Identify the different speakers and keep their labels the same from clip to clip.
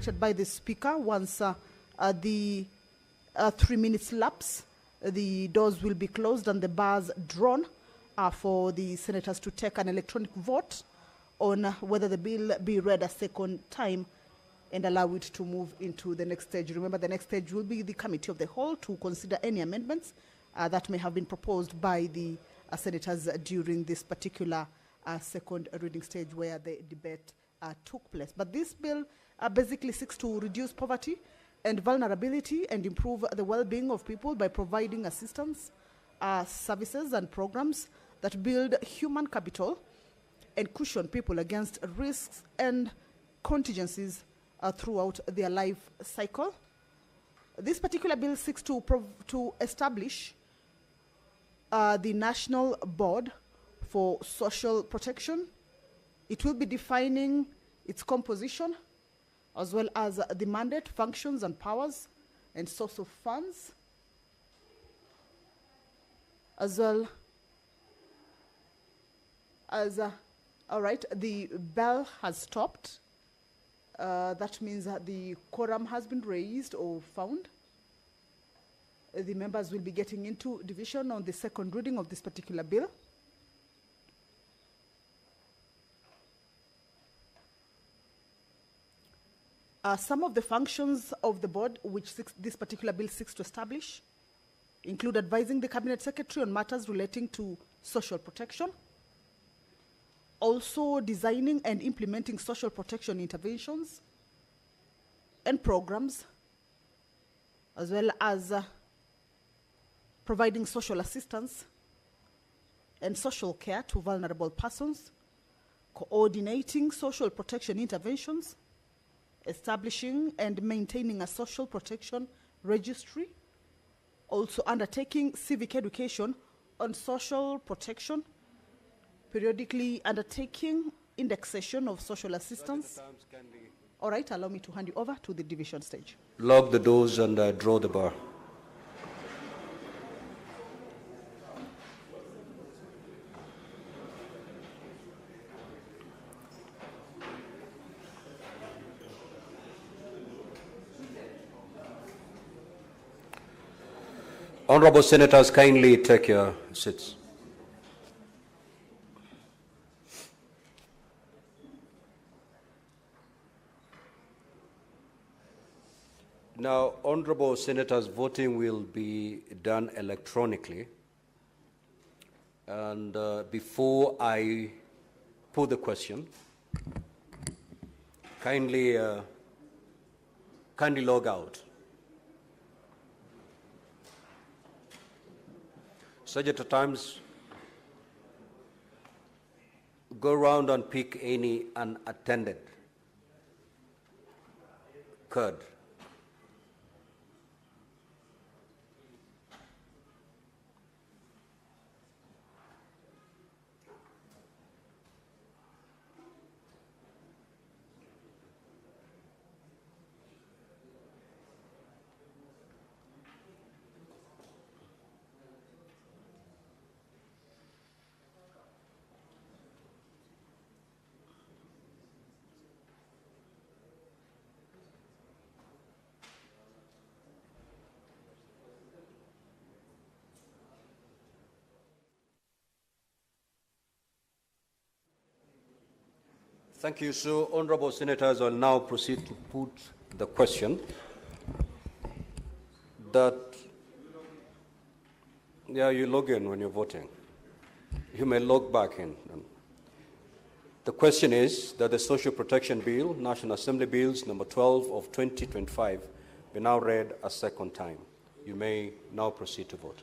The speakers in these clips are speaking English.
Speaker 1: directed by the Speaker. Once the 3 minutes lapse, the doors will be closed and the bars drawn for the senators to take an electronic vote on whether the bill be read a second time and allow it to move into the next stage. Remember, the next stage will be the Committee of the Whole to consider any amendments that may have been proposed by the senators during this particular second reading stage where the debate took place. But this bill basically seeks to reduce poverty and vulnerability and improve the well-being of people by providing assistance, services and programs that build human capital and cushion people against risks and contingencies throughout their life cycle. This particular bill seeks to establish the National Board for Social Protection. It will be defining its composition as well as the mandate, functions and powers and source of funds, as well as all right, the bell has stopped. That means that the quorum has been raised or found. The members will be getting into division on the second reading of this particular bill. Some of the functions of the board which this particular bill seeks to establish include advising the Cabinet Secretary on matters relating to social protection, also designing and implementing social protection interventions and programs, as well as providing social assistance and social care to vulnerable persons, coordinating social protection interventions, establishing and maintaining a social protection registry, also undertaking civic education on social protection, periodically undertaking indexation of social assistance. All right, allow me to hand you over to the division stage.
Speaker 2: Lock the doors and draw the bar. Honorable Senators, kindly take your seats. Now, Honorable Senators, voting will be done electronically. And before I put the question, kindly log out. Such at times, go around and pick any unattended card. Thank you. So, Honorable Senators, I'll now proceed to put the question that, you log in when you're voting. You may log back in. The question is that the Social Protection Bill, National Assembly Bills number 12 of 2025, be now read a second time. You may now proceed to vote.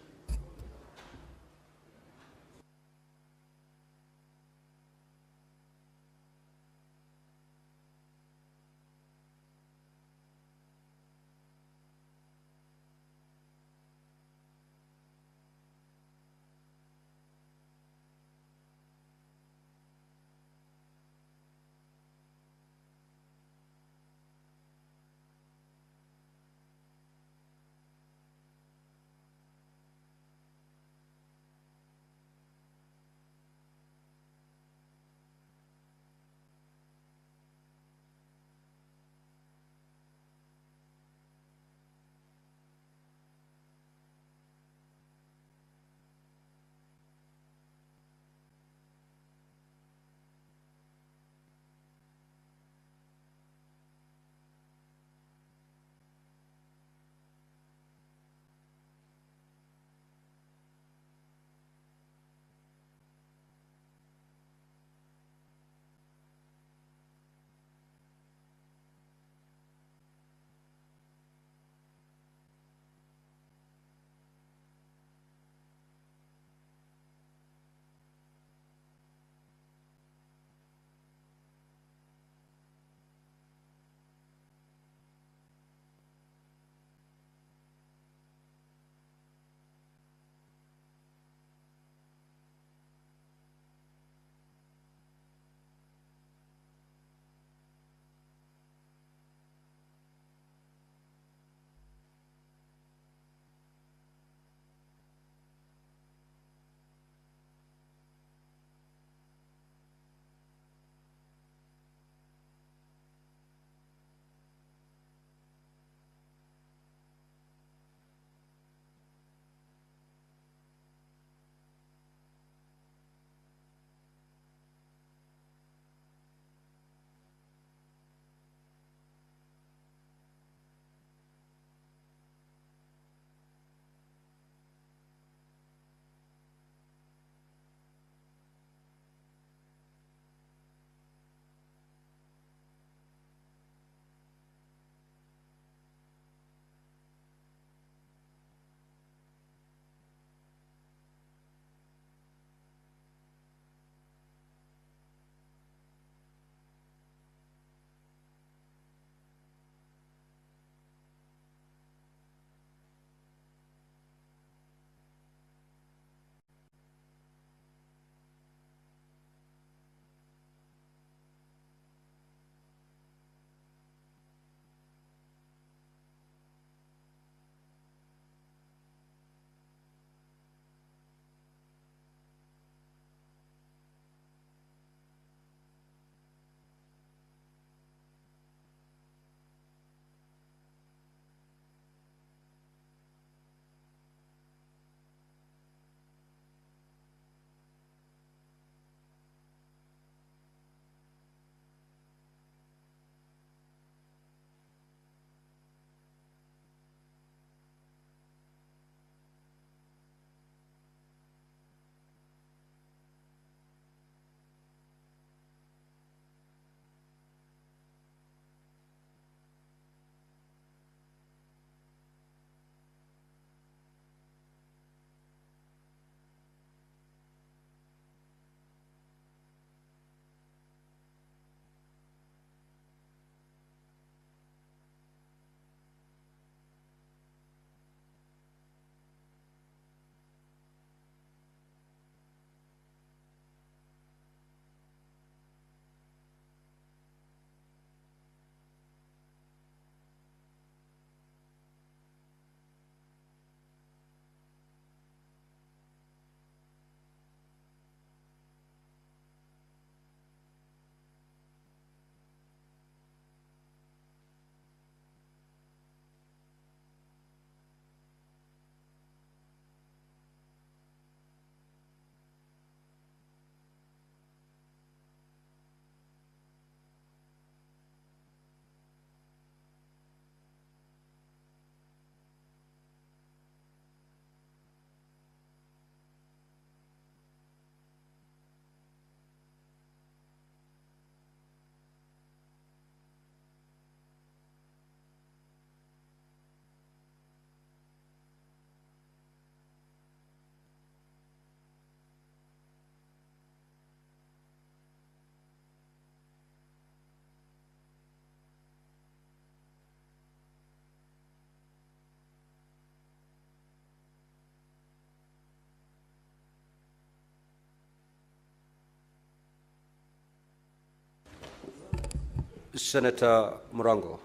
Speaker 2: Senator Murango.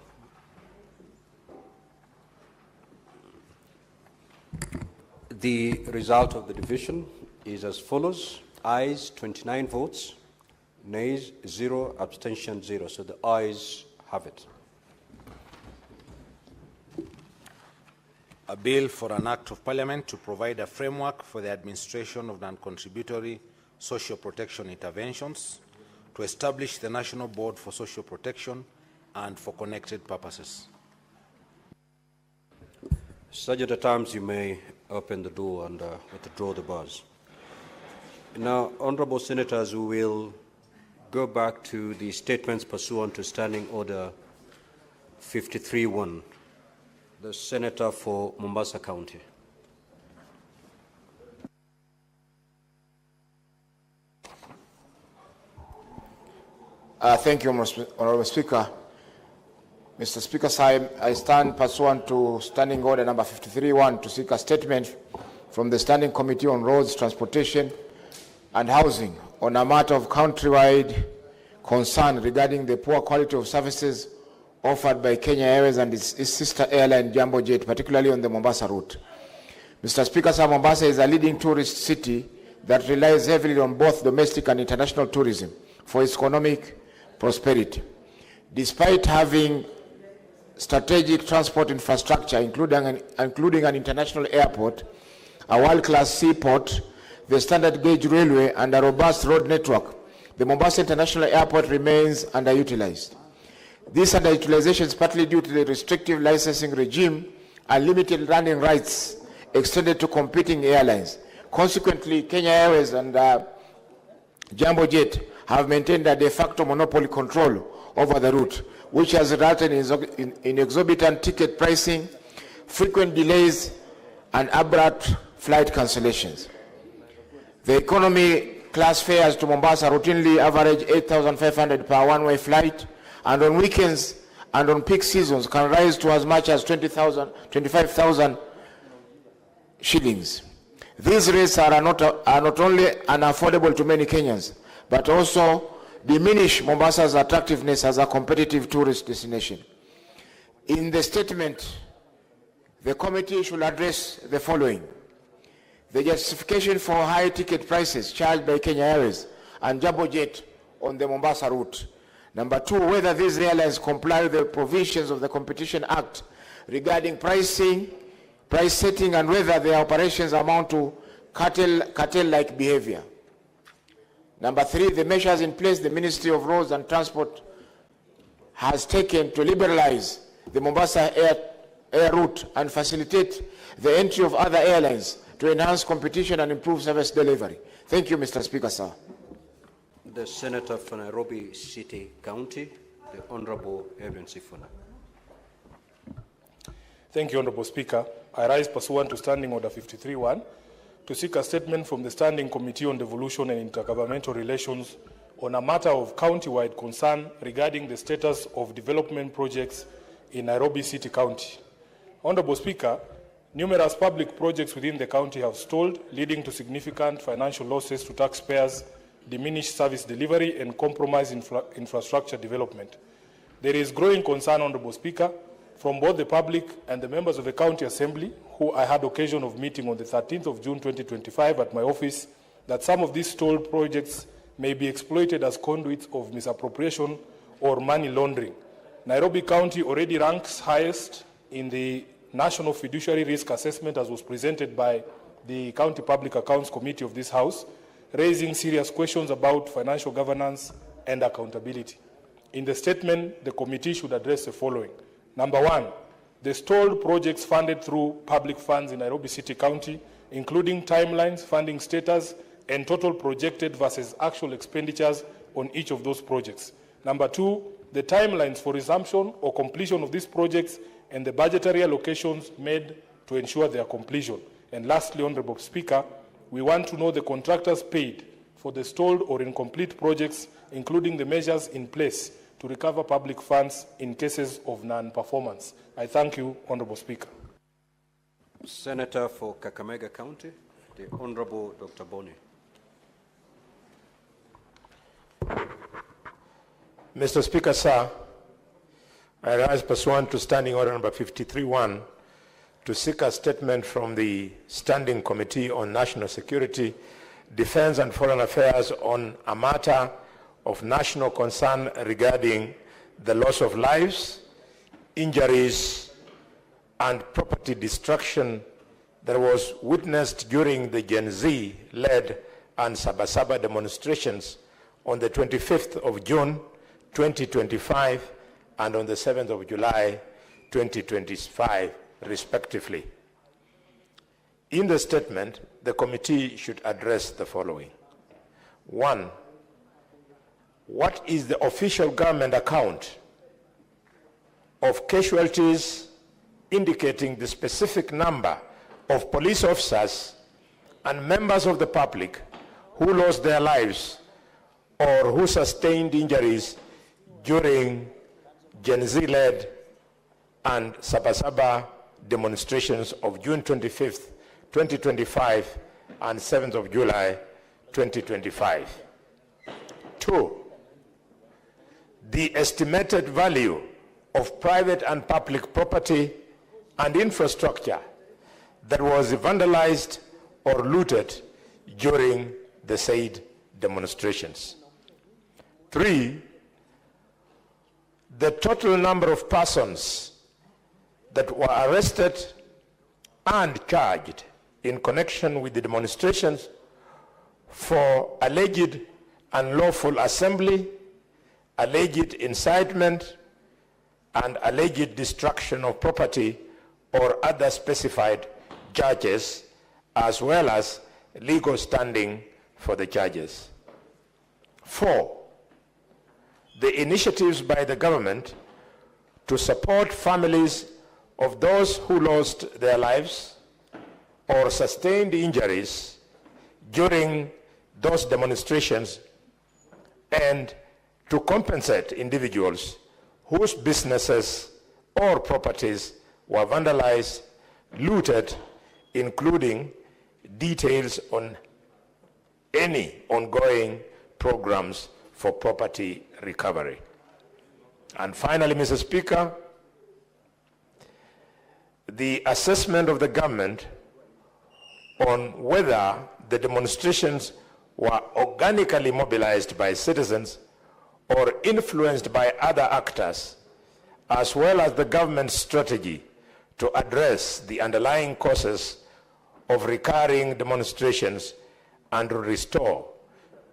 Speaker 2: The result of the division is as follows. Ayes 29 votes, nays 0, abstention 0. So the ayes have it.
Speaker 3: A bill for an act of parliament to provide a framework for the administration of non-contributory social protection interventions, to establish the National Board for Social Protection and for connected purposes.
Speaker 2: Such at the times you may open the door and withdraw the bars. Now, honorable senators, we will go back to the statements pursuant to Standing Order 53-1. The senator for Mombasa County.
Speaker 4: Thank you, Honorable Speaker. Mr. Speaker, I stand pursuant to Standing Order number 53-1 to seek a statement from the Standing Committee on Roads, Transportation and Housing on a matter of countrywide concern regarding the poor quality of services offered by Kenya Airways and its sister airline Jambo Jet, particularly on the Mombasa route. Mr. Speaker, Mombasa is a leading tourist city that relies heavily on both domestic and international tourism for its economic prosperity. Despite having strategic transport infrastructure, including an international airport, a world-class seaport, the standard gauge railway, and a robust road network, the Mombasa International Airport remains underutilized. This underutilization is partly due to the restrictive licensing regime and limited landing rights extended to competing airlines. Consequently, Kenya Airways and Jambo Jet have maintained a de facto monopoly control over the route, which has resulted in exorbitant ticket pricing, frequent delays, and abrupt flight cancellations. The economy class fares to Mombasa routinely average 8,500 per one-way flight, and on weekends and on peak seasons can rise to as much as 25,000 shillings. These rates are not only unaffordable to many Kenyans, but also diminish Mombasa's attractiveness as a competitive tourist destination. In the statement, the committee should address the following: the justification for high ticket prices charged by Kenya Airways and Jambo Jet on the Mombasa route. Number two, whether these airlines comply with the provisions of the Competition Act regarding price setting, and whether their operations amount to cartel-like behavior. Number three, the measures in place the Ministry of Roads and Transport has taken to liberalize the Mombasa air route and facilitate the entry of other airlines to enhance competition and improve service delivery. Thank you, Mr. Speaker, sir.
Speaker 2: The Senator for Nairobi City County, the Honorable Edwin Sifuna.
Speaker 5: Thank you, Honorable Speaker. I rise pursuant to Standing Order 53-1 to seek a statement from the Standing Committee on Devolution and Intergovernmental Relations on a matter of county-wide concern regarding the status of development projects in Nairobi City County. Honorable Speaker, numerous public projects within the county have stalled, leading to significant financial losses to taxpayers, diminished service delivery, and compromised infrastructure development. There is growing concern, Honorable Speaker, from both the public and the members of the County Assembly, who I had occasion of meeting on the 13th of June 2025 at my office, that some of these stalled projects may be exploited as conduits of misappropriation or money laundering. Nairobi County already ranks highest in the National Fiduciary Risk Assessment, as was presented by the County Public Accounts Committee of this House, raising serious questions about financial governance and accountability. In the statement, the committee should address the following. Number one, the stalled projects funded through public funds in Nairobi City County, including timelines, funding status, and total projected versus actual expenditures on each of those projects. Number two, the timelines for resumption or completion of these projects and the budgetary allocations made to ensure their completion. And lastly, Honorable Speaker, we want to know the contractors paid for the stalled or incomplete projects, including the measures in place to recover public funds in cases of non-performance. I thank you, Honorable Speaker.
Speaker 2: Senator for Kakamega County, the Honorable Dr. Boni.
Speaker 6: Mr. Speaker, sir, I rise pursuant to Standing Order number 53-1 to seek a statement from the Standing Committee on National Security, Defense and Foreign Affairs on a matter of national concern regarding the loss of lives, injuries, and property destruction that was witnessed during the Gen Z-led and Sabasaba demonstrations on the 25th of June, 2025, and on the 7th of July, 2025, respectively. In the statement, the committee should address the following. 1, what is the official government account of casualties indicating the specific number of police officers and members of the public who lost their lives or who sustained injuries during Gen Z-led and Sabasaba demonstrations of June 25th, 2025 and 7th of July, 2025. 2, the estimated value of private and public property and infrastructure that was vandalized or looted during the said demonstrations. 3, the total number of persons that were arrested and charged in connection with the demonstrations for alleged unlawful assembly, alleged incitement, and alleged destruction of property or other specified charges, as well as legal standing for the charges. 4, the initiatives by the government to support families of those who lost their lives or sustained injuries during those demonstrations, and to compensate individuals whose businesses or properties were vandalized, looted, including details on any ongoing programs for property recovery. And finally, Mr. Speaker, the assessment of the government on whether the demonstrations were organically mobilized by citizens or influenced by other actors, as well as the government's strategy to address the underlying causes of recurring demonstrations and to restore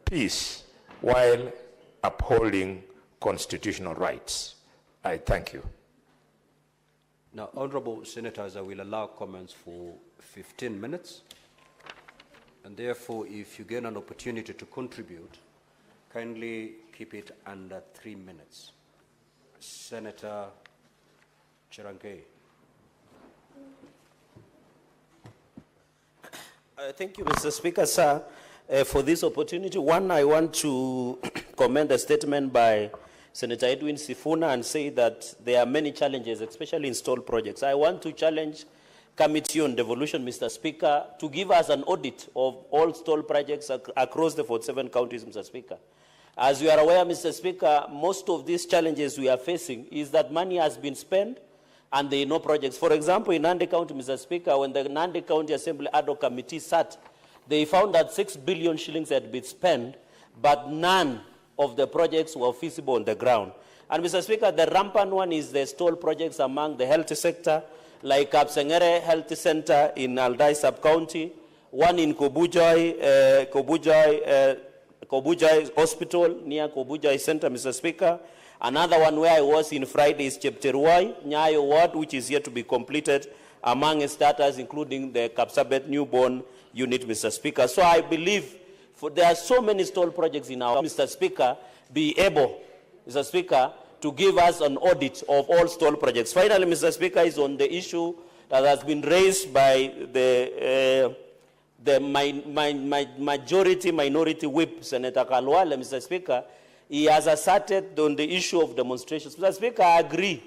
Speaker 6: peace while upholding constitutional rights. I thank you.
Speaker 2: Now, honorable senators, I will allow comments for 15 minutes. And therefore, if you get an opportunity to contribute, kindly keep it under 3 minutes. Senator Cherargei.
Speaker 7: Thank you, Mr. Speaker, sir, for this opportunity. One, I want to commend a statement by Senator Edwin Sifuna and say that there are many challenges, especially in stall projects. I want to challenge Committee on Devolution, Mr. Speaker, to give us an audit of all stall projects across the 47 counties, Mr. Speaker. As you are aware, Mr. Speaker, most of these challenges we are facing is that money has been spent and there are no projects. For example, in Nandi County, Mr. Speaker, when the Nandi County Assembly Ad hoc Committee sat, they found that 6 billion shillings had been spent, but none of the projects were feasible on the ground. And Mr. Speaker, the rampant one is the stall projects among the health sector, like Kapsengere Health Center in Aldai Sub-County, one in Kobujai Hospital near Kobujai Center, Mr. Speaker. Another one where I was in Friday is Chepteruai, Nyayo Ward, which is yet to be completed, among starters, including the Kapsabet newborn unit, Mr. Speaker. So I believe there are so many stall projects in our, Mr. Speaker, be able, Mr. Speaker, to give us an audit of all stall projects. Finally, Mr. Speaker, is on the issue that has been raised by the minority whip, Senator Kalwale, Mr. Speaker. He has asserted on the issue of demonstrations. Mr. Speaker, I agree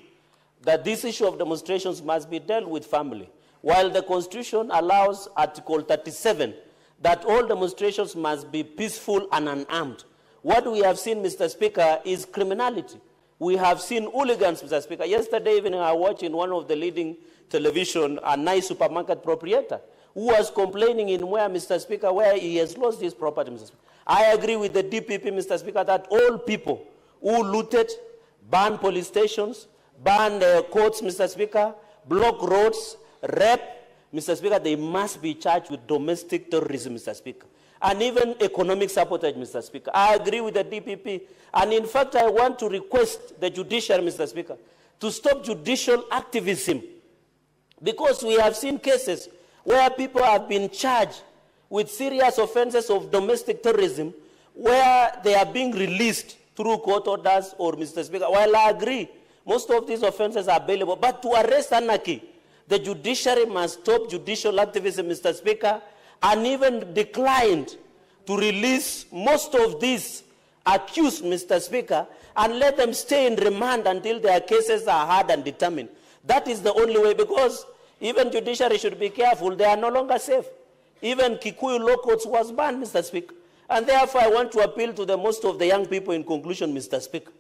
Speaker 7: that this issue of demonstrations must be dealt with family. While the Constitution allows Article 37 that all demonstrations must be peaceful and unarmed, what we have seen, Mr. Speaker, is criminality. We have seen hooligans, Mr. Speaker. Yesterday evening, I watched in one of the leading television a nice supermarket proprietor who was complaining in where, Mr. Speaker, where he has lost his property, Mr. Speaker. I agree with the DPP, Mr. Speaker, that all people who looted, burned police stations, burned courts, Mr. Speaker, block roads, rape, Mr. Speaker, they must be charged with domestic terrorism, Mr. Speaker, and even economic sabotage, Mr. Speaker. I agree with the DPP. And in fact, I want to request the judiciary, Mr. Speaker, to stop judicial activism, because we have seen cases where people have been charged with serious offenses of domestic terrorism, where they are being released through court orders or, Mr. Speaker. While I agree, most of these offenses are bailable, but to arrest anarchy, the judiciary must stop judicial activism, Mr. Speaker, and even declined to release most of these accused, Mr. Speaker, and let them stay in remand until their cases are heard and determined. That is the only way, because even judiciary should be careful. They are no longer safe. Even Kikuyu law courts was banned, Mr. Speaker. And therefore, I want to appeal to the most of the young people in conclusion, Mr. Speaker,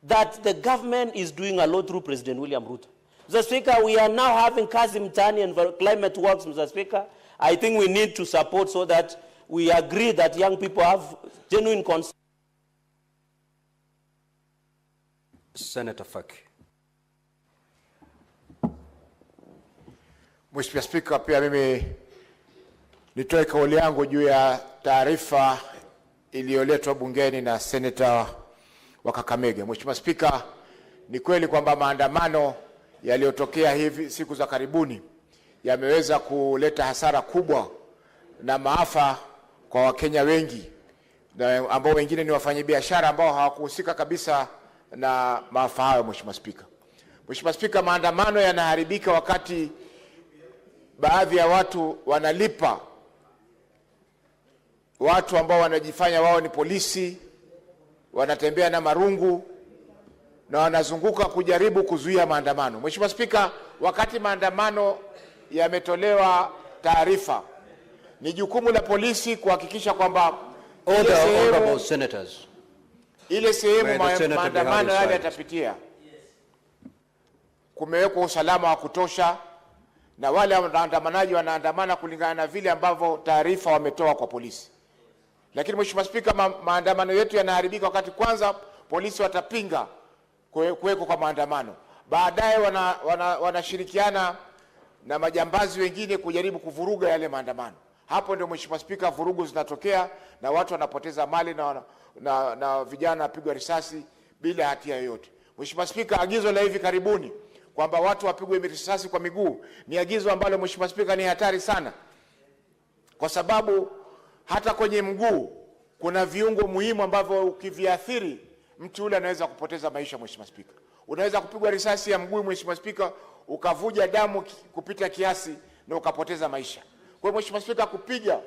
Speaker 7: that the government is doing a lot through President William Ruto. Mr. Speaker, we are now having Kazi Mtani and climate works, Mr. Speaker. I think we need to support so that we agree that young people have genuine concern.
Speaker 2: Senator Faki.
Speaker 4: Mheshimiwa Spika, pia mimi nitoe kauli yangu juu ya taarifa iliyoletwa bungeni na Senator wa Kakamega. Mheshimiwa Spika, ni kweli kwamba maandamano yaliyotokea hivi siku za karibuni yameweza kuleta hasara kubwa na maafa kwa Wakenya wengi, na ambao wengine ni wafanyabiashara ambao hawakuhusika kabisa na maafa hayo. Mheshimiwa Spika, Mheshimiwa Spika, maandamano yanaharibika wakati baadhi ya watu wanalipa watu ambao wanajifanya wao ni polisi, wanatembea na marungu na wanazunguka kujaribu kuzuia maandamano. Mheshimiwa Spika, wakati maandamano yametolewa taarifa, ni jukumu la polisi kuhakikisha kwamba
Speaker 2: Honorable senators,
Speaker 4: ile sehemu maandamano yale yatapitia kumewekwa usalama wa kutosha, na wale waandamanaji wanaandamana kulingana na vile ambavyo taarifa wametoa kwa polisi. Lakini Mheshimiwa Spika, maandamano yetu yanaharibika wakati kwanza polisi watapinga kuweko kwa maandamano, baadaye wanashirikiana na majambazi wengine kujaribu kuvuruga yale maandamano. Hapo ndio Mheshimiwa Spika, vurugu zinatokea na watu wanapoteza mali na vijana wapigwa risasi bila hatia yoyote. Mheshimiwa Spika, agizo la hivi karibuni kwamba watu wapigwe risasi kwa miguu ni agizo ambalo Mheshimiwa Spika ni hatari sana, kwa sababu hata kwenye mguu kuna viungo muhimu ambavyo ukiviathiri mtu yule anaweza kupoteza maisha. Mheshimiwa Spika, unaweza kupigwa risasi ya mguu, Mheshimiwa Spika, ukavuja damu kupita kiasi na ukapoteza maisha. Kwa hiyo Mheshimiwa Spika, kupiga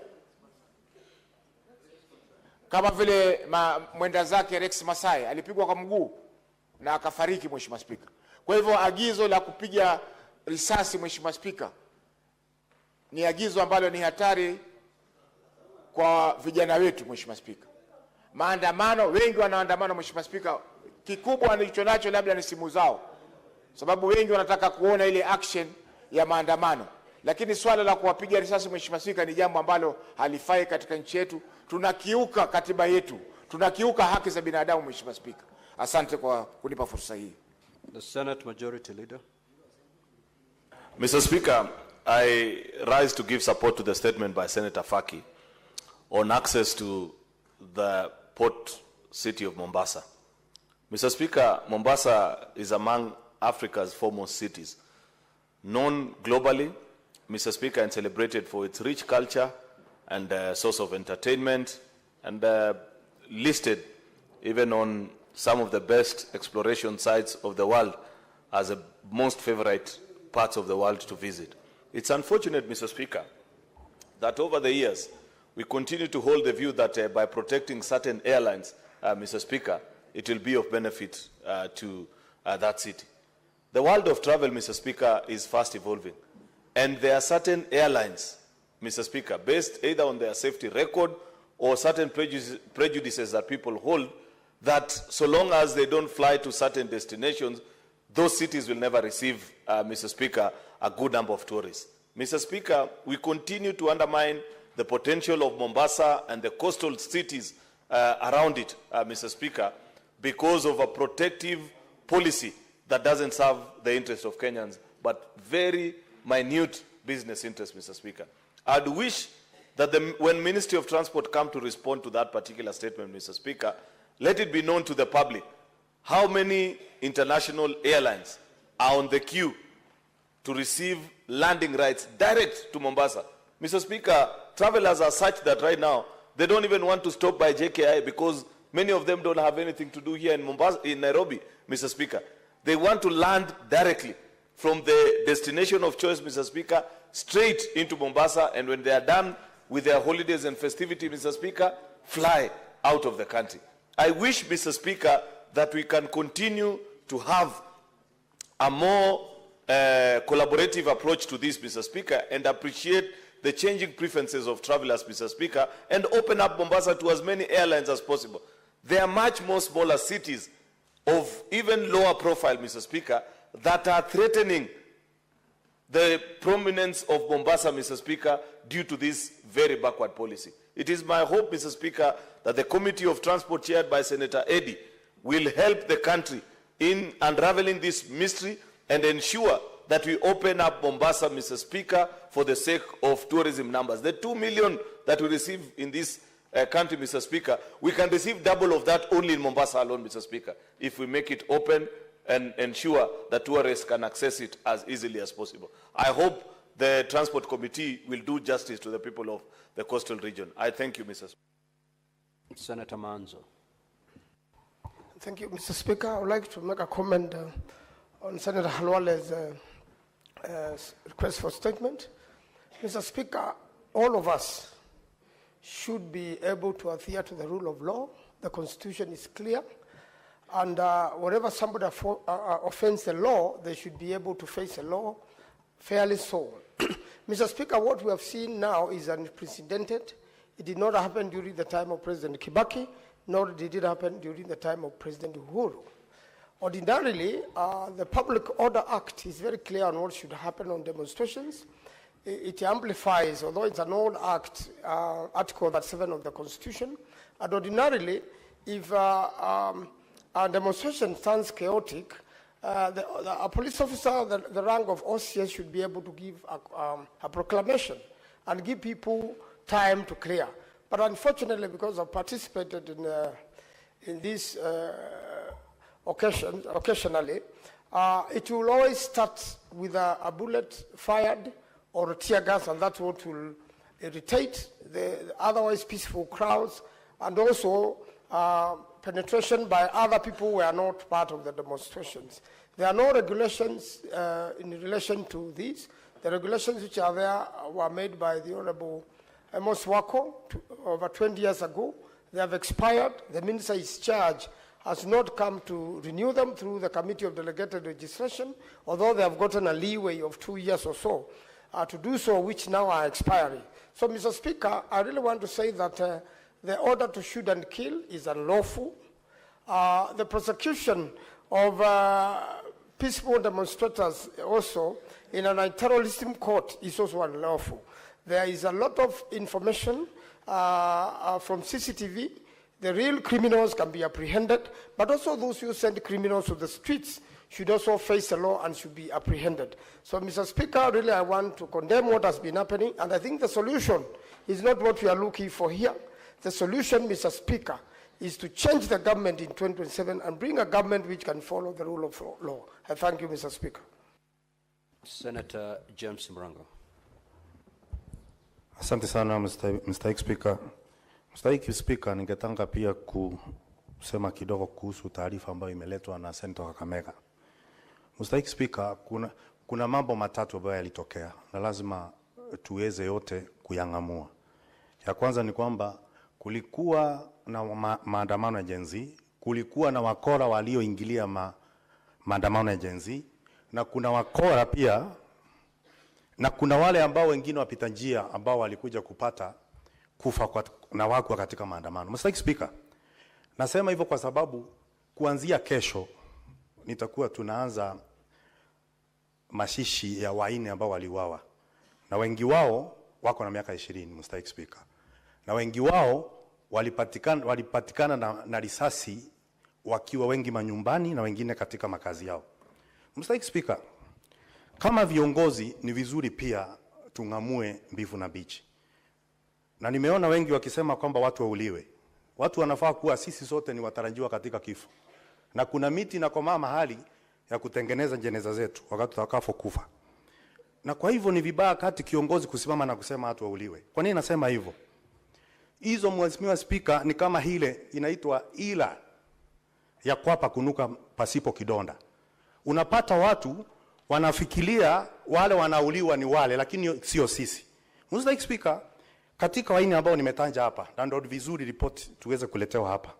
Speaker 4: kama vile mwenda zake Rex Masai alipigwa kwa mguu na akafariki, Mheshimiwa Spika. Kwa hivyo agizo la kupiga risasi, Mheshimiwa Spika, ni agizo ambalo ni hatari kwa vijana wetu. Mheshimiwa Spika, maandamano, wengi wanaandamana Mheshimiwa Spika, kikubwa walichonacho labda ni simu zao, sababu wengi wanataka kuona ile action ya maandamano. Lakini swala la kuwapiga risasi, Mheshimiwa Spika, ni jambo ambalo halifai katika nchi yetu. Tunakiuka katiba yetu, tunakiuka haki za binadamu. Mheshimiwa Spika, asante kwa kunipa fursa hii.
Speaker 2: The Senate Majority Leader.
Speaker 8: Mr. Speaker, I rise to give support to the statement by Senator Faki on access to the port city of Mombasa. Mr. Speaker, Mombasa is among Africa's foremost cities, known globally, Mr. Speaker, and celebrated for its rich culture and source of entertainment, and listed even on some of the best exploration sites of the world as the most favorite parts of the world to visit. It's unfortunate, Mr. Speaker, that over the years, we continue to hold the view that by protecting certain airlines, Mr. Speaker, it will be of benefit to that city. The world of travel, Mr. Speaker, is fast evolving. And there are certain airlines, Mr. Speaker, based either on their safety record or certain prejudices that people hold, that so long as they don't fly to certain destinations, those cities will never receive, Mr. Speaker, a good number of tourists. Mr. Speaker, we continue to undermine the potential of Mombasa and the coastal cities around it, Mr. Speaker, because of a protective policy that doesn't serve the interest of Kenyans, but very minute business interests, Mr. Speaker. I'd wish that when Ministry of Transport come to respond to that particular statement, Mr. Speaker, let it be known to the public how many international airlines are on the queue to receive landing rights direct to Mombasa. Mr. Speaker, travelers are such that right now, they don't even want to stop by JKI because many of them don't have anything to do here in Mombasa, in Nairobi, Mr. Speaker. They want to land directly from the destination of choice, Mr. Speaker, straight into Mombasa, and when they are done with their holidays and festivity, Mr. Speaker, fly out of the country. I wish, Mr. Speaker, that we can continue to have a more collaborative approach to this, Mr. Speaker, and appreciate the changing preferences of travelers, Mr. Speaker, and open up Mombasa to as many airlines as possible. There are much more smaller cities of even lower profile, Mr. Speaker, that are threatening the prominence of Mombasa, Mr. Speaker, due to this very backward policy. It is my hope, Mr. Speaker, that the Committee of Transport chaired by Senator Eddy will help the country in unraveling this mystery and ensure that we open up Mombasa, Mr. Speaker, for the sake of tourism numbers. The 2 million that we receive in this country, Mr. Speaker, we can receive double of that only in Mombasa alone, Mr. Speaker, if we make it open and ensure that tourists can access it as easily as possible. I hope the Transport Committee will do justice to the people of the coastal region. I thank you, Mr. Speaker.
Speaker 2: Senator Manzo.
Speaker 9: Thank you, Mr. Speaker. I would like to make a comment on Senator Halwale's request for statement. Mr. Speaker, all of us should be able to adhere to the rule of law. The Constitution is clear. And whenever somebody offends the law, they should be able to face the law fairly so. Mr. Speaker, what we have seen now is unprecedented. It did not happen during the time of President Kibaki, nor did it happen during the time of President Uhuru. Ordinarily, the Public Order Act is very clear on what should happen on demonstrations. It amplifies, although it's an old act, Article 7 of the Constitution, and ordinarily, if a demonstration turns chaotic, a police officer, the rank of OCS, should be able to give a proclamation and give people time to clear. But unfortunately, because I've participated in this occasionally, it will always start with a bullet fired or a tear gas, and that's what will irritate the otherwise peaceful crowds, and also penetration by other people who are not part of the demonstrations. There are no regulations in relation to this. The regulations which are there were made by the Honorable Amos Wako over 20 years ago. They have expired. The minister is charged has not come to renew them through the Committee of Delegated Registration, although they have gotten a leeway of 2 years or so to do so, which now are expiring. So, Mr. Speaker, I really want to say that the order to shoot and kill is unlawful. The prosecution of peaceful demonstrators also in an anti-terrorism court is also unlawful. There is a lot of information from CCTV. The real criminals can be apprehended, but also those who send criminals to the streets should also face the law and should be apprehended. So, Mr. Speaker, really I want to condemn what has been happening, and I think the solution is not what we are looking for here. The solution, Mr. Speaker, is to change the government in 2027 and bring a government which can follow the rule of law. I thank you, Mr. Speaker.
Speaker 2: Senator James Mrango.
Speaker 10: Asante sana, Mr. Speaker. Mr. Speaker, ningetaka pia kusema kidogo kuhusu taarifa ambayo imeletwa na Senator Kakamega. Mr. Speaker, kuna mambo matatu ambayo yalitokea na lazima tuweze yote kuyangamua. Ya kwanza ni kwamba kulikuwa na maandamano ya Gen Z, kulikuwa na wakora walioingilia maandamano ya Gen Z, na kuna wakora pia, na kuna wale ambao wengine wapita njia ambao walikuja kupata kufa na wako katika maandamano. Mr. Speaker, Nasema hivyo kwa sababu kuanzia kesho nitakuwa tunaanza mashishi ya waine ambao waliuawa, na wengi wao wako na miaka 20, Mr. Speaker, na wengi wao walipatikana na risasi wakiwa wengi manyumbani na wengine katika makazi yao. Mr. Speaker, kama viongozi ni vizuri pia tungamue mbivu na bichi, na nimeona wengi wakisema kwamba watu wauliwe. Watu wanafaa kuwa sisi sote ni watarajiwa katika kifo, na kuna miti na komaa mahali ya kutengeneza jeneza zetu wakati tutakapokufa. Na kwa hivyo ni vibaya kati kiongozi kusimama na kusema watu wauliwe. Kwa nini nasema hivyo? Hizo, Mheshimiwa Speaker, ni kama hile inaitwa ila ya kwapa kunuka pasipo kidonda. Unapata watu wanafikiria wale wanauliwa ni wale, lakini sio sisi. Mr. Speaker, katika waini ambao nimetanja hapa, na ndio vizuri report tuweze kuletewa hapa.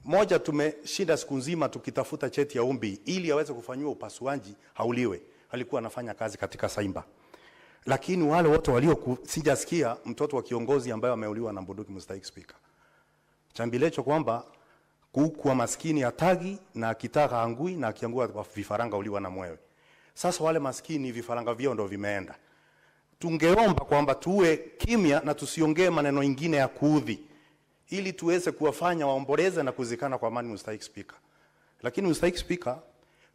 Speaker 10: Moja, tumeshinda siku nzima tukitafuta cheti ya umbi ili aweze kufanywa upasuaji hauliwe. Alikuwa anafanya kazi katika Saimba. Lakini wale wote walio sijasikia mtoto wa kiongozi ambaye ameuliwa na bunduki, Mr. Speaker. Chambilecho kwamba kuku maskini hatagi na akitaka angui na akiangua vifaranga uliwa na mwewe. Sasa wale maskini vifaranga vyao ndio vimeenda. Tungeomba kwamba tuwe kimya na tusiongee maneno mengine ya kuudhi ili tuweze kuwafanya waomboleze na kuzikana kwa amani, Mr. Speaker. Lakini Mr. Speaker,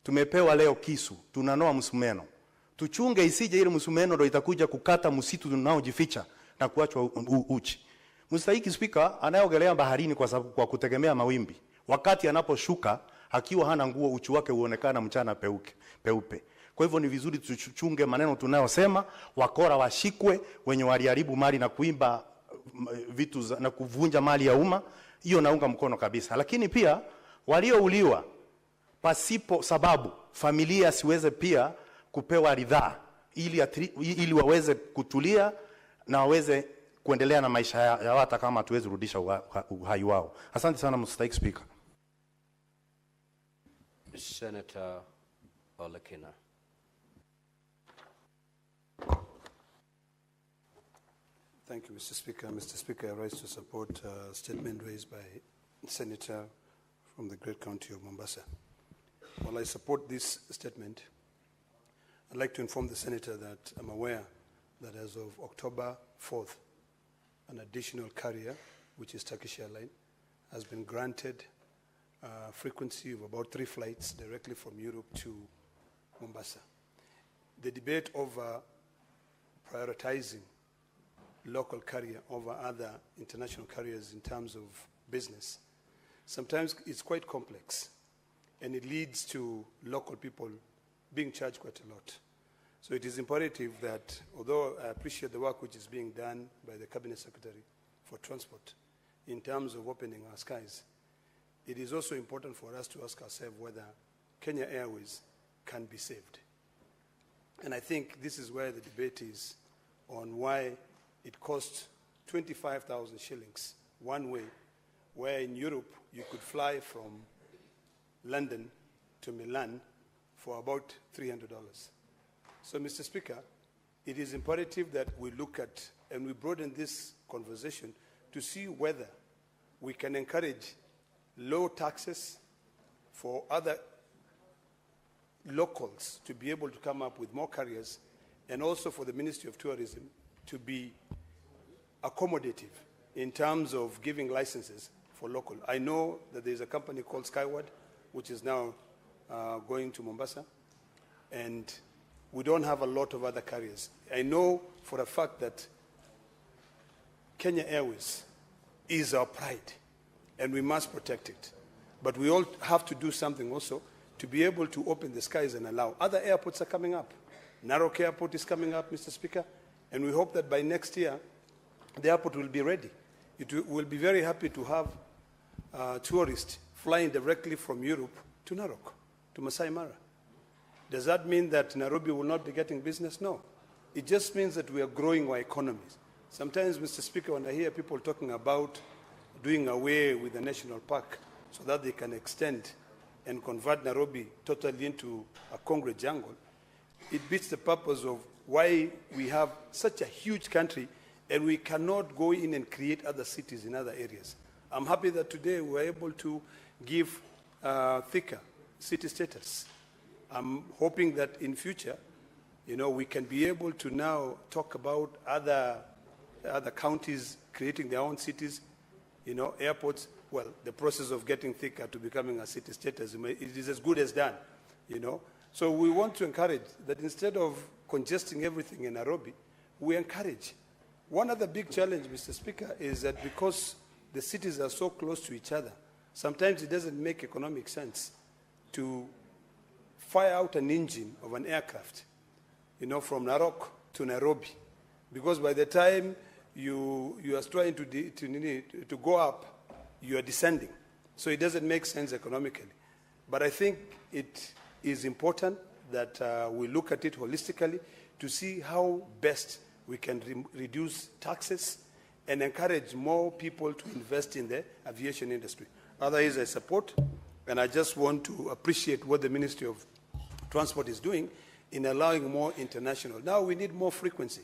Speaker 10: tumepewa leo kisu, tunanoa msumeno. Tuchunge isije ile msumeno ndio itakuja kukata msitu tunaojificha na kuachwa uchi. Mr. Speaker, anayeogelea baharini kwa kutegemea mawimbi, wakati anaposhuka akiwa hana nguo, uchi wake huonekana mchana peupe. Kwa hivyo ni vizuri tuchunge maneno tunayosema, wakora washikwe, wenye waliharibu mali na kuimba vitu na kuvunja mali ya umma, hiyo naunga mkono kabisa. Lakini pia waliouliwa pasipo sababu, familia siweze pia kupewa ridhaa ili waweze kutulia na waweze kuendelea na maisha ya hata kama tuweze rudisha uhai wao. Asante sana, Mr. Speaker.
Speaker 2: Senator Olekina.
Speaker 11: Thank you, Mr. Speaker. Mr. Speaker, I rise to support a statement raised by Senator from the great county of Mombasa. While I support this statement, I'd like to inform the Senator that I'm aware that as of October 4th, an additional carrier, which is Turkish Airlines, has been granted a frequency of about 3 flights directly from Europe to Mombasa. The debate over prioritizing local carrier over other international carriers in terms of business, sometimes it's quite complex, and it leads to local people being charged quite a lot. So it is imperative that, although I appreciate the work which is being done by the Cabinet Secretary for Transport in terms of opening our skies, it is also important for us to ask ourselves whether Kenya Airways can be saved. And I think this is where the debate is on why it costs 25,000 shillings one way, where in Europe you could fly from London to Milan for about $300. So, Mr. Speaker, it is imperative that we look at and we broaden this conversation to see whether we can encourage low taxes for other locals to be able to come up with more carriers, and also for the Ministry of Tourism to be accommodative in terms of giving licenses for local. I know that there's a company called Skyward, which is now going to Mombasa, and we don't have a lot of other carriers. I know for a fact that Kenya Airways is our pride, and we must protect it. But we all have to do something also to be able to open the skies and allow. Other airports are coming up. Narok Airport is coming up, Mr. Speaker, and we hope that by next year, the airport will be ready. We'll be very happy to have tourists flying directly from Europe to Narok, to Masai Mara. Does that mean that Nairobi will not be getting business? No. It just means that we are growing our economies. Sometimes, Mr. Speaker, when I hear people talking about doing away with the national park so that they can extend and convert Nairobi totally into a concrete jungle, it beats the purpose of why we have such a huge country and we cannot go in and create other cities in other areas. I'm happy that today we're able to give Thika city status. I'm hoping that in future, we can be able to now talk about other counties creating their own cities, airports. Well, the process of getting Thika to becoming a city status, it is as good as done, So we want to encourage that instead of congesting everything in Nairobi, we encourage. One other big challenge, Mr. Speaker, is that because the cities are so close to each other, sometimes it doesn't make economic sense to fire out an engine of an aircraft, from Narok to Nairobi, because by the time you are trying to go up, you are descending. So it doesn't make sense economically. But I think it is important that we look at it holistically to see how best we can reduce taxes and encourage more people to invest in the aviation industry. Otherwise, I support, and I just want to appreciate what the Ministry of Transport is doing in allowing more international. Now we need more frequency.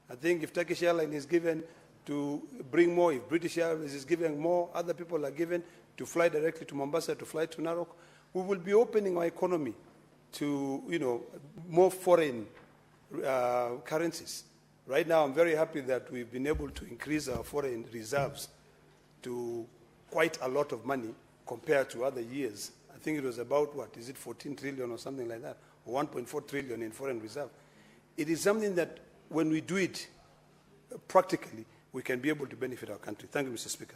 Speaker 11: I think if Turkish Airlines is given to bring more, if British Airways is given more, other people are given to fly directly to Mombasa, to fly to Narok, we will be opening our economy to, more foreign currencies. Right now, I'm very happy that we've been able to increase our foreign reserves to quite a lot of money compared to other years. I think it was about, 14 trillion or something like that, or 1.4 trillion in foreign reserve. It is something that when we do it practically, we can be able to benefit our country. Thank you, Mr. Speaker.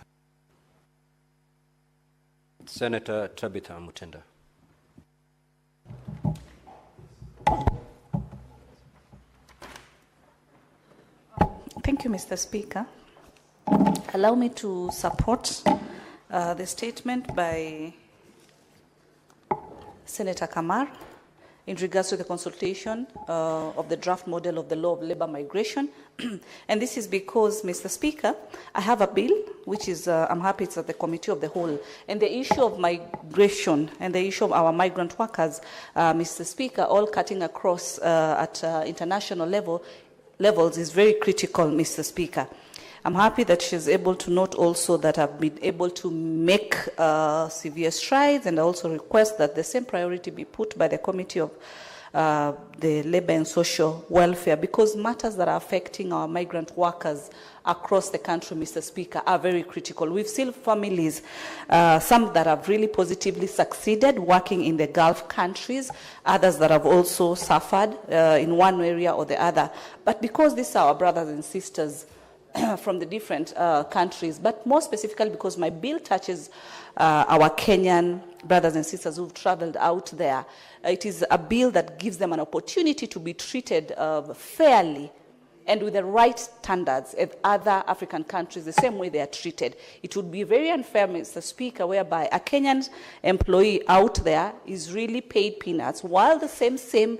Speaker 2: Senator Tabitha Mutenda.
Speaker 12: Thank you, Mr. Speaker. Allow me to support the statement by Senator Kamar in regards to the consultation of the draft model of the law of labor migration. And this is because, Mr. Speaker, I have a bill, which is, I'm happy it's at the Committee of the Whole. And the issue of migration and the issue of our migrant workers, Mr. Speaker, all cutting across at international levels is very critical, Mr. Speaker. I'm happy that she's able to note also that I've been able to make severe strides, and I also request that the same priority be put by the Committee of the Labor and Social Welfare, because matters that are affecting our migrant workers across the country, Mr. Speaker, are very critical. We've seen families, some that have really positively succeeded working in the Gulf countries, others that have also suffered in one area or the other. But because these are our brothers and sisters from the different countries, but more specifically because my bill touches our Kenyan brothers and sisters who've traveled out there, it is a bill that gives them an opportunity to be treated fairly and with the right standards as other African countries, the same way they are treated. It would be very unfair, Mr. Speaker, whereby a Kenyan employee out there is really paid peanuts, while the same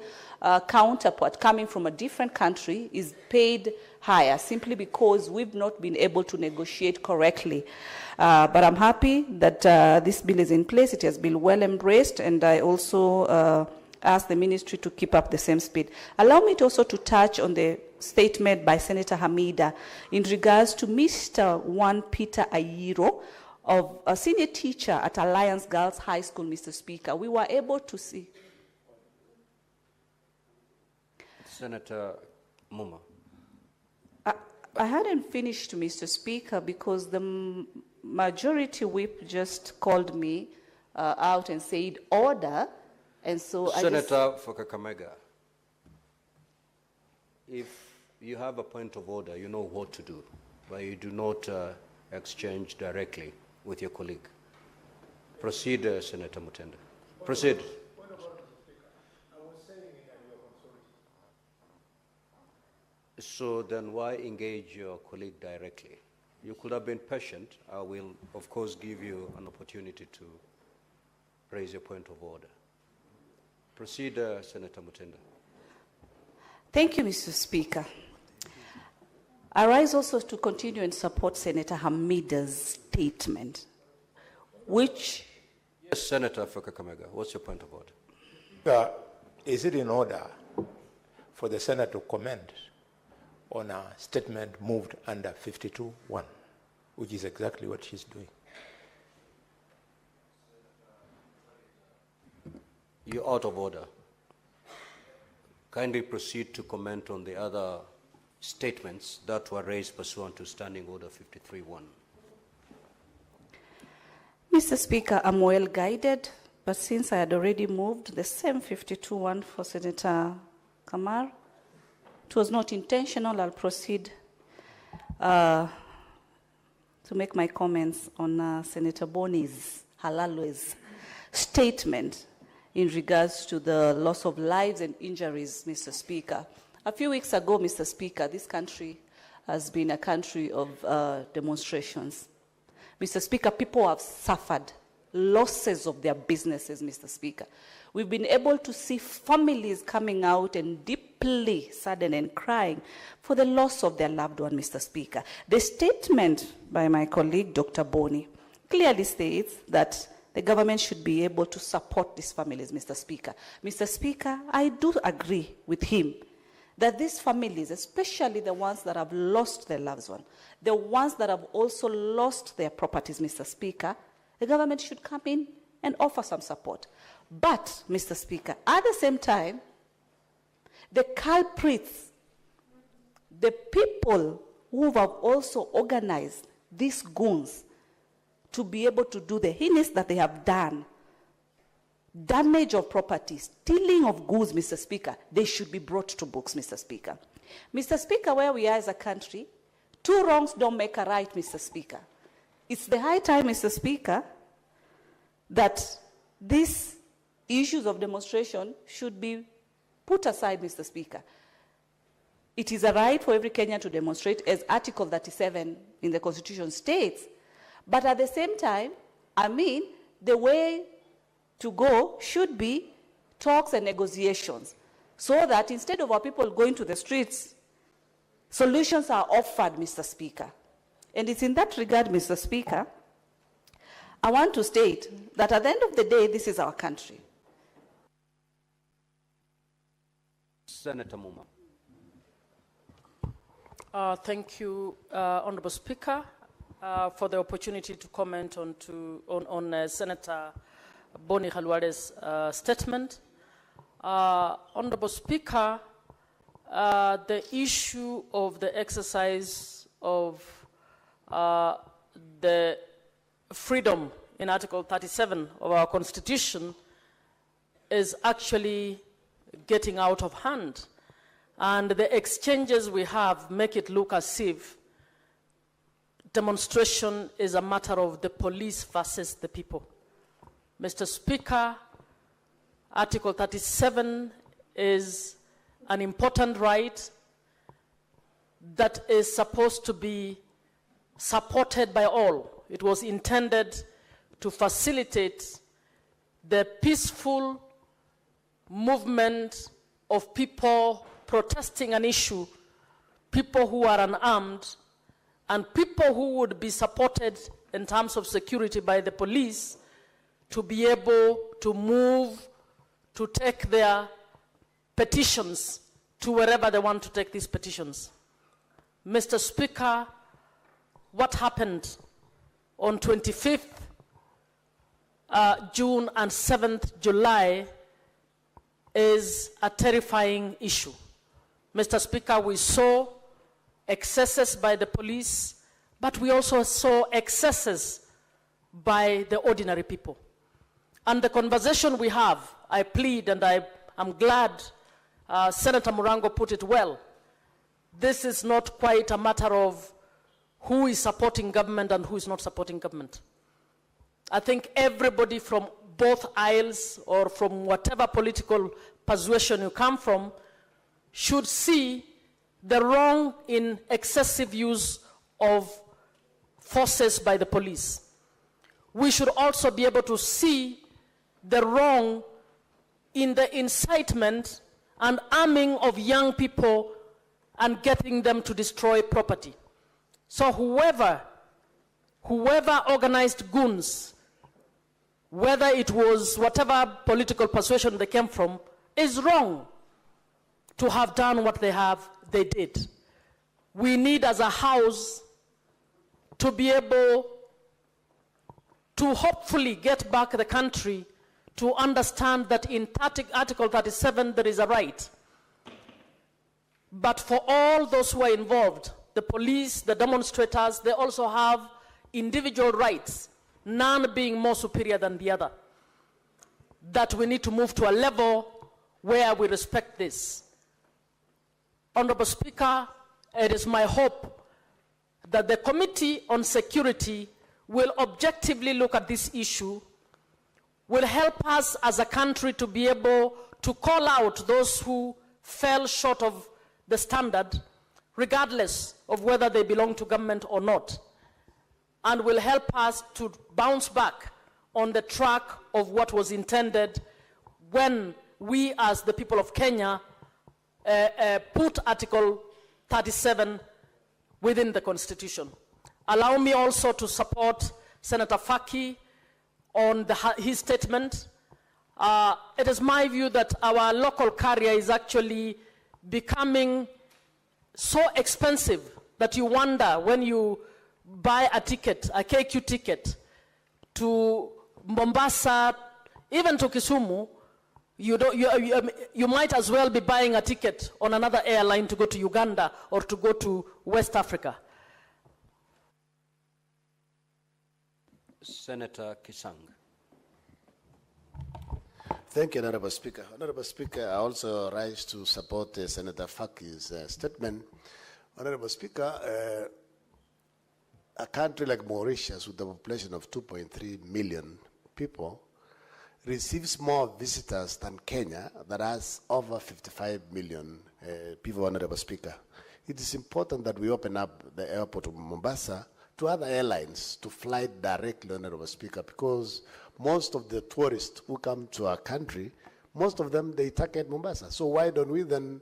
Speaker 12: counterpart coming from a different country is paid higher, simply because we've not been able to negotiate correctly. But I'm happy that this bill is in place. It has been well embraced, and I also ask the ministry to keep up the same speed. Allow me to also to touch on the statement by Senator Hamida in regards to Mr. Juan Peter Ayiro, of a senior teacher at Alliance Girls High School, Mr. Speaker. We were able to see.
Speaker 2: Senator Muma.
Speaker 12: I hadn't finished, Mr. Speaker, because the majority whip just called me out and said order, and so
Speaker 2: Senator for Kakamega, if you have a point of order, you know what to do, but you do not exchange directly with your colleague. Proceed, Senator Mutenda. Proceed. So then why engage your colleague directly? You could have been patient. I will, of course, give you an opportunity to raise your point of order. Proceed, Senator Mutenda.
Speaker 12: Thank you, Mr. Speaker. I rise also to continue and support Senator Hamida's statement, which...
Speaker 2: Yes, Senator for Kakamega, what's your point of order?
Speaker 6: Is it in order for the Senate to comment on a statement moved under 52(1), which is exactly what she's doing?
Speaker 2: You're out of order. Kindly proceed to comment on the other statements that were raised pursuant to Standing Order 53-1.
Speaker 12: Mr. Speaker, I'm well guided, but since I had already moved the same 52-1 for Senator Kamar, it was not intentional. I'll proceed to make my comments on Senator Boni's Halalwe's statement in regards to the loss of lives and injuries, Mr. Speaker. A few weeks ago, Mr. Speaker, this country has been a country of demonstrations. Mr. Speaker, people have suffered losses of their businesses, Mr. Speaker. We've been able to see families coming out and deeply saddened and crying for the loss of their loved one, Mr. Speaker. The statement by my colleague, Dr. Boni, clearly states that the government should be able to support these families, Mr. Speaker. Mr. Speaker, I do agree with him that these families, especially the ones that have lost their loved one, the ones that have also lost their properties, Mr. Speaker, the government should come in and offer some support. But, Mr. Speaker, at the same time, the culprits, the people who have also organized these goons to be able to do the heinous that they have done, damage of property, stealing of goods, Mr. Speaker, they should be brought to books, Mr. Speaker. Mr. Speaker, where we are as a country, two wrongs don't make a right, Mr. Speaker. It's the high time, Mr. Speaker, that these issues of demonstration should be put aside, Mr. Speaker. It is a right for every Kenyan to demonstrate, as Article 37 in the Constitution states. But at the same time, the way to go should be talks and negotiations, so that instead of our people going to the streets, solutions are offered, Mr. Speaker. And it's in that regard, Mr. Speaker, I want to state that at the end of the day, this is our country.
Speaker 2: Senator Muma.
Speaker 13: Thank you, Honorable Speaker, for the opportunity to comment on Senator Boni Khalwale's statement. Honorable Speaker, the issue of the exercise of the freedom in Article 37 of our Constitution is actually getting out of hand. And the exchanges we have make it look as if demonstration is a matter of the police versus the people. Mr. Speaker, Article 37 is an important right that is supposed to be supported by all. It was intended to facilitate the peaceful movement of people protesting an issue, people who are unarmed, and people who would be supported in terms of security by the police to be able to move, to take their petitions to wherever they want to take these petitions. Mr. Speaker, what happened on 25th June and 7th July is a terrifying issue. Mr. Speaker, we saw excesses by the police, but we also saw excesses by the ordinary people. And the conversation we have, I plead, and I'm glad Senator Murango put it well, this is not quite a matter of who is supporting government and who is not supporting government. I think everybody from both aisles or from whatever political persuasion you come from should see the wrong in excessive use of forces by the police. We should also be able to see the wrong in the incitement and arming of young people and getting them to destroy property. So whoever organized goons, whether it was whatever political persuasion they came from, is wrong to have done what they did. We need as a house to be able to hopefully get back the country to understand that in Article 37 there is a right. But for all those who are involved, the police, the demonstrators, they also have individual rights, none being more superior than the other. That we need to move to a level where we respect this. Honorable Speaker, it is my hope that the Committee on Security will objectively look at this issue, will help us as a country to be able to call out those who fell short of the standard, regardless of whether they belong to government or not, and will help us to bounce back on the track of what was intended when we as the people of Kenya put Article 37 within the Constitution. Allow me also to support Senator Faki on his statement. It is my view that our local carrier is actually becoming so expensive that you wonder when you buy a ticket, a KQ ticket, to Mombasa, even to Kisumu, you might as well be buying a ticket on another airline to go to Uganda or to go to West Africa.
Speaker 2: Senator Kisang.
Speaker 14: Thank you, Honorable Speaker. Honorable Speaker, I also rise to support Senator Faki's statement. Honorable Speaker, a country like Mauritius with a population of 2.3 million people receives more visitors than Kenya that has over 55 million people, Honorable Speaker. It is important that we open up the airport of Mombasa to other airlines to fly directly, Honorable Speaker, because most of the tourists who come to our country, most of them, they target Mombasa. So why don't we then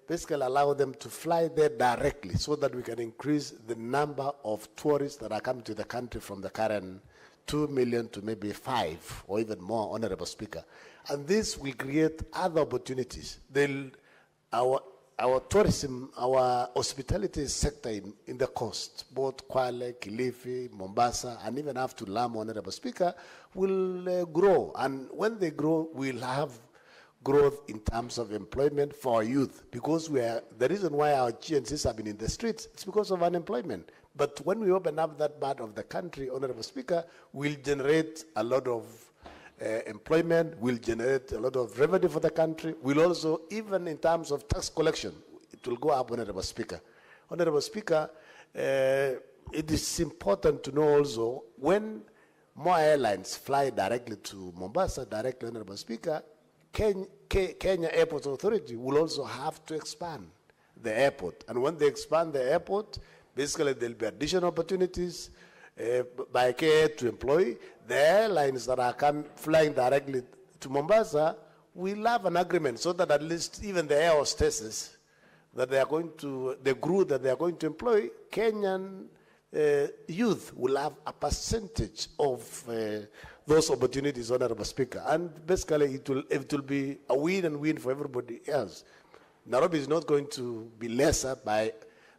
Speaker 14: basically allow them to fly there directly so that we can increase the number of tourists that are coming to the country from the current 2 million to maybe 5 or even more, Honorable Speaker. And this will create other opportunities. Our tourism, our hospitality sector in the coast, both Kwale, Kilifi, Mombasa, and even up to Lamu, Honorable Speaker, will grow. And when they grow, we'll have growth in terms of employment for our youth, because the reason why our GNCs have been in the streets is because of unemployment. But when we open up that part of the country, Honorable Speaker, we'll generate a lot of employment, will generate a lot of revenue for the country, will also, even in terms of tax collection, it will go up, Honorable Speaker. Honorable Speaker, it is important to know also, when more airlines fly directly to Mombasa, directly, Honorable Speaker, Kenya Airports Authority will also have to expand the airport. And when they expand the airport, basically there'll be additional opportunities by KA to employ. The airlines that are flying directly to Mombasa will have an agreement so that at least even the air hostesses that they are going to, the crew that they are going to employ, Kenyan youth will have a percentage of those opportunities, Honorable Speaker. And basically it will be a win and win for everybody else. Nairobi is not going to be lesser by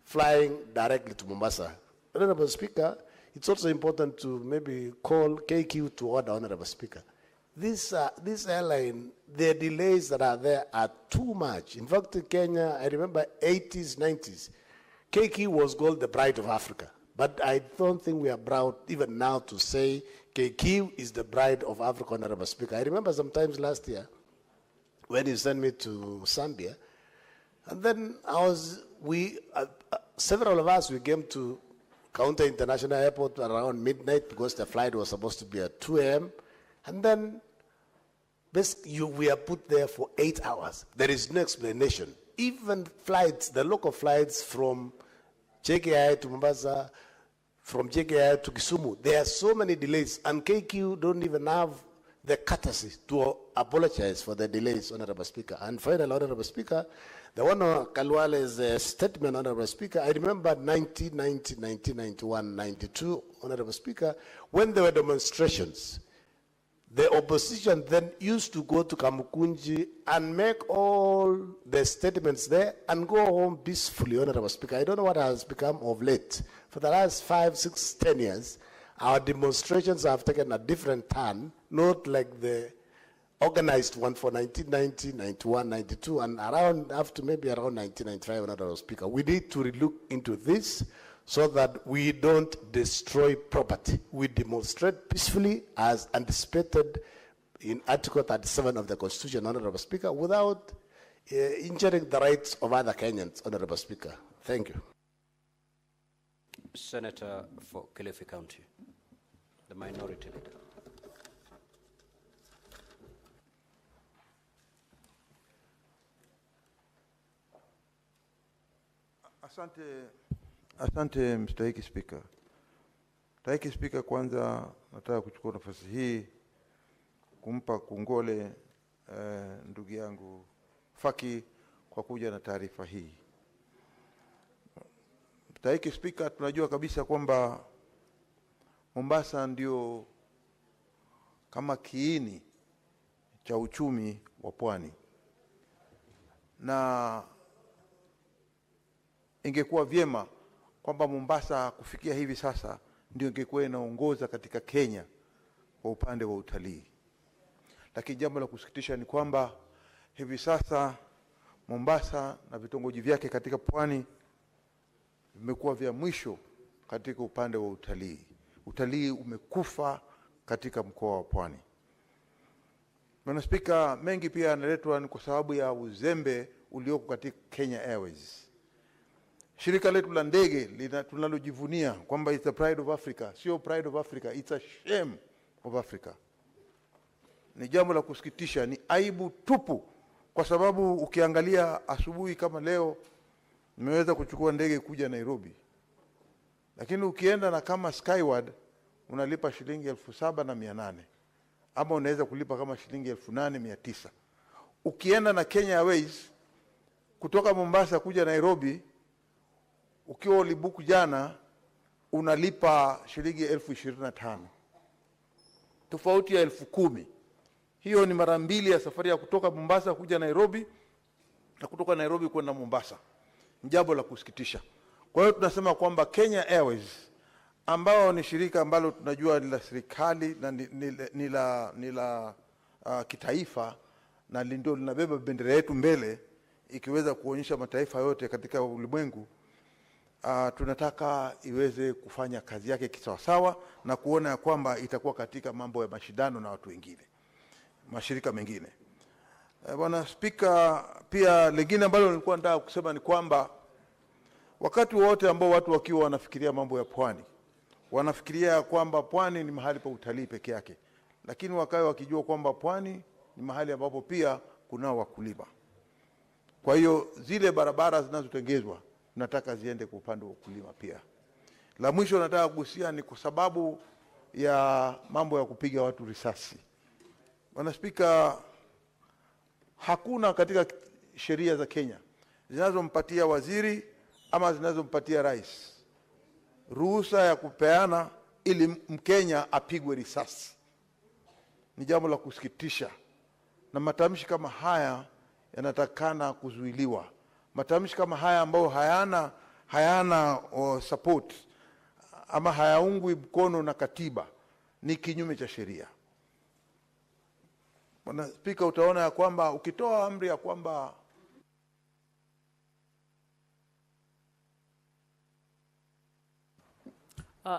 Speaker 14: flying directly to Mombasa. Honorable Speaker, it's also important to maybe call KQ to order, Honorable Speaker. This airline, the delays that are there are too much. In fact, in Kenya, I remember 80s, 90s, KQ was called the pride of Africa. But I don't think we are proud even now to say KQ is the bride of Africa, Honorable Speaker. I remember sometimes last year when you sent me to Zambia, and then several of us, we came to Kaunta International Airport around midnight because the flight was supposed to be at 2 a.m. And then we are put there for 8 hours. There is no explanation. Even flights, the local flights from JKI to Mombasa, from JKI to Kisumu, there are so many delays, and KQ don't even have the courtesy to apologize for the delays, Honorable Speaker. And finally, Honorable Speaker, the one on Kalwale's statement, Honorable Speaker, I remember 1990, 1991, 92, Honorable Speaker, when there were demonstrations, the opposition then used to go to Kamukunji and make all the statements there and go home peacefully, Honorable Speaker. I don't know what has become of late. For the last 5, 6, 10 years, our demonstrations have taken a different turn, not like the organized one for 1990, 91, 92, and around after maybe around 1995, Honorable Speaker. We need to look into this so that we don't destroy property. We demonstrate peacefully as anticipated in Article 37 of the Constitution, Honorable Speaker, without injuring the rights of other Kenyans, Honorable Speaker. Thank you.
Speaker 2: Senator for Kilifi County, the minority leader.
Speaker 15: Asante Mstahiki Spika. Mstahiki Spika, kwanza nataka kuchukua nafasi hii kumpa kongole ndugu yangu Faki kwa kuja na taarifa hii. Mstahiki Spika, tunajua kabisa kwamba Mombasa ndio kama kiini cha uchumi wa pwani, na ingekuwa vyema kwamba Mombasa kufikia hivi sasa ndio ingekuwa inaongoza katika Kenya kwa upande wa utalii. Lakini jambo la kusikitisha ni kwamba hivi sasa Mombasa na vitongoji vyake katika pwani vimekuwa vya mwisho katika upande wa utalii. Utalii umekufa katika mkoa wa Pwani. Bwana Spika, mengi pia yanaletwa ni kwa sababu ya uzembe ulioko katika Kenya Airways. Shirika letu la ndege tunalojivunia kwamba it's the pride of Africa, sio pride of Africa, it's a shame of Africa. Ni jambo la kusikitisha, ni aibu tupu, kwa sababu ukiangalia asubuhi kama leo nimeweza kuchukua ndege kuja Nairobi, lakini ukienda na kama Skyward unalipa shilingi 7,800 ama unaweza kulipa kama shilingi 8,900. Ukienda na Kenya Airways kutoka Mombasa kuja Nairobi, ukiwa ulibuku jana unalipa shilingi 25,000, tofauti ya 10,000. Hiyo ni mara mbili ya safari ya kutoka Mombasa kuja Nairobi na kutoka Nairobi kwenda Mombasa. Jambo la kusikitisha. Kwa hiyo tunasema kwamba Kenya Airways, ambao ni shirika ambalo tunajua ni la serikali na ni la kitaifa na ndio linabeba bendera yetu mbele ikiweza kuonyesha mataifa yote katika ulimwengu, tunataka iweze kufanya kazi yake kisawasawa na kuona kwamba itakuwa katika mambo ya mashindano na watu wengine, mashirika mengine. Bwana Spika, pia lingine ambalo nilikuwa nataka kusema ni kwamba wakati wote ambao watu wakiwa wanafikiria mambo ya pwani, wanafikiria kwamba pwani ni mahali pa utalii peke yake, lakini wakae wakijua kwamba pwani ni mahali ambapo pia kunao wakulima. Kwa hiyo zile barabara zinazotengezwa nataka ziende kwa upande wa ukulima pia. La mwisho nataka kugusia ni kwa sababu ya mambo ya kupiga watu risasi. Bwana Spika, hakuna katika sheria za Kenya zinazompatia waziri ama zinazompatia rais ruhusa ya kupeana ili Mkenya apigwe risasi. Ni jambo la kusikitisha, na matamshi kama haya yanatakana kuzuiliwa. Matamshi kama haya ambayo hayana support ama hayaungwi mkono na katiba ni kinyume cha sheria. Bwana Spika, utaona ya kwamba ukitoa amri ya kwamba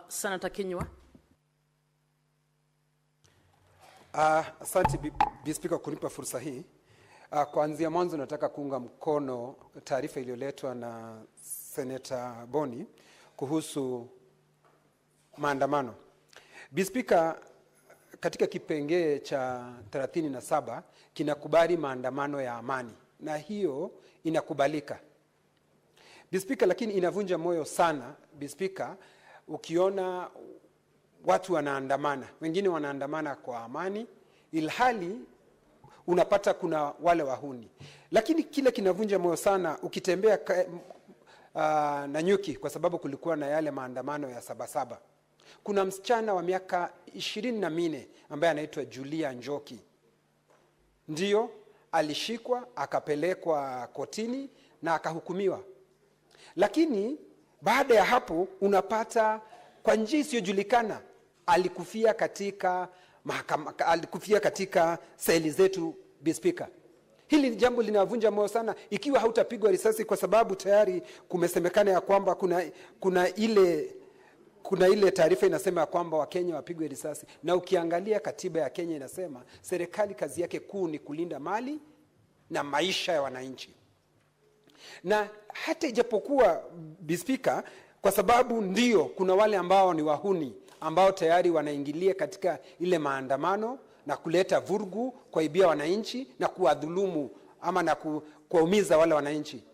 Speaker 13: Senator Kinyua.
Speaker 16: Asante Bi Spika kunipa fursa hii. Kuanzia mwanzo nataka kuunga mkono taarifa iliyoletwa na Senator Boni kuhusu maandamano. Bi Spika, katika kipengee cha 37 kinakubali maandamano ya amani, na hiyo inakubalika Bi Spika, lakini inavunja moyo sana Bi Spika ukiona watu wanaandamana, wengine wanaandamana kwa amani ilhali unapata kuna wale wahuni. Lakini kile kinavunja moyo sana ukitembea Nanyuki, kwa sababu kulikuwa na yale maandamano ya Sabasaba. Kuna msichana wa miaka 24 ambaye anaitwa Julia Njoki. Ndio alishikwa akapelekwa kotini na akahukumiwa. Lakini baada ya hapo unapata kwa njia isiyojulikana alikufia katika alikufia katika seli zetu, Bi Speaker. Hili jambo linavunja moyo sana ikiwa hautapigwa risasi, kwa sababu tayari kumesemekana ya kwamba kuna ile taarifa inasema ya kwamba Wakenya wapigwe risasi, na ukiangalia katiba ya Kenya inasema serikali kazi yake kuu ni kulinda mali na maisha ya wananchi. Na hata ijapokuwa, Bi Speaker, kwa sababu ndio kuna wale ambao ni wahuni ambao tayari wanaingilia katika ile maandamano na kuleta vurugu, kuibia wananchi na kuwadhulumu ama na kuwaumiza wale wananchi.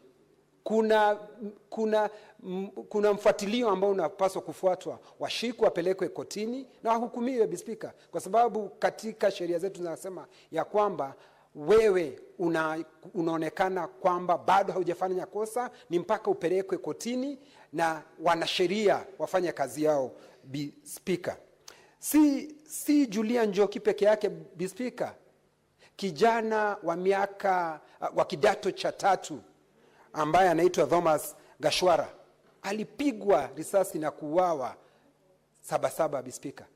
Speaker 16: Kuna mfuatilio ambao unapaswa kufuatwa, washikwe wapelekwe kotini na wahukumiwe, Bi Speaker, kwa sababu katika sheria zetu zinasema ya kwamba wewe unaonekana kwamba bado haujafanya kosa, ni mpaka upelekwe kotini na wanasheria wafanye kazi yao, Bi Speaker. Si Julian Njoki peke yake, Bi Speaker. Kijana wa kidato cha 3 ambaye anaitwa Thomas Gashwara alipigwa risasi na kuuawa Sabasaba, Bi Speaker.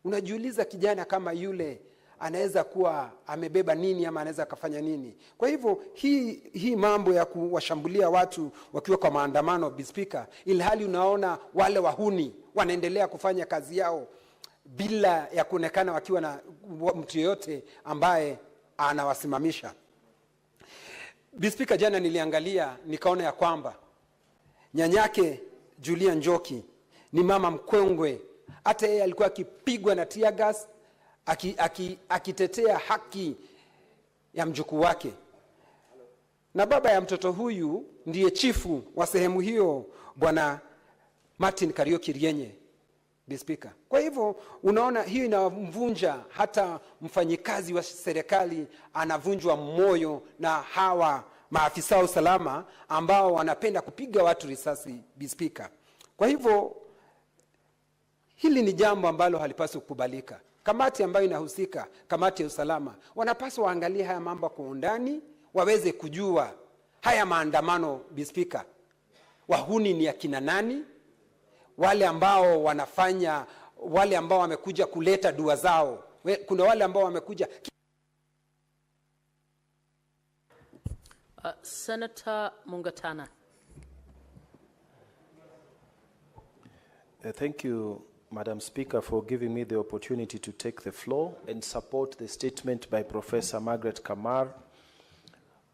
Speaker 16: Unajiuliza kijana kama yule anaweza kuwa amebeba nini ama anaweza kufanya nini? Kwa hivyo hii mambo ya kuwashambulia watu wakiwa kwa maandamano, Bi Speaker, ilhali unaona wale wahuni wanaendelea kufanya kazi yao bila ya kuonekana wakiwa na mtu yeyote ambaye anawasimamisha. Bi Speaker, jana niliangalia nikaona ya kwamba nyanyake Julian Njoki ni mama mkongwe, hata yeye alikuwa akipigwa na tear gas akitetea haki ya mjukuu wake, na baba ya mtoto huyu ndiye chifu wa sehemu hiyo, Bwana Martin Kariuki Rienye, Bi Speaker. Kwa hivyo unaona hiyo inavunja, hata mfanyikazi wa serikali anavunjwa moyo na hawa maafisa wa usalama ambao wanapenda kupiga watu risasi, Bi Speaker. Kwa hivyo hili ni jambo ambalo halipaswi kukubalika. Kamati ambayo inahusika, kamati ya usalama, wanapaswa waangalie haya mambo kwa undani, waweze kujua haya maandamano, Bi Speaker, wahuni ni akina nani, wale ambao wanafanya, wale ambao wamekuja kuleta dua zao. Kuna wale ambao wamekuja.
Speaker 13: Senator Mungatana.
Speaker 17: Thank you, Madam Speaker, for giving me the opportunity to take the floor and support the statement by Professor Margaret Kamar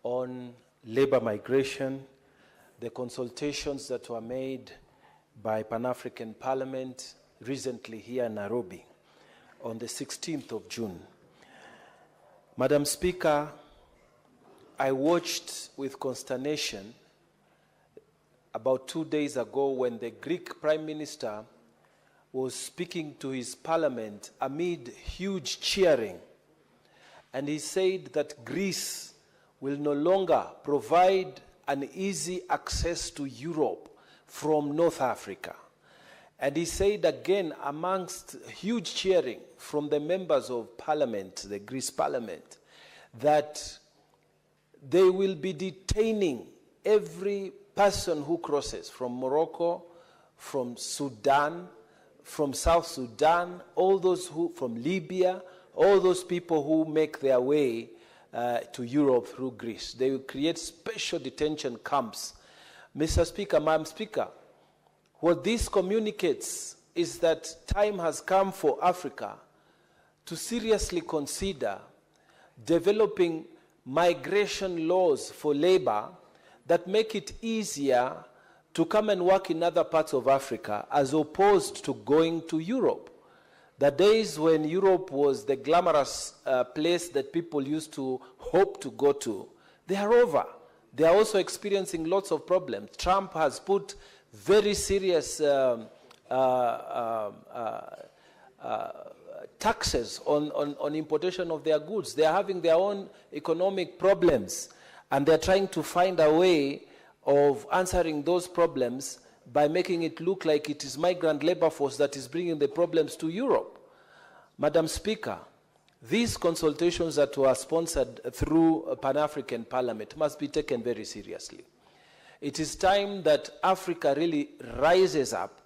Speaker 17: on labor migration, the consultations that were made by Pan-African Parliament recently here in Nairobi on the 16th of June. Madam Speaker, I watched with consternation about 2 days ago when the Greek Prime Minister was speaking to his parliament amid huge cheering. And he said that Greece will no longer provide an easy access to Europe from North Africa. And he said again, amongst huge cheering from the members of parliament, the Greece parliament, that they will be detaining every person who crosses from Morocco, from Sudan, from South Sudan, all those who from Libya, all those people who make their way to Europe through Greece. They will create special detention camps. Mr. Speaker, Madam Speaker, what this communicates is that time has come for Africa to seriously consider developing migration laws for labor that make it easier to come and work in other parts of Africa as opposed to going to Europe. The days when Europe was the glamorous place that people used to hope to go to, they are over. They are also experiencing lots of problems. Trump has put very serious taxes on importation of their goods. They are having their own economic problems, and they're trying to find a way of answering those problems by making it look like it is migrant labor force that is bringing the problems to Europe. Madam Speaker, these consultations that were sponsored through Pan-African Parliament must be taken very seriously. It is time that Africa really rises up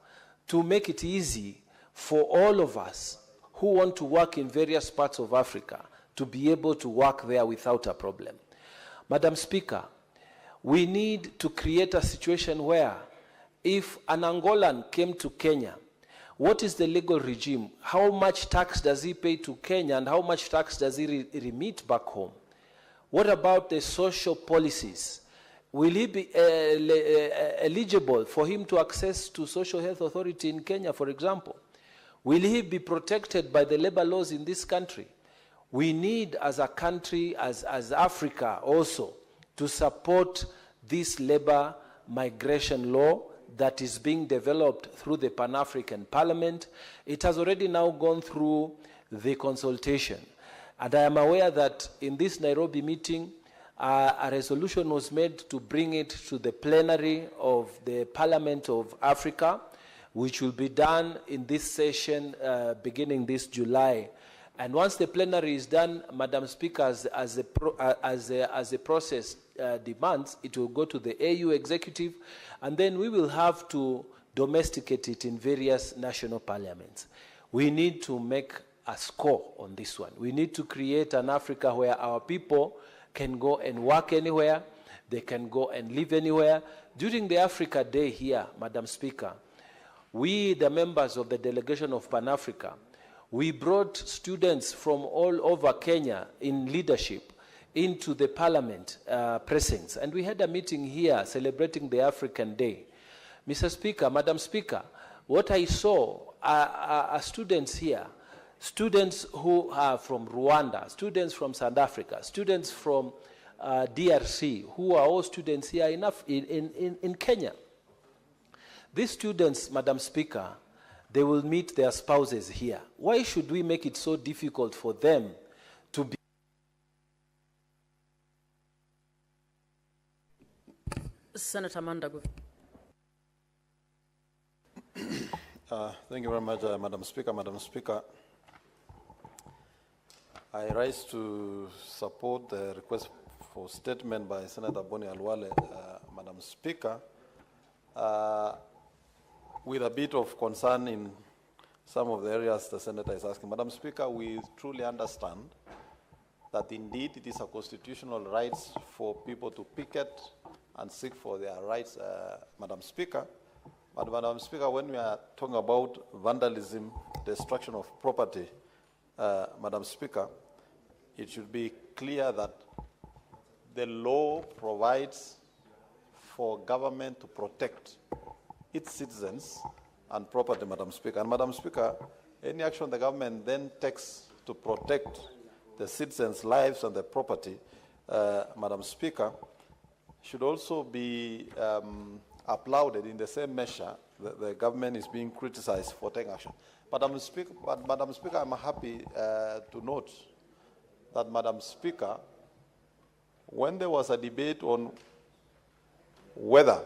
Speaker 17: to make it easy for all of us who want to work in various parts of Africa to be able to work there without a problem. Madam Speaker, we need to create a situation where if an Angolan came to Kenya, what is the legal regime? How much tax does he pay to Kenya and how much tax does he remit back home? What about the social policies? Will he be eligible for him to access to social health authority in Kenya, for example? Will he be protected by the labor laws in this country? We need, as a country, as Africa also, to support this labor migration law that is being developed through the Pan-African Parliament. It has already now gone through the consultation. And I am aware that in this Nairobi meeting, a resolution was made to bring it to the plenary of the Parliament of Africa, which will be done in this session beginning this July. And once the plenary is done, Madam Speaker, as the process demands, it will go to the AU executive, and then we will have to domesticate it in various national parliaments. We need to make a score on this one. We need to create an Africa where our people can go and work anywhere, they can go and live anywhere. During the Africa Day here, Madam Speaker, we, the members of the delegation of Pan-Africa, we brought students from all over Kenya in leadership into the parliament precincts. And we had a meeting here celebrating the African Day. Mr. Speaker, Madam Speaker, what I saw are students here, students who are from Rwanda, students from South Africa, students from DRC, who are all students here in Kenya. These students, Madam Speaker, they will meet their spouses here. Why should we make it so difficult for them to be?
Speaker 13: Senator Mandago.
Speaker 18: Thank you very much, Madam Speaker. Madam Speaker, I rise to support the request for statement by Senator Boni Alwale, Madam Speaker, with a bit of concern in some of the areas the Senator is asking. Madam Speaker, we truly understand that indeed it is a constitutional right for people to picket and seek for their rights, Madam Speaker. But Madam Speaker, when we are talking about vandalism, destruction of property, Madam Speaker, it should be clear that the law provides for government to protect its citizens and property, Madam Speaker. And Madam Speaker, any action the government then takes to protect the citizens' lives and their property, Madam Speaker, should also be applauded in the same measure that the government is being criticized for taking action. Madam Speaker, I'm happy to note that, Madam Speaker, when there was a debate on whether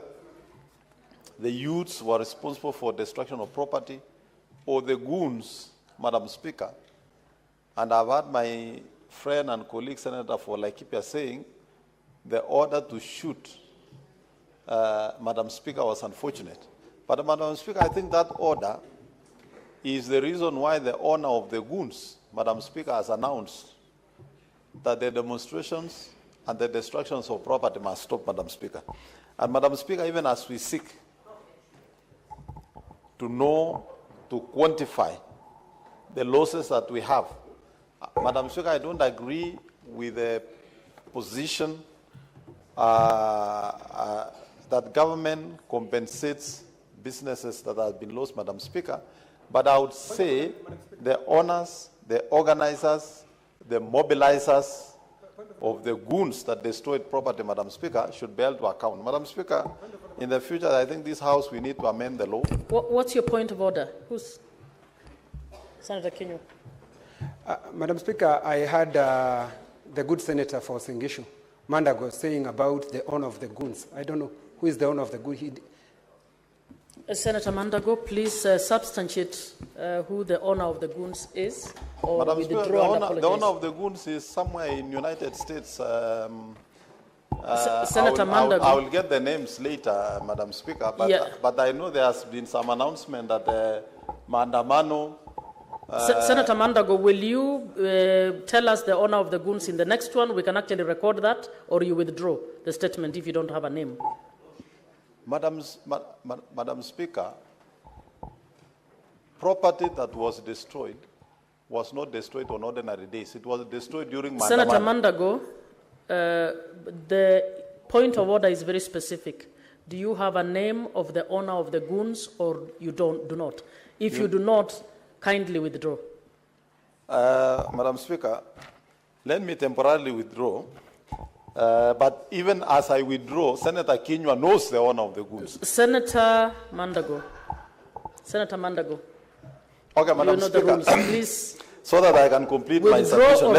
Speaker 18: the youths were responsible for destruction of property or the goons, Madam Speaker, and I've had my friend and colleague Senator for Laikipia saying the order to shoot, Madam Speaker, was unfortunate. But Madam Speaker, I think that order is the reason why the owner of the goons, Madam Speaker, has announced that the demonstrations and the destructions of property must stop, Madam Speaker. And Madam Speaker, even as we seek to know, to quantify the losses that we have, Madam Speaker, I don't agree with the position that government compensates businesses that have been lost, Madam Speaker. But I would say the owners, the organizers, the mobilizers of the goons that destroyed property, Madam Speaker, should be held to account. Madam Speaker, in the future, I think this House, we need to amend the law.
Speaker 13: What's your point of order? Who's Senator Kinyo?
Speaker 16: Madam Speaker, I heard the good senator for Singishu, Mandago, saying about the owner of the goons. I don't know who is the owner of the goons.
Speaker 13: Senator Mandago, please substantiate who the owner of the goons is, or
Speaker 18: Madam
Speaker 13: we
Speaker 18: Speaker,
Speaker 13: withdraw and
Speaker 18: the owner
Speaker 13: apologize.
Speaker 18: of the goons is somewhere in United States.
Speaker 13: Senator Mandago.
Speaker 18: I will get the names later, Madam Speaker, but,
Speaker 13: Yeah.
Speaker 18: but I know there has been some announcement that Maandamano
Speaker 13: Senator Mandago, will you tell us the owner of the goons in the next one? We can actually record that, or you withdraw the statement if you don't have a name.
Speaker 18: Madam Speaker, property that was destroyed was not destroyed on ordinary days. It was destroyed during
Speaker 13: Senator Mandago, the point of order is very specific. Do you have a name of the owner of the goons, or you do not? If you do not, kindly withdraw.
Speaker 18: Madam Speaker, let me temporarily withdraw. But even as I withdraw, Senator Kinyua knows the owner of the goods.
Speaker 13: Senator Mandago.
Speaker 18: Okay, Madam
Speaker 13: you know
Speaker 18: Speaker,
Speaker 13: the rules. Please.
Speaker 18: So that I can complete my
Speaker 13: Withdraw
Speaker 18: submission,
Speaker 13: or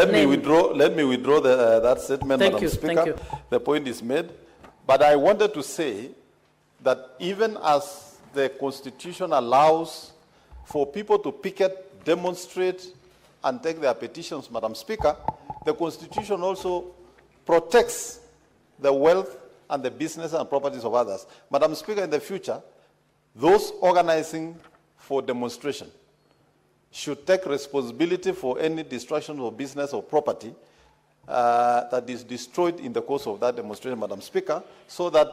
Speaker 18: let me withdraw that statement,
Speaker 13: Thank
Speaker 18: Madam
Speaker 13: you,
Speaker 18: Speaker.
Speaker 13: thank you.
Speaker 18: The point is made. But I wanted to say that even as the Constitution allows for people to picket, demonstrate, and take their petitions, Madam Speaker, the Constitution also protects the wealth and the business and properties of others. Madam Speaker, in the future, those organizing for demonstration should take responsibility for any destruction of business or property that is destroyed in the course of that demonstration, Madam Speaker, so that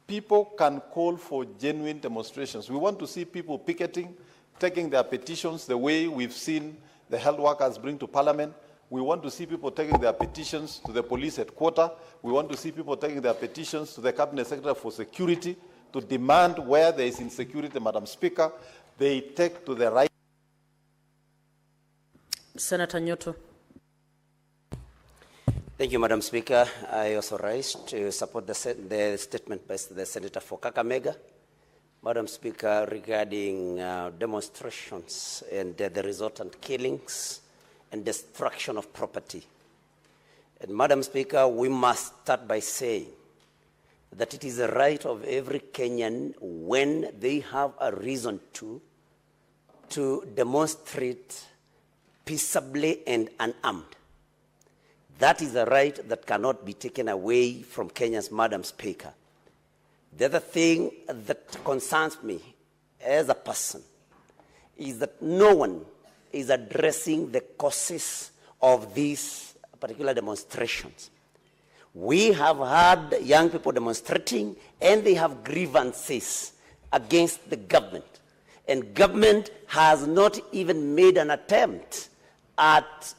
Speaker 18: people can call for genuine demonstrations. We want to see people picketing, taking their petitions the way we've seen the health workers bring to Parliament. We want to see people taking their petitions to the police headquarters. We want to see people taking their petitions to the Cabinet Secretary for Security to demand where there is insecurity, Madam Speaker, they take to the right.
Speaker 13: Senator Nyoto.
Speaker 19: Thank you, Madam Speaker. I also rise to support the statement by the Senator for Kakamega. Madam Speaker, regarding demonstrations and the resultant killings and destruction of property. And Madam Speaker, we must start by saying that it is the right of every Kenyan when they have a reason to demonstrate peaceably and unarmed. That is a right that cannot be taken away from Kenyans, Madam Speaker. The other thing that concerns me as a person is that no one is addressing the causes of these particular demonstrations. We have had young people demonstrating, and they have grievances against the government. And government has not even made an attempt at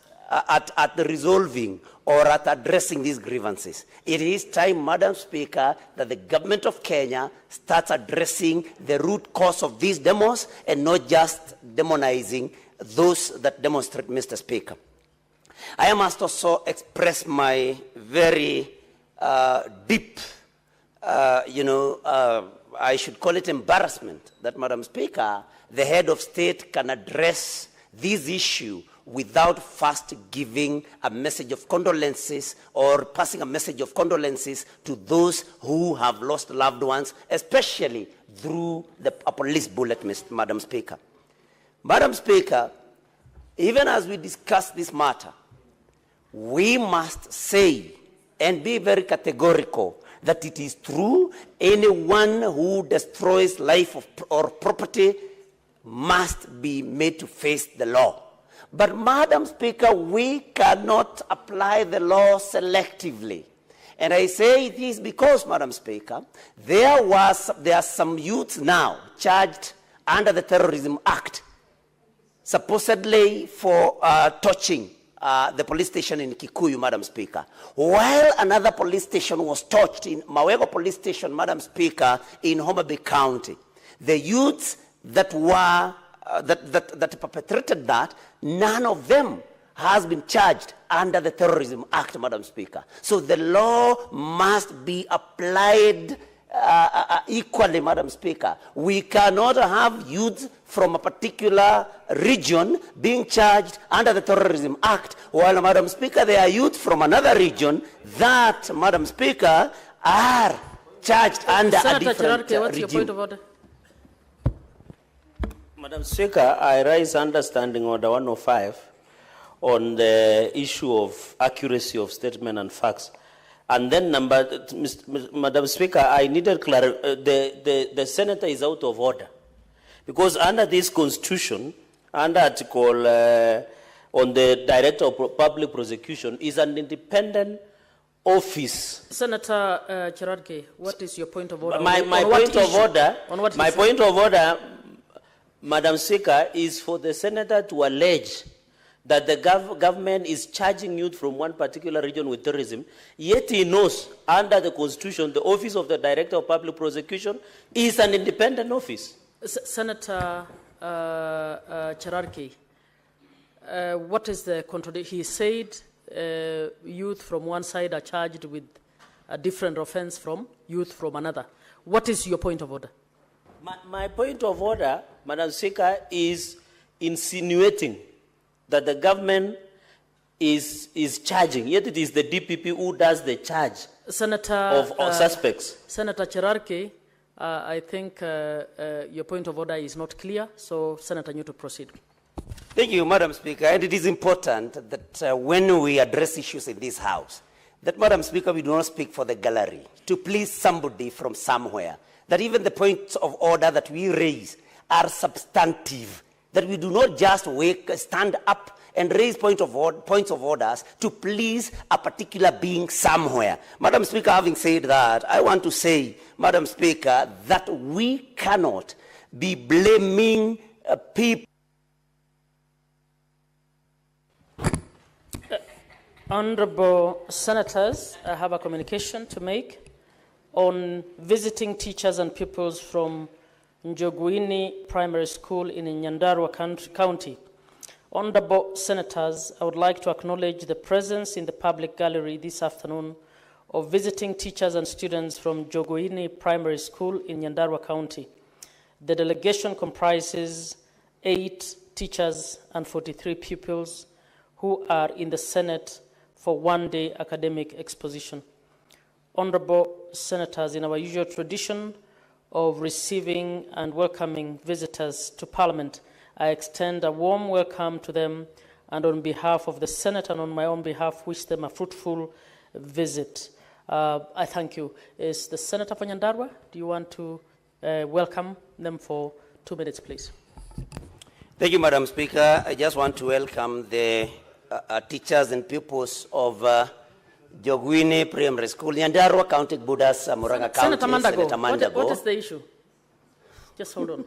Speaker 19: resolving or at addressing these grievances. It is time, Madam Speaker, that the government of Kenya starts addressing the root cause of these demos and not just demonizing those that demonstrate, Mr. Speaker. I must also express my very deep, I should call it embarrassment that, Madam Speaker, the head of state can address this issue without first giving a message of condolences or passing a message of condolences to those who have lost loved ones, especially through a police bullet, Madam Speaker. Madam Speaker, even as we discuss this matter, we must say and be very categorical that it is true anyone who destroys life or property must be made to face the law. But, Madam Speaker, we cannot apply the law selectively. And I say this because, Madam Speaker, there are some youths now charged under the Terrorism Act, supposedly for touching the police station in Kikuyu, Madam Speaker. While another police station was touched in Mawego Police Station, Madam Speaker, in Homa Bay County. The youths that were that perpetrated that, none of them has been charged under the Terrorism Act, Madam Speaker. So the law must be applied equally, Madam Speaker. We cannot have youths from a particular region being charged under the Terrorism Act, while, Madam Speaker, there are youth from another region that, Madam Speaker, are charged under a different
Speaker 13: Cherarke, what's
Speaker 19: regime.
Speaker 13: your point of order?
Speaker 7: Madam Speaker, I raise understanding order 105 on the issue of accuracy of statement and facts. And then Madam Speaker, I needed the senator is out of order. Because under this constitution, under article on the Director of Public Prosecution is an independent office.
Speaker 13: Senator Cherargei, what is your point of order?
Speaker 7: My point of order, Madam Speaker, is for the senator to allege that the government is charging youth from one particular region with terrorism, yet he knows under the Constitution the Office of the Director of Public Prosecution is an independent office.
Speaker 13: Senator Cherargei, what is the contradiction? He said youth from one side are charged with a different offense from youth from another. What is your point of order?
Speaker 7: My point of order, Madam Speaker, is insinuating that the government is charging, yet it is the DPP who does the charge of suspects.
Speaker 13: Senator Cherargei, I think your point of order is not clear, so Senator Nyuto, proceed.
Speaker 19: Thank you, Madam Speaker. And it is important that when we address issues in this House, that, Madam Speaker, we do not speak for the gallery to please somebody from somewhere, that even the points of order that we raise are substantive, that we do not just stand up and raise points of orders to please a particular being somewhere. Madam Speaker, having said that, I want to say, Madam Speaker, that we cannot be blaming people.
Speaker 13: Honorable Senators, I have a communication to make on visiting teachers and pupils from Njoguini Primary School in Nyandarua County. Honorable Senators, I would like to acknowledge the presence in the public gallery this afternoon of visiting teachers and students from Njoguini Primary School in Nyandarua County. The delegation comprises 8 teachers and 43 pupils who are in the Senate for one-day academic exposition. Honorable Senators, in our usual tradition of receiving and welcoming visitors to Parliament, I extend a warm welcome to them, and on behalf of the Senate and on my own behalf, wish them a fruitful visit. I thank you. Is the Senator for Nyandarua? Do you want to welcome them for 2 minutes, please?
Speaker 19: Thank you, Madam Speaker. I just want to welcome the teachers and pupils of Njoguini Primary School, Nyandarua County, Budas, Murang'a County.
Speaker 13: Senator Mandago,
Speaker 19: Senator Mandago.
Speaker 13: What is the issue? Just hold on.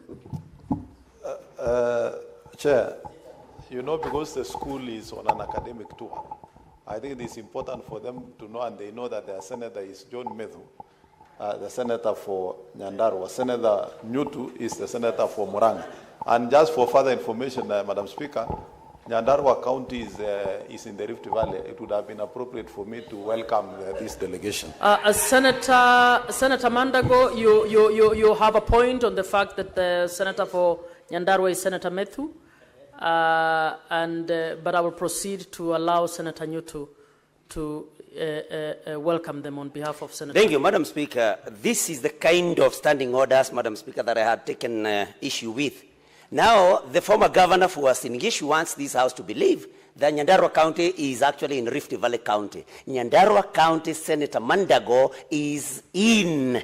Speaker 18: Chair, you know, because the school is on an academic tour, I think it is important for them to know, and they know that their senator is John Medhu, the senator for Nyandarua. Senator Nyuto is the senator for Murang'a. And just for further information, Madam Speaker, Nyandarua County is in the Rift Valley. It would have been appropriate for me to welcome this delegation.
Speaker 13: Senator Mandago, you have a point on the fact that the senator for Nyandarua is Senator Medhu, but I will proceed to allow Senator Nyuto to welcome them on behalf of Senator.
Speaker 19: Thank you, Madam Speaker. This is the kind of standing orders, Madam Speaker, that I had taken issue with. Now, the former governor for Uasin Gishu wants this House to believe that Nyandarua County is actually in Rift Valley County. Nyandarua County Senator Mandago is in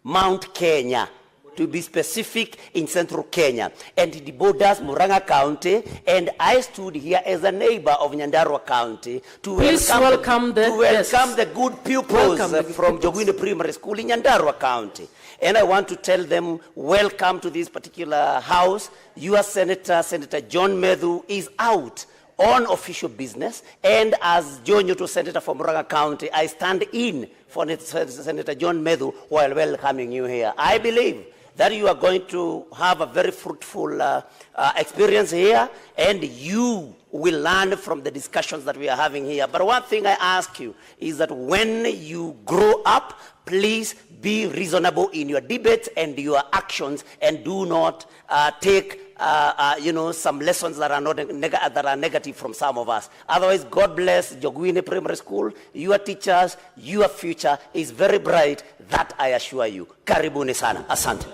Speaker 19: Mount Kenya, to be specific, in central Kenya. And it borders Murang'a County, and I stood here as a neighbor of Nyandarua County to welcome the good pupils from Njoguini Primary School in Nyandarua County. And I want to tell them, welcome to this particular house. Your senator, Senator John Medhu, is out on official business. And as John Nyuto, Senator from Murang'a County, I stand in for Senator John Medhu while welcoming you here. I believe that you are going to have a very fruitful experience here, and you will learn from the discussions that we are having here. But one thing I ask you is that when you grow up, please be reasonable in your debates and your actions, and do not take some lessons that are negative from some of us. Otherwise, God bless Njoguini Primary School. Your teachers, your future is very bright, that I assure you. Karibuni sana. Asante.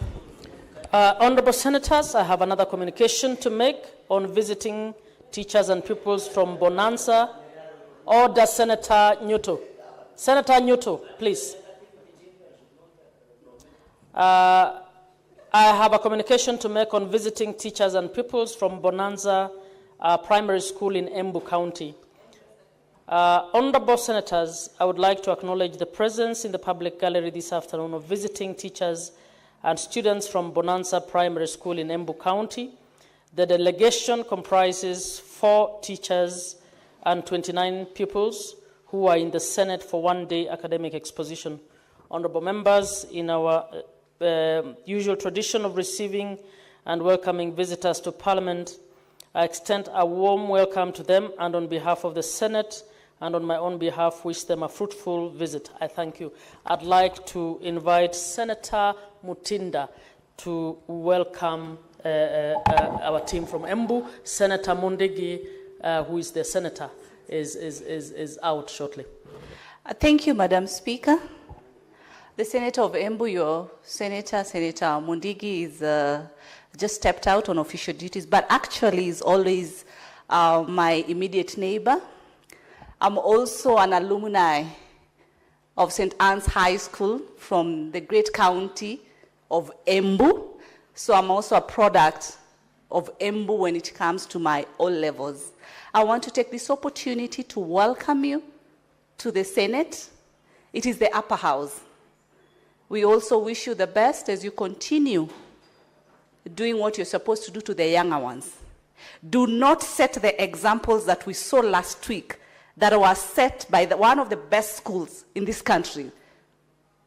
Speaker 13: Honorable Senators, I have another communication to make on visiting teachers and pupils from Bonanza. Order, Senator Nyuto. Senator Nyuto, please. I have a communication to make on visiting teachers and pupils from Bonanza Primary School in Embu County. Honorable Senators, I would like to acknowledge the presence in the public gallery this afternoon of visiting teachers and students from Bonanza Primary School in Embu County. The delegation comprises 4 teachers and 29 pupils who are in the Senate for one-day academic exposition. Honorable members, in our usual tradition of receiving and welcoming visitors to Parliament, I extend a warm welcome to them, and on behalf of the Senate and on my own behalf, wish them a fruitful visit. I thank you. I'd like to invite Senator Mutinda to welcome our team from Embu. Senator Mundigi, who is the senator, is out shortly.
Speaker 12: Thank you, Madam Speaker. The Senator of Embu, your Senator Mundigi, is just stepped out on official duties, but actually is always my immediate neighbor. I'm also an alumni of St. Anne's High School from the great county of Embu. So I'm also a product of Embu when it comes to my O-levels. I want to take this opportunity to welcome you to the Senate. It is the upper house. We also wish you the best as you continue doing what you're supposed to do to the younger ones. Do not set the examples that we saw last week that were set by one of the best schools in this country,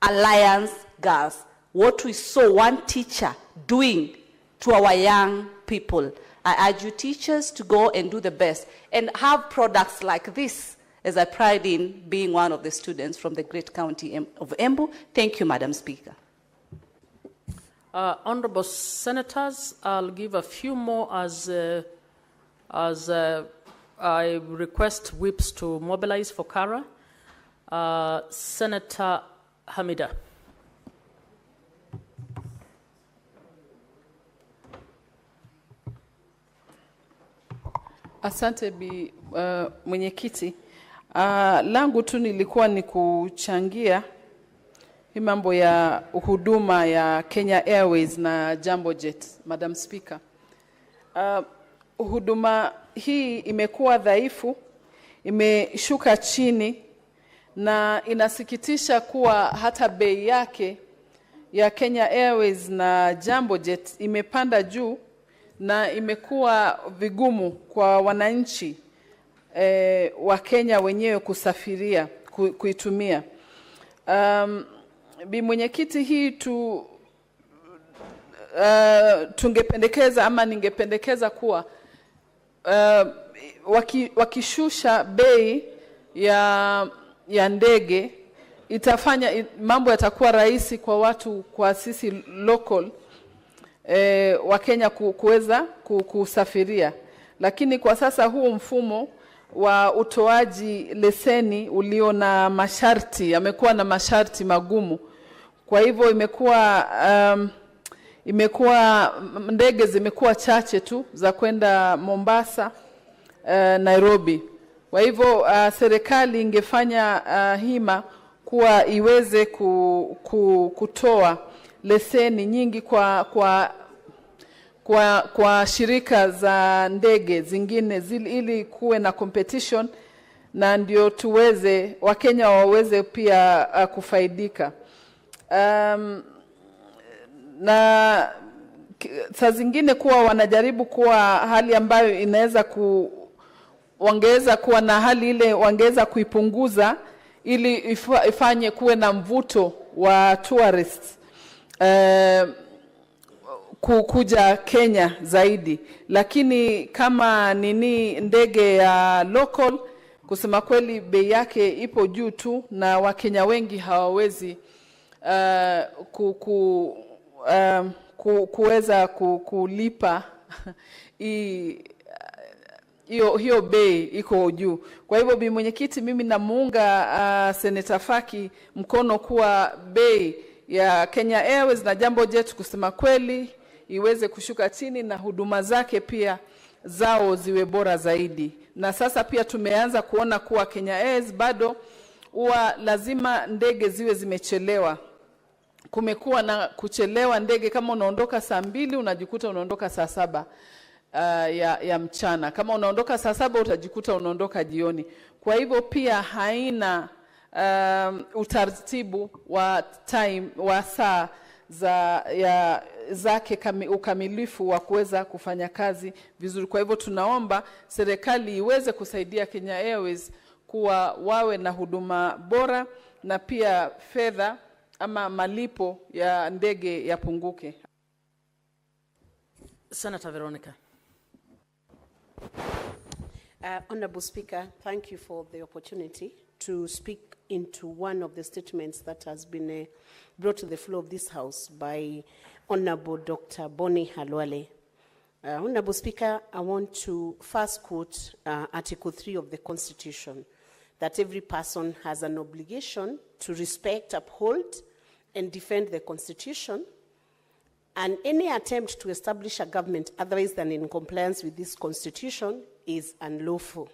Speaker 12: Alliance Girls. What we saw one teacher doing to our young people. I urge you teachers to go and do the best and have products like this, as I pride in being one of the students from the great county of Embu. Thank you, Madam Speaker.
Speaker 13: Honorable Senators, I'll give a few more as I request whips to mobilize for Kara. Senator Hamida.
Speaker 20: Asante Bi mwenyekiti. Langu tu nilikuwa ni kuchangia hii mambo ya huduma ya Kenya Airways na Jambo Jet, Madam Speaker. Huduma hii imekuwa dhaifu, imeshuka chini, na inasikitisha kuwa hata bei yake ya Kenya Airways na Jambo Jet imepanda juu, na imekuwa vigumu kwa wananchi wa Kenya wenyewe kusafiria, kuitumia. Bi mwenyekiti, hii tungependekeza ama ningependekeza kuwa wakishusha bei ya ndege, itafanya mambo yatakuwa rahisi kwa watu, kwa sisi local wa Kenya kuweza kusafiria. Lakini kwa sasa huu mfumo wa utoaji leseni ulio na masharti, amekuwa na masharti magumu. Kwa hivyo imekuwa ndege zimekuwa chache tu za kwenda Mombasa, Nairobi. Kwa hivyo serikali ingefanya hima kuwa iweze kutoa leseni nyingi kwa shirika za ndege zingine ili kuwe na competition, na ndio tuweze Wakenya waweze pia kufaidika. Na saa zingine kuwa wanajaribu kuwa hali ambayo inaweza wangeweza kuwa na hali ile, wangeweza kuipunguza ili ifanye kuwe na mvuto wa tourists kuja Kenya zaidi. Lakini kama ndege ya local, kusema kweli bei yake ipo juu tu, na Wakenya wengi hawawezi kuweza kulipa hiyo bei iko juu. Kwa hivyo Bi mwenyekiti, mimi namuunga Senator Faki mkono kuwa bei ya Kenya Airways na Jambo Jet kusema kweli iweze kushuka chini, na huduma zake pia zao ziwe bora zaidi. Na sasa pia tumeanza kuona kuwa Kenya Airways bado huwa lazima ndege ziwe zimechelewa kumekuwa na kuchelewa ndege. Kama unaondoka saa 2 unajikuta unaondoka saa 7 ya mchana. Kama unaondoka saa 7 utajikuta unaondoka jioni. Kwa hivyo pia haina utaratibu wa time wa saa zake ukamilifu wa kuweza kufanya kazi vizuri. Kwa hivyo tunaomba serikali iweze kusaidia Kenya Airways kuwa wawe na huduma bora na pia fedha ama malipo ya ndege yapunguke.
Speaker 21: Senator Veronica.
Speaker 22: Honorable Speaker, thank you for the opportunity to speak into one of the statements that has been brought to the floor of this House by Honorable Dr. Boni Halwale. Honorable Speaker, I want to first quote Article 3 of the Constitution, that every person has an obligation to respect, uphold, and defend the Constitution, and any attempt to establish a government otherwise than in compliance with this Constitution is unlawful.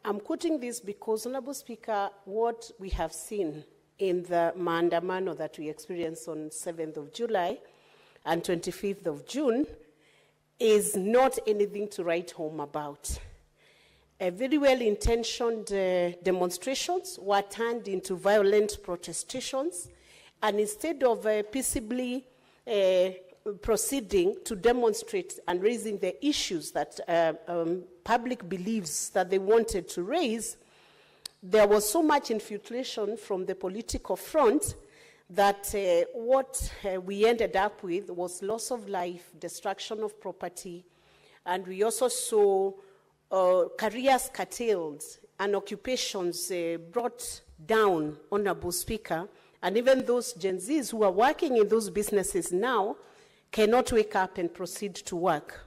Speaker 22: I'm quoting this because, Honorable Speaker, what we have seen in the maandamano that we experienced on 7th of July and 25th of June is not anything to write home about. Very well-intentioned demonstrations were turned into violent protestations, and instead of peaceably proceeding to demonstrate and raising the issues that public believes that they wanted to raise, there was so much infiltration from the political front that what we ended up with was loss of life, destruction of property, and we also saw careers curtailed and occupations brought down, Honorable Speaker, and even those Gen Zs who are working in those businesses now cannot wake up and proceed to work.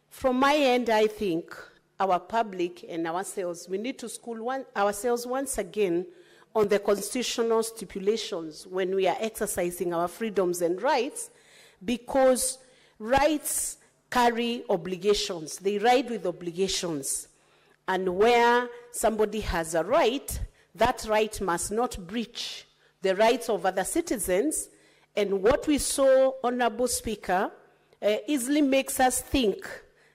Speaker 22: From my end, I think our public and ourselves, we need to school ourselves once again on the constitutional stipulations when we are exercising our freedoms and rights, because rights carry obligations. They ride with obligations. And where somebody has a right, that right must not breach the rights of other citizens. And what we saw, Honorable Speaker, easily makes us think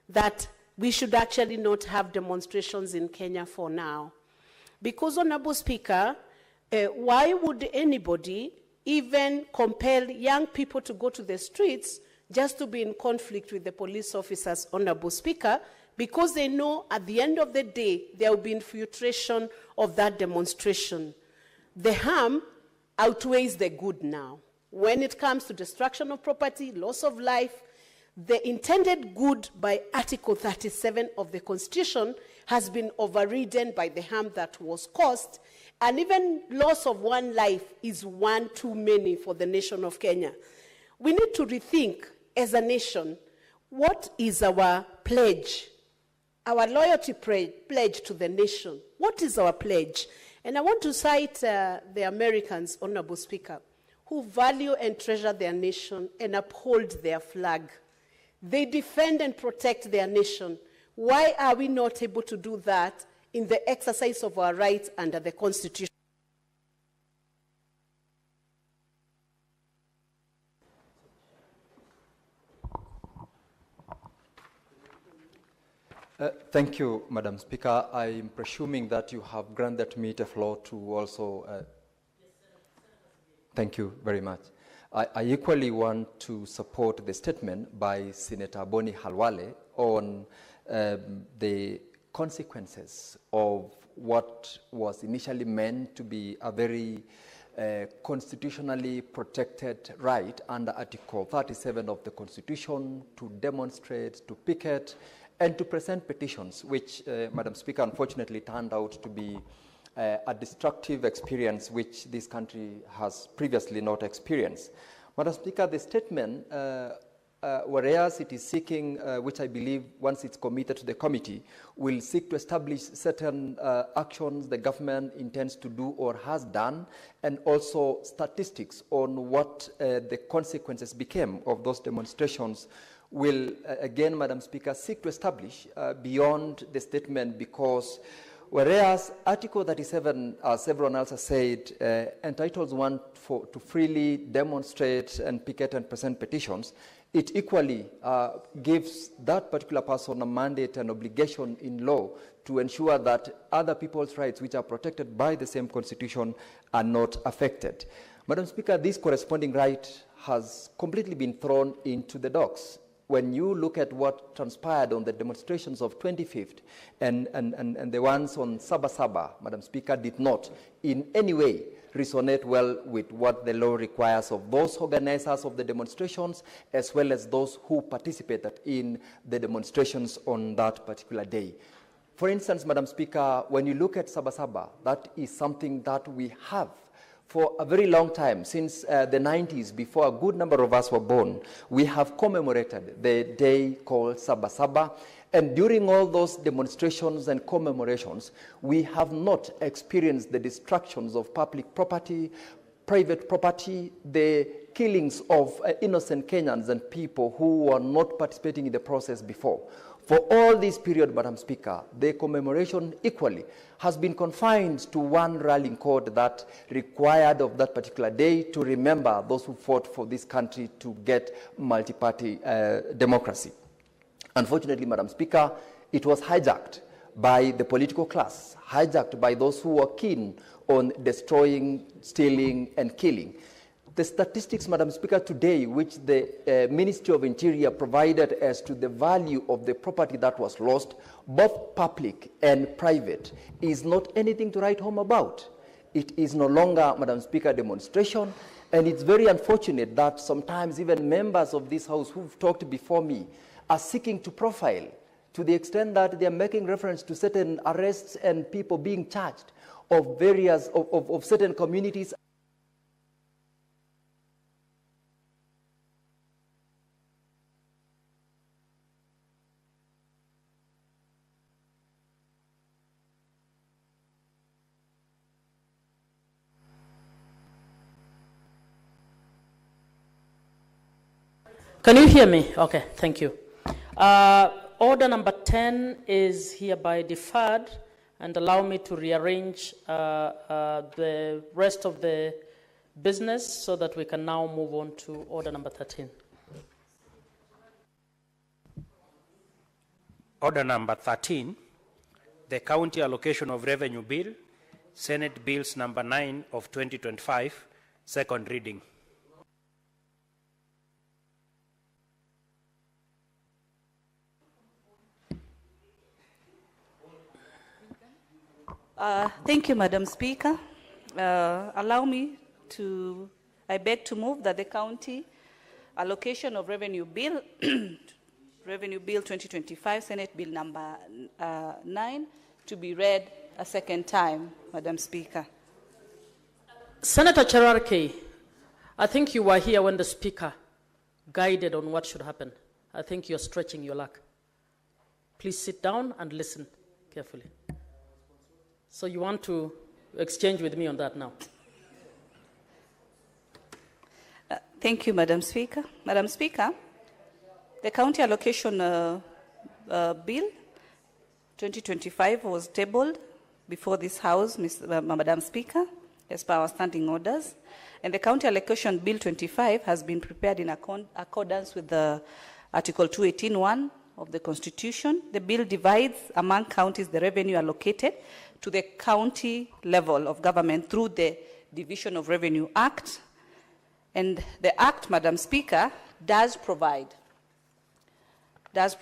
Speaker 22: that we should actually not have demonstrations in Kenya for now. Because, Honorable Speaker, why would anybody even compel young people to go to the streets just to be in conflict with the police officers, Honorable Speaker, because they know at the end of the day there will be infiltration of that demonstration? The harm outweighs the good now. When it comes to destruction of property, loss of life, the intended good by Article 37 of the Constitution has been overridden by the harm that was caused, and even loss of one life is one too many for the nation of Kenya. We need to rethink as a nation, what is our pledge, our loyalty pledge to the nation? What is our pledge? And I want to cite the Americans, Honorable Speaker, who value and treasure their nation and uphold their flag. They defend and protect their nation. Why are we not able to do that in the exercise of our rights under the Constitution?
Speaker 23: Thank you, Madam Speaker. I am presuming that you have granted me the floor to also... Thank you very much. I equally want to support the statement by Senator Boni Halwale on the consequences of what was initially meant to be a very constitutionally protected right under Article 37 of the Constitution to demonstrate, to picket, and to present petitions, which, Madam Speaker, unfortunately turned out to be a destructive experience which this country has previously not experienced. Madam Speaker, the statement, whereas it is seeking, which I believe once it's committed to the committee, will seek to establish certain actions the government intends to do or has done, and also statistics on what the consequences became of those demonstrations, will, again, Madam Speaker, seek to establish beyond the statement, because Whereas Article 37, as everyone else has said, entitles one to freely demonstrate and picket and present petitions, it equally gives that particular person a mandate and obligation in law to ensure that other people's rights, which are protected by the same constitution, are not affected. Madam Speaker, this corresponding right has completely been thrown into the docks. When you look at what transpired on the demonstrations of 25th and the ones on Sabasaba, Madam Speaker, did not in any way resonate well with what the law requires of those organizers of the demonstrations, as well as those who participated in the demonstrations on that particular day. For instance, Madam Speaker, when you look at Sabasaba, that is something that we have for a very long time, since the 90s, before a good number of us were born. We have commemorated the day called Sabasaba, and during all those demonstrations and commemorations, we have not experienced the destructions of public property, private property, the killings of innocent Kenyans and people who were not participating in the process before. For all this period, Madam Speaker, the commemoration equally has been confined to one rallying code that required of that particular day to remember those who fought for this country to get multi-party democracy. Unfortunately, Madam Speaker, it was hijacked by the political class, hijacked by those who were keen on destroying, stealing, and killing. The statistics, Madam Speaker, today, which the Ministry of Interior provided as to the value of the property that was lost, both public and private, is not anything to write home about. It is no longer, Madam Speaker, demonstration, and it's very unfortunate that sometimes even members of this House who've talked before me are seeking to profile to the extent that they are making reference to certain arrests and people being charged of various, of certain communities.
Speaker 13: Can you hear me? Okay, thank you. Order number 10 is hereby deferred, and allow me to rearrange the rest of the business so that we can now move on to order number 13.
Speaker 1: Order number 13, the County Allocation of Revenue Bill, Senate Bills number 9 of 2025, second reading.
Speaker 12: Thank you, Madam Speaker. Allow me to, I beg to move that the County Allocation of Revenue Bill, Revenue Bill 2025, Senate Bill number 9, to be read a second time, Madam Speaker.
Speaker 13: Senator Cherarke, I think you were here when the Speaker guided on what should happen. I think you're stretching your luck. Please sit down and listen carefully. So you want to exchange with me on that now?
Speaker 12: Thank you, Madam Speaker. Madam Speaker, the County Allocation Bill 2025 was tabled before this House, Madam Speaker, as per our standing orders. And the County Allocation Bill 25 has been prepared in accordance with the Article 218(1) of the Constitution. The bill divides among counties the revenue allocated to the county level of government through the Division of Revenue Act. And the Act, Madam Speaker, does provide that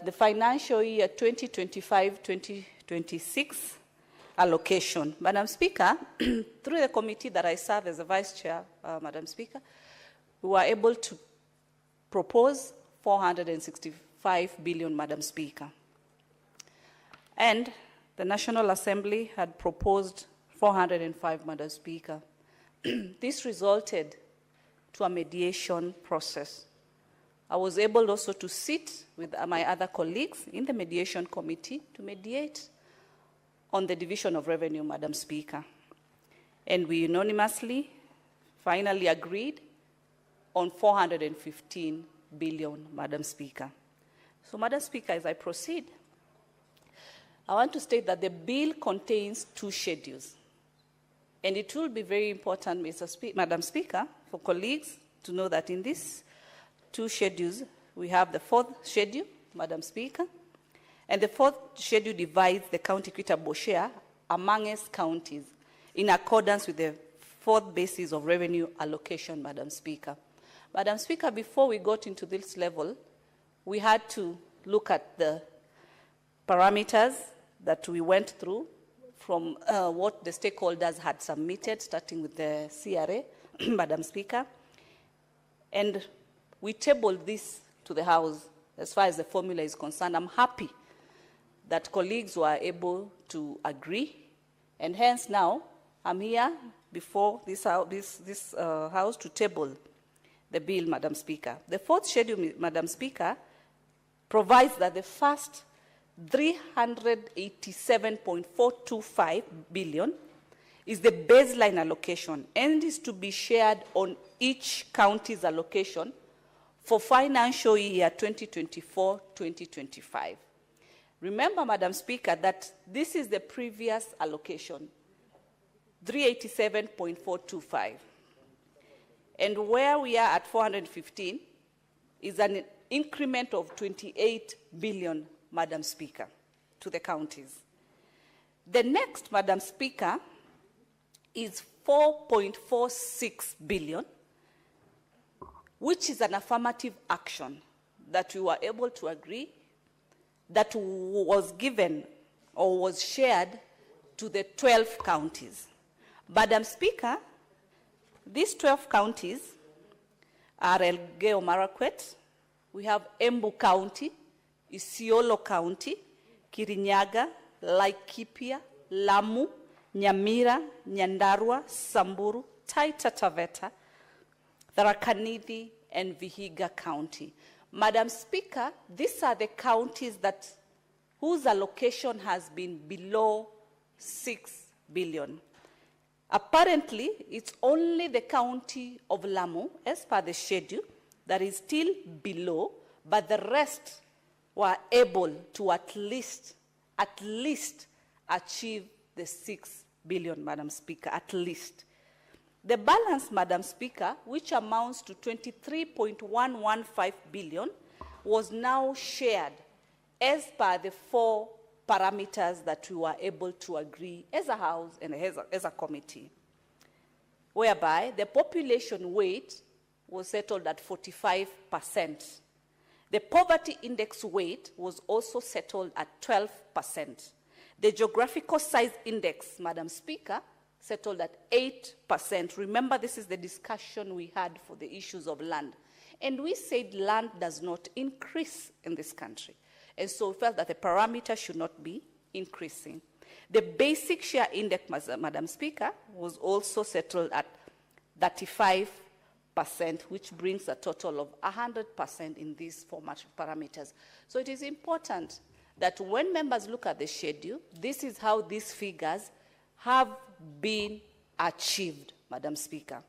Speaker 12: the financial year 2025-2026 allocation, Madam Speaker, through the committee that I serve as a Vice Chair, Madam Speaker, we were able to propose 465 billion, Madam Speaker. And the National Assembly had proposed 405, Madam Speaker. This resulted to a mediation process. I was able also to sit with my other colleagues in the mediation committee to mediate on the division of revenue, Madam Speaker. And we unanimously finally agreed on 415 billion, Madam Speaker. So, Madam Speaker, as I proceed, I want to state that the bill contains 2 schedules. And it will be very important, Madam Speaker, for colleagues to know that in these 2 schedules, we have the 4th schedule, Madam Speaker, and the 4th schedule divides the county equitable share amongst counties in accordance with the 4th basis of revenue allocation, Madam Speaker. Madam Speaker, before we got into this level, we had to look at the parameters that we went through from what the stakeholders had submitted, starting with the CRA, Madam Speaker. And we tabled this to the House as far as the formula is concerned. I'm happy that colleagues were able to agree, and hence now I'm here before this House to table the bill, Madam Speaker. The 4th schedule, Madam Speaker, provides that the first 387.425 billion is the baseline allocation and is to be shared on each county's allocation for financial year 2024-2025. Remember, Madam Speaker, that this is the previous allocation, 387.425. And where we are at 415 is an increment of 28 billion, Madam Speaker, to the counties. The next, Madam Speaker, is 4.46 billion, which is an affirmative action that we were able to agree that was given or was shared to the 12 counties. Madam Speaker, these 12 counties are Elgeyo Marakwet, we have Embu County, Isiolo County, Kirinyaga, Laikipia, Lamu, Nyamira, Nyandarua, Samburu, Taita Taveta, Tharaka Nithi, and Vihiga County. Madam Speaker, these are the counties whose allocation has been below 6 billion. Apparently, it's only the county of Lamu, as per the schedule, that is still below, but the rest were able to at least achieve the 6 billion, Madam Speaker, at least. The balance, Madam Speaker, which amounts to 23.115 billion, was now shared as per the 4 parameters that we were able to agree as a House and as a committee, whereby the population weight was settled at 45%. The poverty index weight was also settled at 12%. The geographical size index, Madam Speaker, settled at 8%. Remember, this is the discussion we had for the issues of land. And we said land does not increase in this country. And so we felt that the parameter should not be increasing. The basic share index, Madam Speaker, was also settled at 35%, which brings a total of 100% in these 4 parameters. So it is important that when members look at the schedule, this is how these figures have been achieved, Madam Speaker.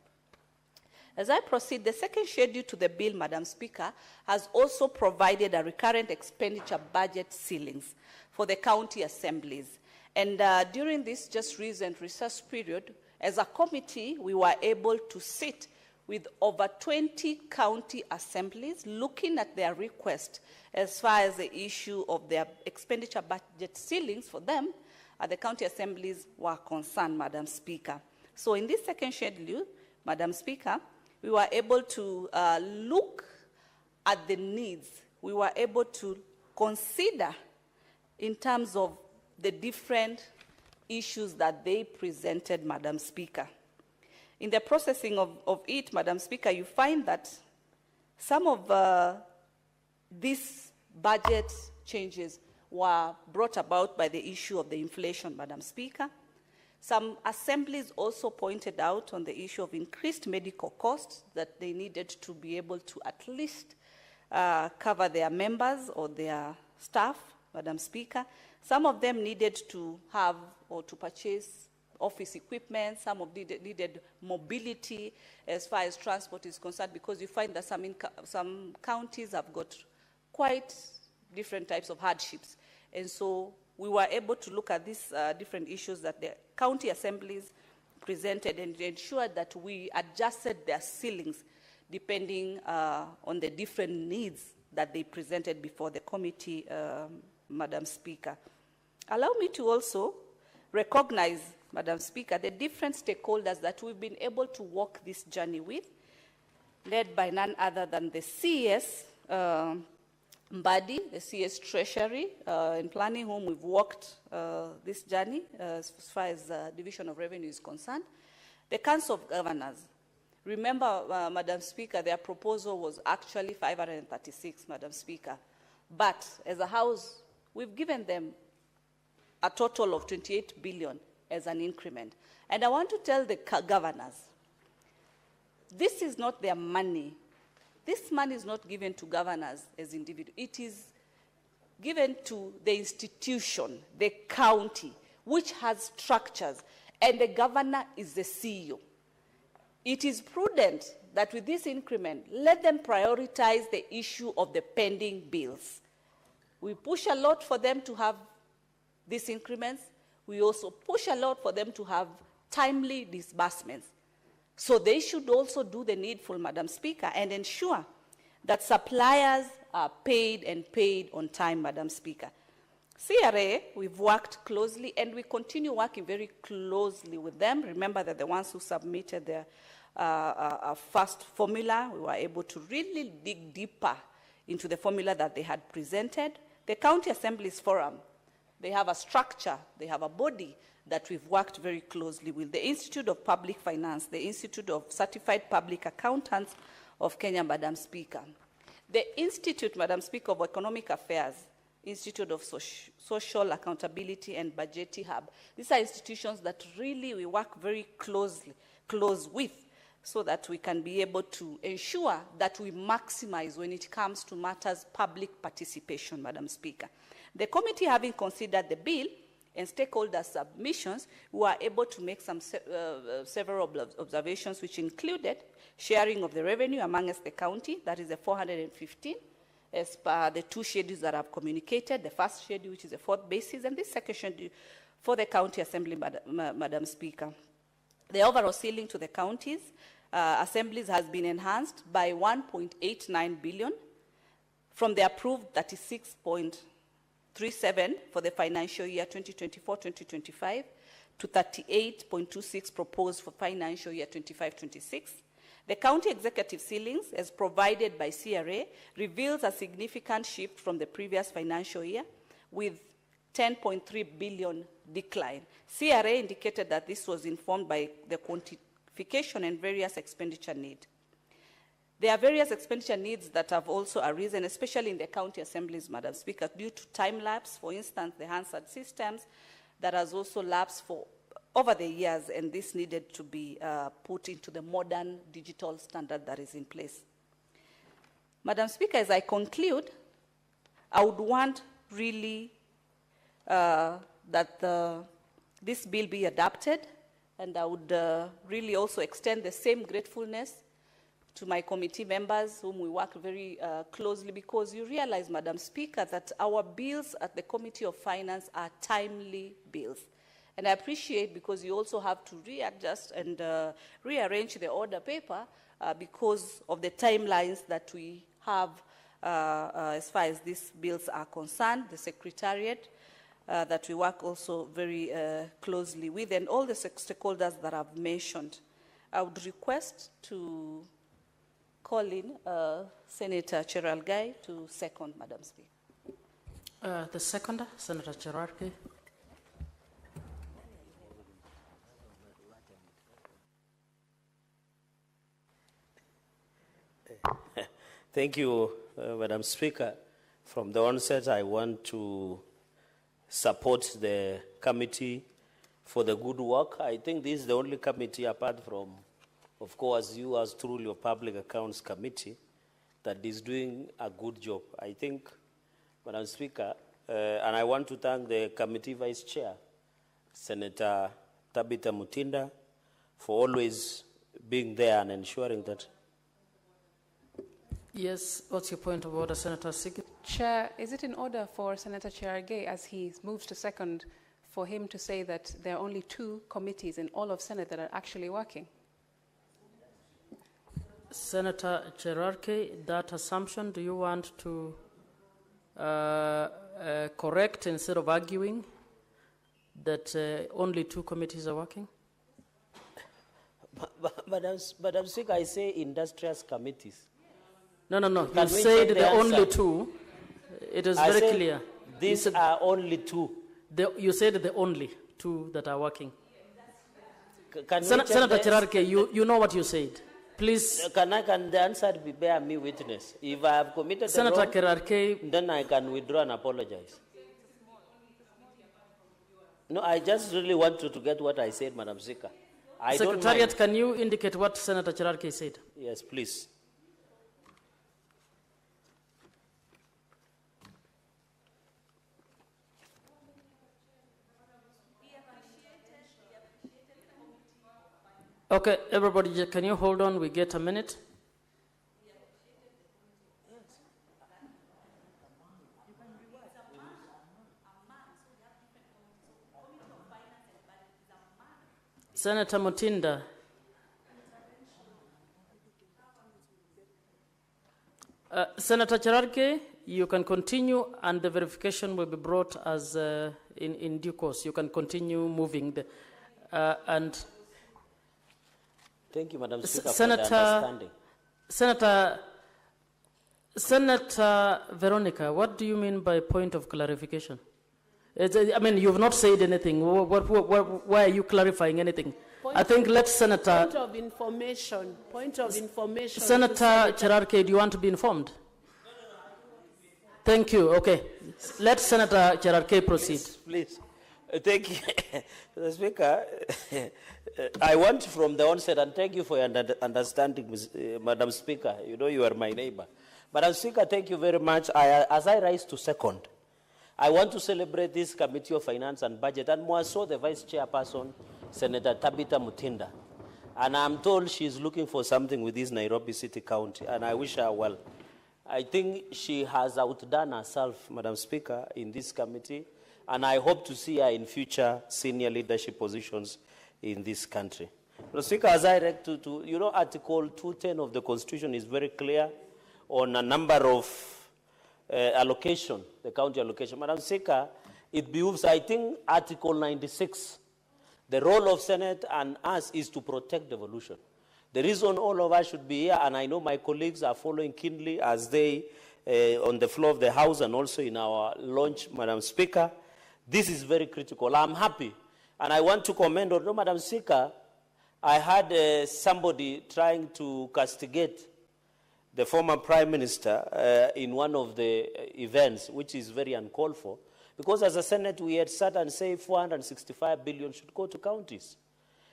Speaker 12: As I proceed, the second schedule to the bill, Madam Speaker, has also provided a recurrent expenditure budget ceilings for the county assemblies. And during this just recent research period, as a committee, we were able to sit with over 20 county assemblies looking at their request as far as the issue of their expenditure budget ceilings for them, the county assemblies were concerned, Madam Speaker. So in this second schedule, Madam Speaker, we were able to look at the needs. We were able to consider in terms of the different issues that they presented, Madam Speaker. In the processing of it, Madam Speaker, you find that some of these budget changes were brought about by the issue of the inflation, Madam Speaker. Some assemblies also pointed out on the issue of increased medical costs that they needed to be able to at least cover their members or their staff, Madam Speaker. Some of them needed to have or to purchase office equipment. Some of them needed mobility as far as transport is concerned, because you find that some counties have got quite different types of hardships. And so we were able to look at these different issues that the county assemblies presented and ensured that we adjusted their ceilings depending on the different needs that they presented before the committee, Madam Speaker. Allow me to also recognize, Madam Speaker, the different stakeholders that we've been able to walk this journey with, led by none other than the CES, Mbadi, the CS Treasury and Planning, whom we've walked this journey as far as Division of Revenue is concerned. The Council of Governors. Remember, Madam Speaker, their proposal was actually 536, Madam Speaker. But as a House, we've given them a total of 28 billion as an increment. And I want to tell the governors, this is not their money. This money is not given to governors as individuals. It is given to the institution, the county, which has structures, and the governor is the CEO. It is prudent that with this increment, let them prioritize the issue of the pending bills. We push a lot for them to have these increments. We also push a lot for them to have timely disbursements. So they should also do the needful, Madam Speaker, and ensure that suppliers are paid and paid on time, Madam Speaker. CRA, we've worked closely, and we continue working very closely with them. Remember that the ones who submitted their first formula, we were able to really dig deeper into the formula that they had presented. The County Assemblies Forum, they have a structure, they have a body that we've worked very closely with. The Institute of Public Finance, the Institute of Certified Public Accountants of Kenya, Madam Speaker. The Institute, Madam Speaker, of Economic Affairs, Institute of Social Accountability and Budgetary Hub. These are institutions that really we work very close with, so that we can be able to ensure that we maximize when it comes to matters public participation, Madam Speaker. The committee, having considered the bill and stakeholder submissions, we were able to make some several observations, which included sharing of the revenue amongst the county, that is the 415, as per the two schedules that I've communicated, the first schedule, which is the fourth basis, and the second schedule for the county assembly, Madam Speaker. The overall ceiling to the counties assemblies has been enhanced by 1.89 billion from the approved 36.37 for the financial year 2024-2025 to 38.26 proposed for financial year 25-26. The county executive ceilings, as provided by CRA, reveals a significant shift from the previous financial year with 10.3 billion decline. CRA indicated that this was informed by the quantification and various expenditure needs. There are various expenditure needs that have also arisen, especially in the county assemblies, Madam Speaker, due to time lapse. For instance, the Hansard systems that has also lapsed for over the years, and this needed to be put into the modern digital standard that is in place. Madam Speaker, as I conclude, I would want really that this bill be adopted, and I would really also extend the same gratefulness to my committee members, whom we work very closely, because you realize, Madam Speaker, that our bills at the Committee of Finance are timely bills. And I appreciate, because you also have to readjust and rearrange the order paper because of the timelines that we have as far as these bills are concerned, the Secretariat that we work also very closely with, and all the stakeholders that I've mentioned. I would request to call in Senator Cherargei to second, Madam Speaker.
Speaker 13: The seconder, Senator Cherargei.
Speaker 7: Thank you, Madam Speaker. From the onset, I want to support the committee for the good work. I think this is the only committee, apart from, of course, you as truly a Public Accounts Committee, that is doing a good job. I think, Madam Speaker, and I want to thank the committee vice chair, Senator Tabitha Mutinda, for always being there and ensuring that.
Speaker 13: Yes, what's your point of order, Senator Sigit?
Speaker 3: Chair, is it in order for Senator Cherargei, as he moves to second, for him to say that there are only 2 committees in all of Senate that are actually working?
Speaker 13: Senator Cherargei, that assumption, do you want to correct instead of arguing that only 2 committees are working?
Speaker 7: Madam Speaker, I say industrious committees.
Speaker 13: No.
Speaker 7: Can
Speaker 13: You
Speaker 7: we
Speaker 13: said
Speaker 7: check
Speaker 13: the only
Speaker 7: answer?
Speaker 13: 2. It is
Speaker 7: I
Speaker 13: very
Speaker 7: said
Speaker 13: clear.
Speaker 7: These are only 2.
Speaker 13: You said the only 2 that are working.
Speaker 7: Can we check
Speaker 13: Senator
Speaker 7: the-
Speaker 13: Cherargei, you know what you said. Please.
Speaker 7: Can the answer be bear me witness? If I have committed
Speaker 13: Senator
Speaker 7: a wrong,
Speaker 13: Cherargei,
Speaker 7: then I can withdraw and apologize. No, I just really want to get what I said, Madam Speaker. I don't
Speaker 13: Secretariat,
Speaker 7: mind.
Speaker 13: can you indicate what Senator Cherargei said?
Speaker 7: Yes, please.
Speaker 13: Okay, everybody, can you hold on? We get a minute. Senator Mutinda. Senator Cherargei, you can continue, and the verification will be brought as in due course. You can continue moving and.
Speaker 7: Thank you, Madam Speaker,
Speaker 13: Senator,
Speaker 7: for the understanding.
Speaker 13: Senator Veronica, what do you mean by point of clarification? I mean, you've not said anything. Why are you clarifying anything? I think let Senator...
Speaker 22: Point of information. Point of information.
Speaker 13: Senator Cherargei, do you want to be informed? Thank you. Okay. Let Senator Cherargei proceed.
Speaker 7: Please. Thank you, Mr. Speaker. I want from the onset, and thank you for your understanding, Madam Speaker. You know you are my neighbor. Madam Speaker, thank you very much. As I rise to second, I want to celebrate this Committee of Finance and Budget, and more so the Vice Chairperson, Senator Tabitha Mutinda. And I'm told she's looking for something with this Nairobi City County, and I wish her well. I think she has outdone herself, Madam Speaker, in this committee, and I hope to see her in future senior leadership positions in this country. Madam Speaker, as I read you know, Article 210 of the Constitution is very clear on a number of allocation, the county allocation. Madam Speaker, it behooves, I think, Article 96. The role of Senate and us is to protect devolution. The reason all of us should be here, and I know my colleagues are following keenly as they, on the floor of the House and also in our launch, Madam Speaker, this is very critical. I'm happy. And I want to commend, although, Madam Speaker, I had somebody trying to castigate the former Prime Minister in one of the events, which is very uncalled for, because as a Senate we had sat and said 465 billion should go to counties.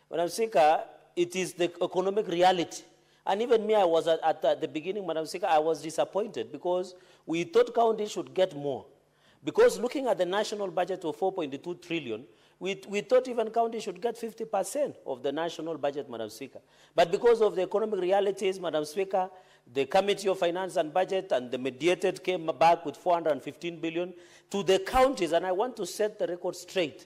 Speaker 7: Madam Speaker, it is the economic reality. And even me, I was at the beginning, Madam Speaker, I was disappointed because we thought counties should get more. Because looking at the national budget of 4.2 trillion, we thought even counties should get 50% of the national budget, Madam Speaker. But because of the economic realities, Madam Speaker, the Committee of Finance and Budget and the mediated came back with 415 billion to the counties, and I want to set the record straight.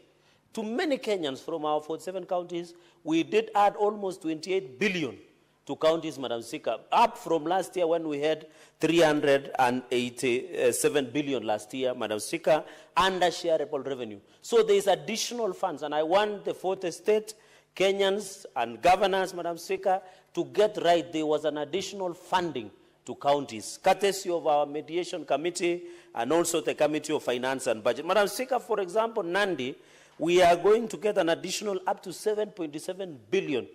Speaker 7: To many Kenyans from our 47 counties, we did add almost 28 billion to counties, Madam Speaker, up from last year when we had 387 billion last year, Madam Speaker, under shareable revenue. So there is additional funds, and I want the fourth estate, Kenyans and governors, Madam Speaker, to get right. There was an additional funding to counties, courtesy of our mediation committee and also the Committee of Finance and Budget. Madam Speaker, for example, Nandi, we are going to get an additional up to 7.7 billion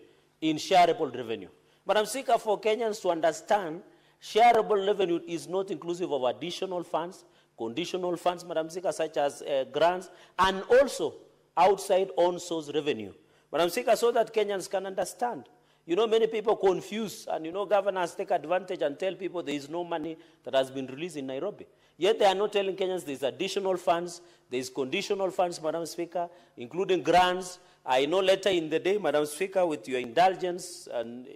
Speaker 7: in shareable revenue. Madam Speaker, for Kenyans to understand, shareable revenue is not inclusive of additional funds, conditional funds, Madam Speaker, such as grants, and also outside on-source revenue. Madam Speaker, so that Kenyans can understand. You know, many people confuse, and you know, governors take advantage and tell people there is no money that has been released in Nairobi. Yet they are not telling Kenyans there is additional funds, there is conditional funds, Madam Speaker, including grants. I know later in the day, Madam Speaker, with your indulgence and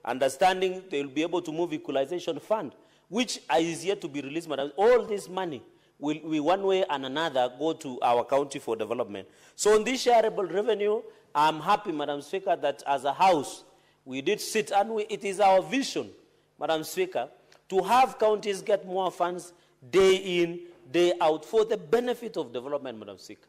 Speaker 7: understanding, they will be able to move equalization fund. which is yet to be released, Madam. All this money will one way and another go to our county for development. So on this shareable revenue, I'm happy, Madam Speaker, that as a House, we did sit, and it is our vision, Madam Speaker, to have counties get more funds day in, day out for the benefit of development, Madam Speaker.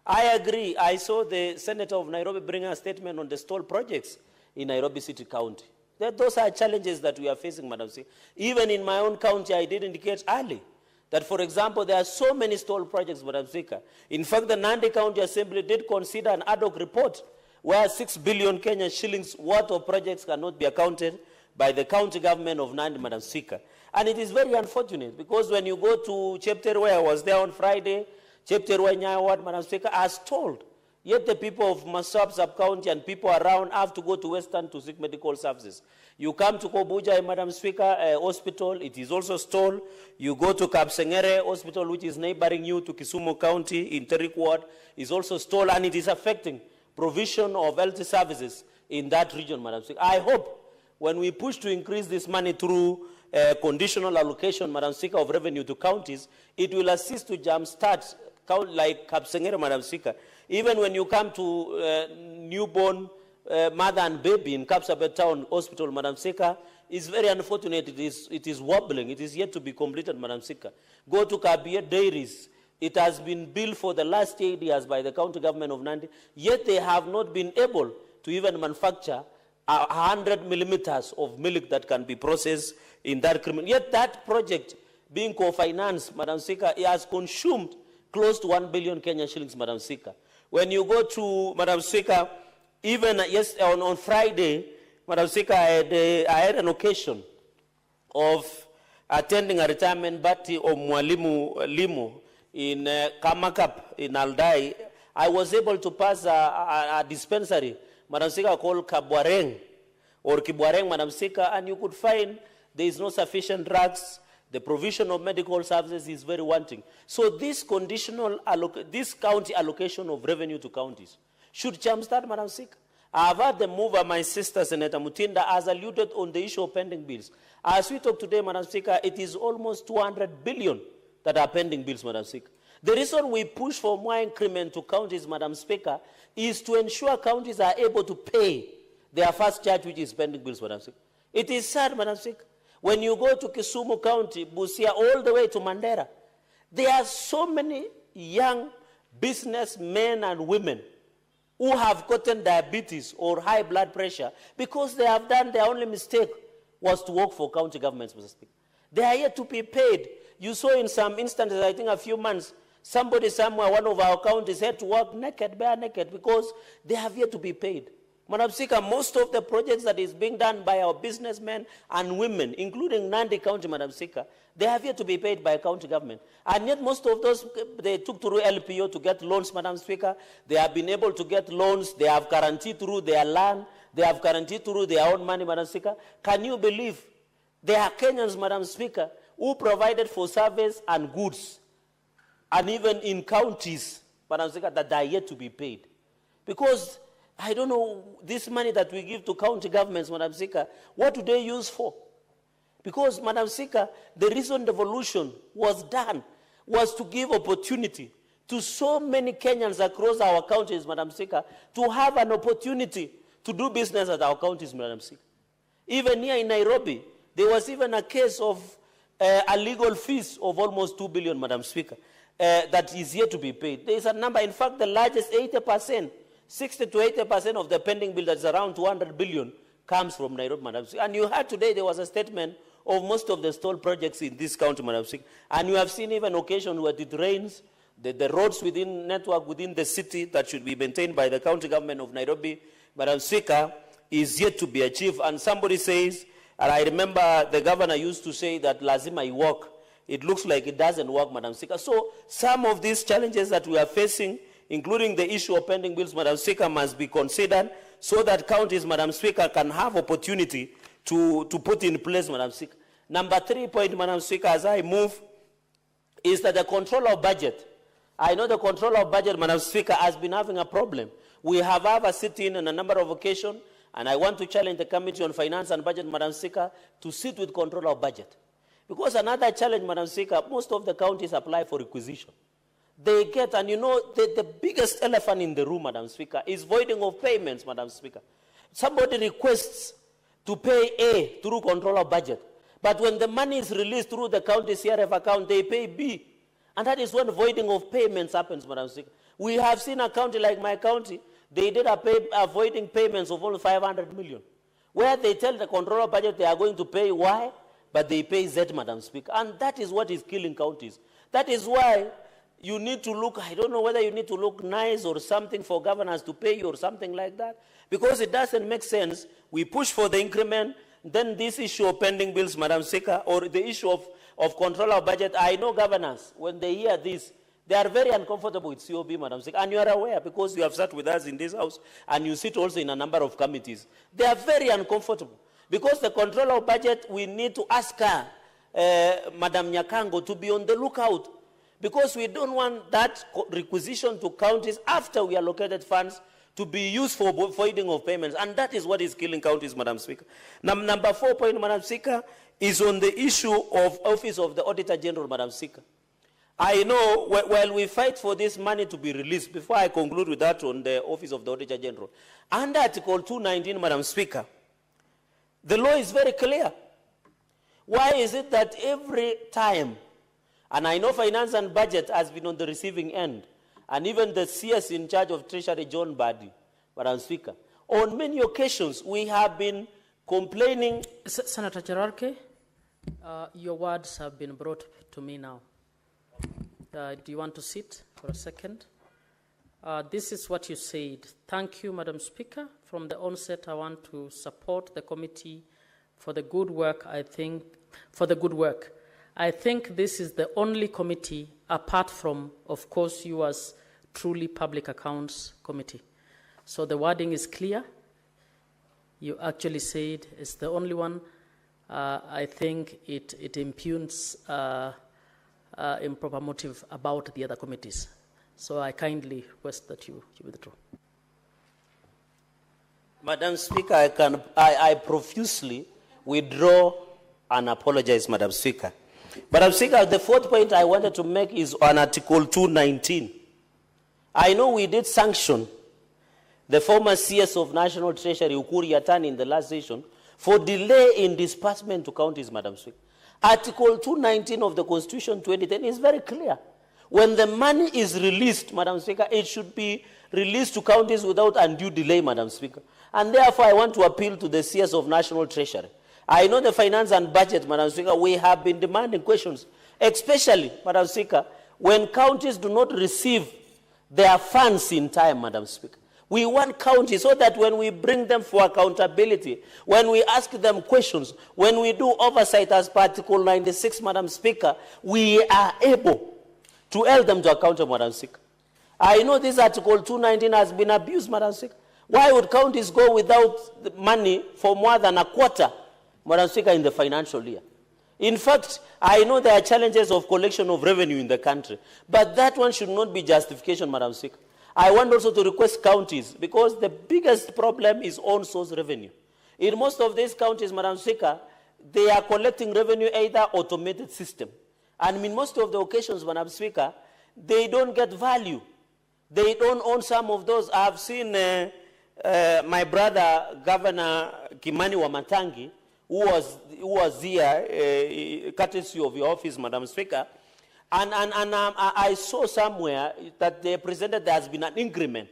Speaker 7: I agree. I saw the Senator of Nairobi bring a statement on the stall projects in Nairobi City County. Those are challenges that we are facing, Madam Speaker. Even in my own county, I did indicate early that, for example, there are so many stall projects, Madam Speaker. In fact, the Nandi County Assembly did consider an ad hoc report where 6 billion Kenyan shillings worth of projects cannot be accounted by the county government of Nandi, Madam Speaker. And it is very unfortunate because when you go to Chepterwe, I was there on Friday, Chepterwe Nyayo Ward, Madam Speaker, as told, yet the people of Masab sub-county and people around have to go to Western to seek medical services. You come to Kobuja, Madam Speaker, hospital, it is also stalled. You go to Kapsengere Hospital, which is neighboring you to Kisumu County, in Terik Ward, is also stalled, and it is affecting provision of health services in that region, Madam Speaker. I hope when we push to increase this money through conditional allocation, Madam Speaker, of revenue to counties, it will assist to jumpstart like Kapsengere, Madam Speaker. Even when you come to newborn mother and baby in Kapsabet Town Hospital, Madam Speaker, it's very unfortunate. It is wobbling. It is yet to be completed, Madam Speaker. Go to Kabie Dairies. It has been built for the last 8 years by the county government of Nandi, yet they have not been able to even manufacture 100 millimeters of milk that can be processed in that criminal. Yet that project being co-financed, Madam Speaker, it has consumed close to 1 billion Kenyan shillings, Madam Speaker. When you go to, Madam Speaker, even on Friday, Madam Speaker, I had an occasion of attending a retirement party of Mwalimu Limu in Kamakap in Aldai. I was able to pass a dispensary, Madam Speaker, called Kabwareng or Kibwareng, Madam Speaker, and you could find there is no sufficient drugs. The provision of medical services is very wanting. So this this county allocation of revenue to counties should jumpstart, Madam Speaker. I have heard the mover, my sister, Senator Mutinda, has alluded on the issue of pending bills. As we talk today, Madam Speaker, it is almost 200 billion that are pending bills, Madam Speaker. The reason we push for more increment to counties, Madam Speaker, is to ensure counties are able to pay their first charge, which is pending bills, Madam Speaker. It is sad, Madam Speaker. When you go to Kisumu County, Busia, all the way to Mandera, there are so many young businessmen and women who have gotten diabetes or high blood pressure because they have done their only mistake was to work for county governments, Mr. Speaker. They are yet to be paid. You saw in some instances, I think a few months, somebody somewhere, one of our counties had to work naked, bare naked, because they have yet to be paid. Madam Speaker, most of the projects that is being done by our businessmen and women, including Nandi County, Madam Speaker, they have yet to be paid by county government. And yet most of those, they took through LPO to get loans, Madam Speaker. They have been able to get loans. They have guaranteed through their land. They have guaranteed through their own money, Madam Speaker. Can you believe there are Kenyans, Madam Speaker, who provided for service and goods, and even in counties, Madam Speaker, that are yet to be paid? Because I don't know, this money that we give to county governments, Madam Speaker, what do they use for? Because, Madam Speaker, the reason devolution was done was to give opportunity to so many Kenyans across our counties, Madam Speaker, to have an opportunity to do business at our counties, Madam Speaker. Even here in Nairobi, there was even a case of a legal fees of almost 2 billion, Madam Speaker, that is yet to be paid. There is a number, in fact, the largest 80%, 60 to 80% of the pending bill that's around 200 billion comes from Nairobi, Madam Speaker. And you heard today there was a statement of most of the stall projects in this county, Madam Speaker. And you have seen even occasions where it rains, the roads within network within the city that should be maintained by the county government of Nairobi, Madam Speaker, is yet to be achieved. And somebody says, and I remember the governor used to say that lazima work. It looks like it doesn't work, Madam Speaker. So some of these challenges that we are facing, including the issue of pending bills, Madam Speaker, must be considered so that counties, Madam Speaker, can have opportunity to put in place, Madam Speaker. Number 3 point, Madam Speaker, as I move, is that the control of budget. I know the control of budget, Madam Speaker, has been having a problem. We have a sit-in on a number of occasions, and I want to challenge the Committee on Finance and Budget, Madam Speaker, to sit with control of budget. Because another challenge, Madam Speaker, most of the counties apply for requisition. They get, and you know, the biggest elephant in the room, Madam Speaker, is voiding of payments, Madam Speaker. Somebody requests to pay A through control of budget, but when the money is released through the county CRF account, they pay B. And that is when voiding of payments happens, Madam Speaker. We have seen a county like my county, they did avoiding payments of only 500 million, where they tell the control of budget they are going to pay Y, but they pay Z, Madam Speaker. And that is what is killing counties. That is why you need to look, I don't know whether you need to look nice or something for governors to pay you or something like that, because it doesn't make sense. We push for the increment, then this issue of pending bills, Madam Speaker, or the issue of control of budget. I know governors, when they hear this, they are very uncomfortable with COB, Madam Speaker, and you are aware because you have sat with us in this house and you sit also in a number of committees. They are very uncomfortable because the control of budget, we need to ask her, Madam Nyakango, to be on the lookout, because we don't want that requisition to counties after we allocated funds to be used for voiding of payments. And that is what is killing counties, Madam Speaker. Number 4 point, Madam Speaker, is on the issue of Office of the Auditor General, Madam Speaker. I know while we fight for this money to be released, before I conclude with that on the Office of the Auditor General, under Article 219, Madam Speaker, the law is very clear. Why is it that every time, and I know Finance and Budget has been on the receiving end, and even the CS in charge of Treasury, John Badi, Madam Speaker, on many occasions we have been complaining.
Speaker 13: Senator Cherarke, your words have been brought to me now. Do you want to sit for a second? This is what you said. Thank you, Madam Speaker. From the onset, I want to support the committee for the good work, I think this is the only committee, apart from, of course, you as truly Public Accounts Committee. So the wording is clear. You actually said it's the only one. I think it impugns improper motive about the other committees. So I kindly request that you withdraw.
Speaker 7: Madam Speaker, I profusely withdraw and apologize, Madam Speaker. Madam Speaker, the 4th point I wanted to make is on Article 219. I know we did sanction the former CS of National Treasury, Ukuri Yatani, in the last session for delay in disbursement to counties, Madam Speaker. Article 219 of the Constitution 2010 is very clear. When the money is released, Madam Speaker, it should be released to counties without undue delay, Madam Speaker. And therefore, I want to appeal to the CS of National Treasury. I know the Finance and Budget, Madam Speaker, we have been demanding questions, especially, Madam Speaker, when counties do not receive their funds in time, Madam Speaker. We want counties so that when we bring them for accountability, when we ask them questions, when we do oversight as per Article 96, Madam Speaker, we are able to hold them to account, Madam Speaker. I know this Article 219 has been abused, Madam Speaker. Why would counties go without the money for more than a quarter, Madam Speaker, in the financial year? In fact, I know there are challenges of collection of revenue in the country, but that one should not be justification, Madam Speaker. I want also to request counties, because the biggest problem is on-source revenue. In most of these counties, Madam Speaker, they are collecting revenue either automated system. And in most of the occasions, Madam Speaker, they don't get value. They don't own some of those. I have seen my brother, Governor Kimani Wamatangi, who was here, courtesy of your office, Madam Speaker, and I saw somewhere that they presented there has been an increment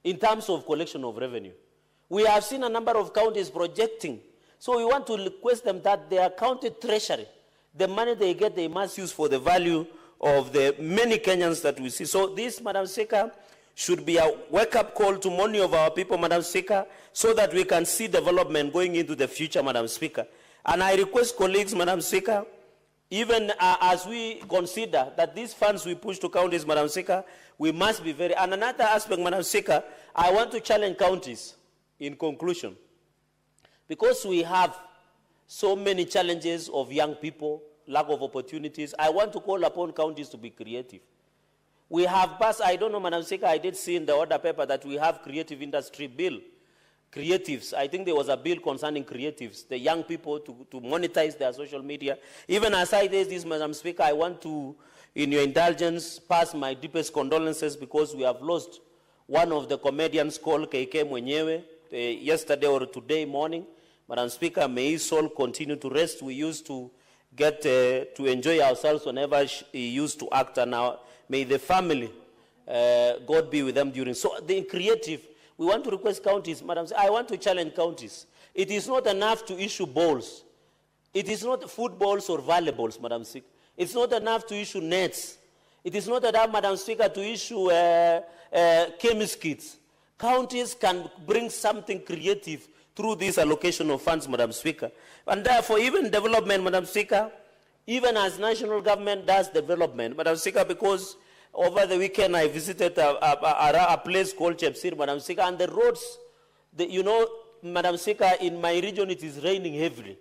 Speaker 7: in terms of collection of revenue. We have seen a number of counties projecting. So we want to request them that their county treasury, the money they get, they must use for the value of the many Kenyans that we see. So this, Madam Speaker, should be a wake-up call to many of our people, Madam Speaker, so that we can see development going into the future, Madam Speaker. And I request colleagues, Madam Speaker, even as we consider that these funds we push to counties, Madam Speaker, we must be very... And another aspect, Madam Speaker, I want to challenge counties in conclusion. Because we have so many challenges of young people, lack of opportunities, I want to call upon counties to be creative. We have passed, I don't know, Madam Speaker, I did see in the order paper that we have creative industry bill. creatives. I think there was a bill concerning creatives, the young people to monetize their social media. Even as I did this, Madam Speaker, I want to, in your indulgence, pass my deepest condolences because we have lost one of the comedians called KK Mwenyewe yesterday or today morning. Madam Speaker, may his soul continue to rest. We used to get to enjoy ourselves whenever he used to act, and now may the family, God be with them during. So the creative, we want to request counties, Madam, I want to challenge counties. It is not enough to issue balls. It is not footballs or volleyballs, Madam Speaker. It's not enough to issue nets. It is not enough, Madam Speaker, to issue chemist kits. Counties can bring something creative through this allocation of funds, Madam Speaker. And therefore, even development, Madam Speaker, even as national government does development, Madam Speaker, because over the weekend I visited a place called Chepsir, Madam Speaker, and the roads, you know, Madam Speaker, in my region it is raining heavily.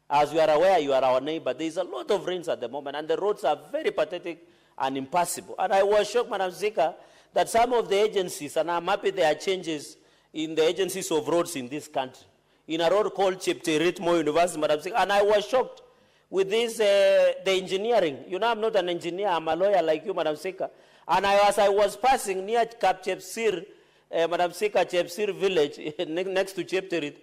Speaker 7: As you are aware, you are our neighbor. There is a lot of rains at the moment, and the roads are very pathetic and impassable. And I was shocked, Madam Speaker, that some of the agencies, and I'm happy there are changes in the agencies of roads in this country, in a road called Chepterit Moi University, Madam Speaker, and I was shocked with this, the engineering. You know, I'm not an engineer, I'm a lawyer like you, Madam Speaker. And as I was passing near Cap Chepsir, Madam Speaker, Chepsir village, next to Chepterit,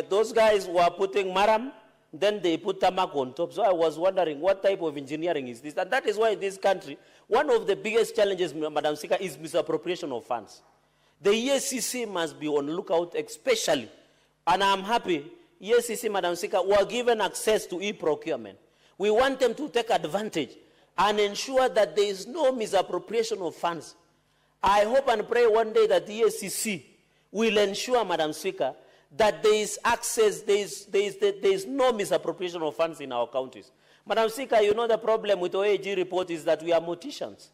Speaker 7: those guys were putting maram, then they put tarmac on top. So I was wondering, what type of engineering is this? And that is why in this country, one of the biggest challenges, Madam Speaker, is misappropriation of funds. The EACC must be on lookout especially, and I'm happy, EACC, Madam Speaker, were given access to e-procurement. We want them to take advantage and ensure that there is no misappropriation of funds. I hope and pray one day that the EACC will ensure, Madam Speaker, that there is access, there is no misappropriation of funds in our counties. Madam Speaker, you know the problem with OAG report is that we are morticians.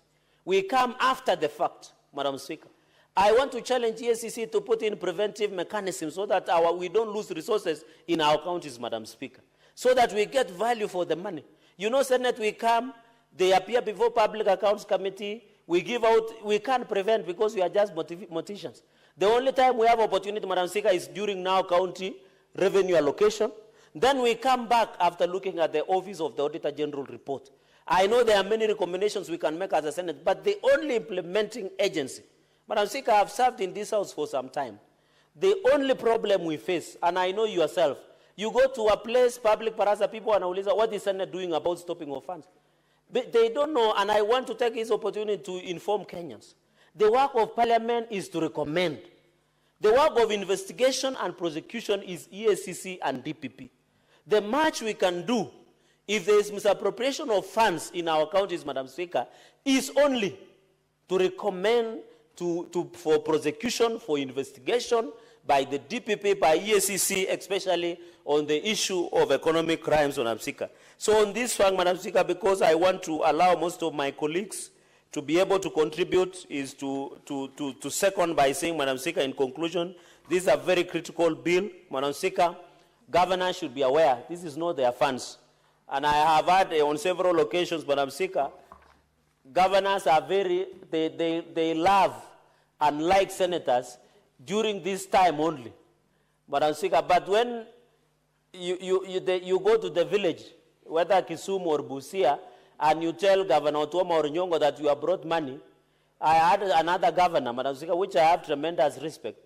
Speaker 7: We come after the fact, Madam Speaker. I want to challenge EACC to put in preventive mechanisms so that we don't lose resources in our counties, Madam Speaker, so that we get value for the money. You know, Senate, we come, they appear before Public Accounts Committee, we give out, we can't prevent because we are just morticians. The only time we have opportunity, Madam Speaker, is during now county revenue allocation. Then we come back after looking at the Office of the Auditor General report. I know there are many recommendations we can make as a Senate, but the only implementing agency, Madam Speaker, I have served in this house for some time. The only problem we face, and I know yourself, you go to a place, public parasa, people and always, what is Senate doing about stopping of funds? But they don't know, and I want to take this opportunity to inform Kenyans. The work of Parliament is to recommend. The work of investigation and prosecution is EACC and DPP. The much we can do, if there is misappropriation of funds in our counties, Madam Speaker, is only to recommend for prosecution, for investigation by the DPP, by EACC, especially on the issue of economic crimes, Madam Speaker. So on this one, Madam Speaker, because I want to allow most of my colleagues to be able to contribute, is to second by saying, Madam Speaker, in conclusion, this is a very critical bill. Madam Speaker, governors should be aware, this is not their funds. And I have had on several occasions, Madam Speaker, governors are they love and like senators during this time only, Madam Speaker. But when you go to the village, whether Kisumu or Busia, and you tell Governor Otuoma or Nyong'o that you have brought money, I had another governor, Madam Speaker, which I have tremendous respect.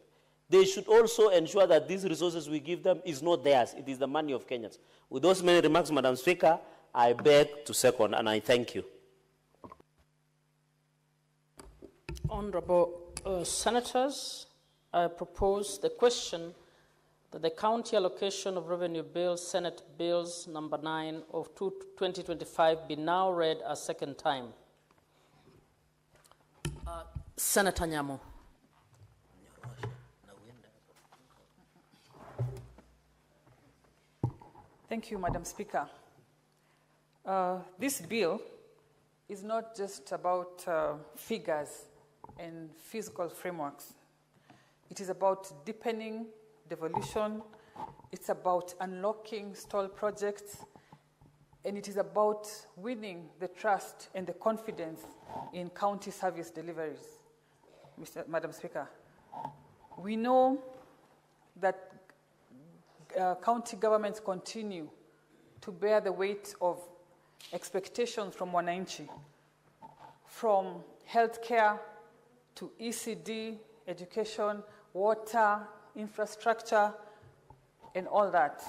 Speaker 7: They should also ensure that these resources we give them is not theirs, it is the money of Kenyans. With those many remarks, Madam Speaker, I beg to second, and I thank you.
Speaker 13: Honorable Senators, I propose the question that the County Allocation of Revenue Bill, Senate Bills number 9 of 2025 be now read a second time. Senator Nyamo.
Speaker 4: Thank you, Madam Speaker. This bill is not just about figures and physical frameworks. It is about deepening devolution, it's about unlocking stalled projects, and it is about winning the trust and the confidence in county service deliveries. Madam Speaker, we know that county governments continue to bear the weight of expectations from wananchi, from healthcare to ECD, education, water, infrastructure, and all that,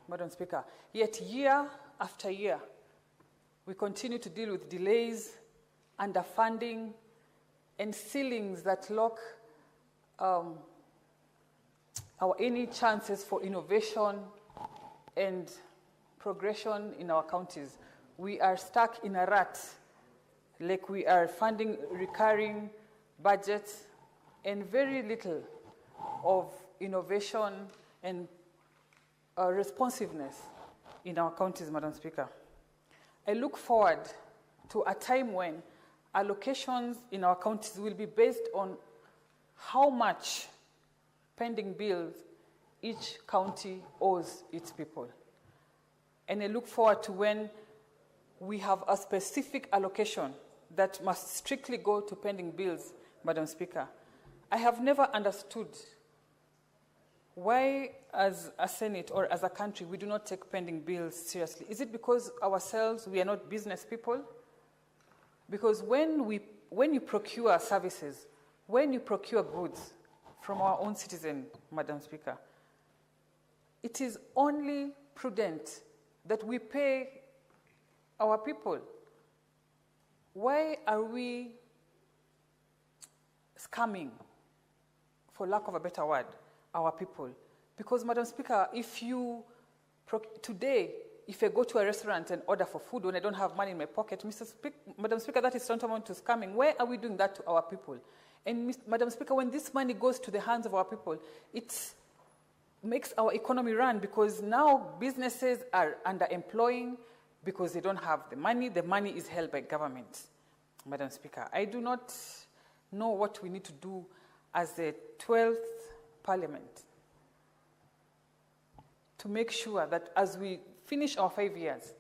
Speaker 4: Madam Speaker. Yet year after year, we continue to deal with delays, underfunding, and ceilings that lock any chances for innovation and progression in our counties. We are stuck in a rut, like we are funding recurring budgets and very little of innovation and responsiveness in our counties, Madam Speaker. I look forward to a time when allocations in our counties will be based on how much pending bills each county owes its people. And I look forward to when we have a specific allocation that must strictly go to pending bills, Madam Speaker. I have never understood why, as a Senate or as a country, we do not take pending bills seriously. Is it because ourselves, we are not business people? Because when you procure services, when you procure goods from our own citizen, Madam Speaker, it is only prudent that we pay our people. Why are we scamming, for lack of a better word, our people? Because, Madam Speaker, today, if I go to a restaurant and order for food when I don't have money in my pocket, Madam Speaker, that is tantamount to scamming. Why are we doing that to our people? And, Madam Speaker, when this money goes to the hands of our people, it makes our economy run, because now businesses are underemploying because they don't have the money. The money is held by government, Madam Speaker. I do not know what we need to do as the 12th Parliament to make sure that as we finish our 5 years,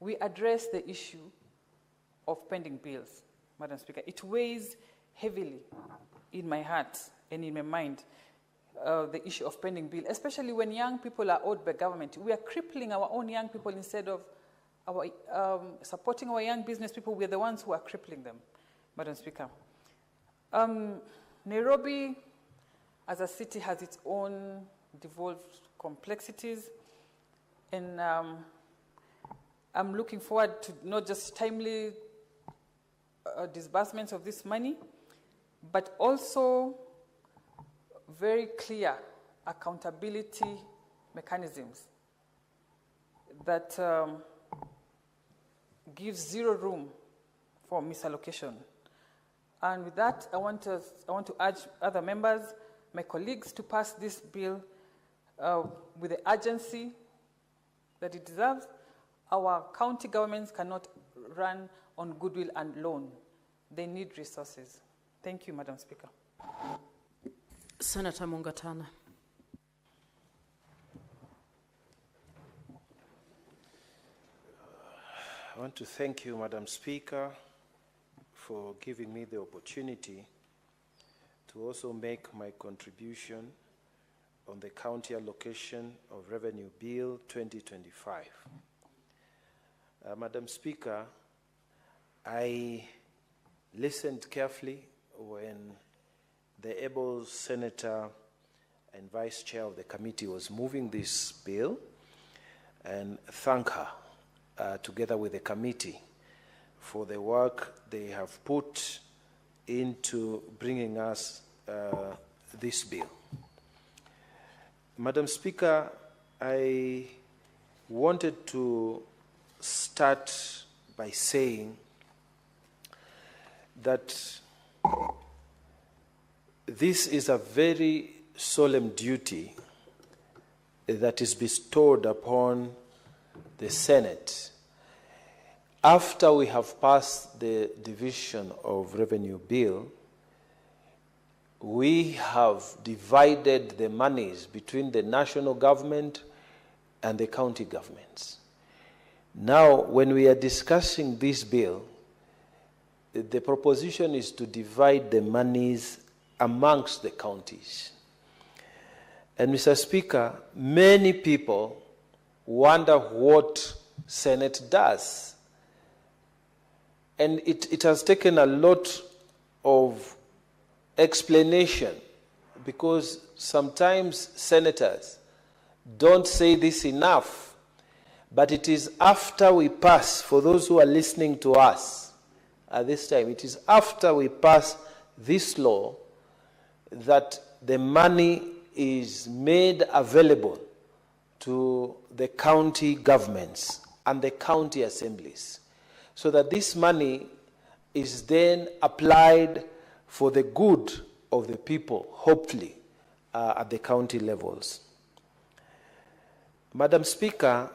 Speaker 4: we address the issue of pending bills, Madam Speaker. It weighs heavily in my heart and in my mind, the issue of pending bill, especially when young people are owed by government. We are crippling our own young people instead of supporting our young business people. We are the ones who are crippling them, Madam Speaker. Nairobi, as a city, has its own devolved complexities, and I'm looking forward to not just timely disbursements of this money, but also very clear accountability mechanisms that gives zero room for misallocation. And with that, I want to urge other members, my colleagues, to pass this bill with the urgency that it deserves. Our county governments cannot run on goodwill and loan. They need resources. Thank you, Madam Speaker.
Speaker 13: Senator Mungatana.
Speaker 17: I want to thank you, Madam Speaker, for giving me the opportunity to also make my contribution on the County Allocation of Revenue Bill 2025. Madam Speaker, I listened carefully when the able senator and vice chair of the committee was moving this bill, and thank her together with the committee for the work they have put into bringing us this bill. Madam Speaker, I wanted to start by saying that this is a very solemn duty that is bestowed upon the Senate after we have passed the division of revenue bill. We have divided the monies between the national government and the county governments. Now, when we are discussing this bill, the proposition is to divide the monies amongst the counties. And Mr. Speaker, many people wonder what Senate does. And it has taken a lot of explanation, because sometimes senators don't say this enough, but it is after we pass, for those who are listening to us at this time, it is after we pass this law that the money is made available to the county governments and the county assemblies, so that this money is then applied for the good of the people, hopefully, at the county levels. Madam Speaker,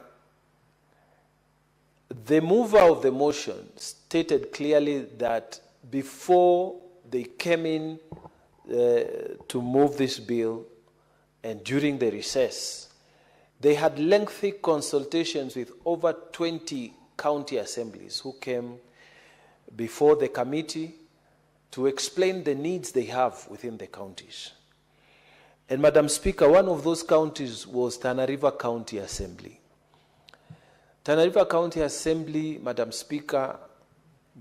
Speaker 17: the mover of the motion stated clearly that before they came in to move this bill and during the recess, they had lengthy consultations with over 20 county assemblies who came before the committee to explain the needs they have within the counties. And Madam Speaker, one of those counties was Tana River County Assembly. Tana River County Assembly, Madam Speaker,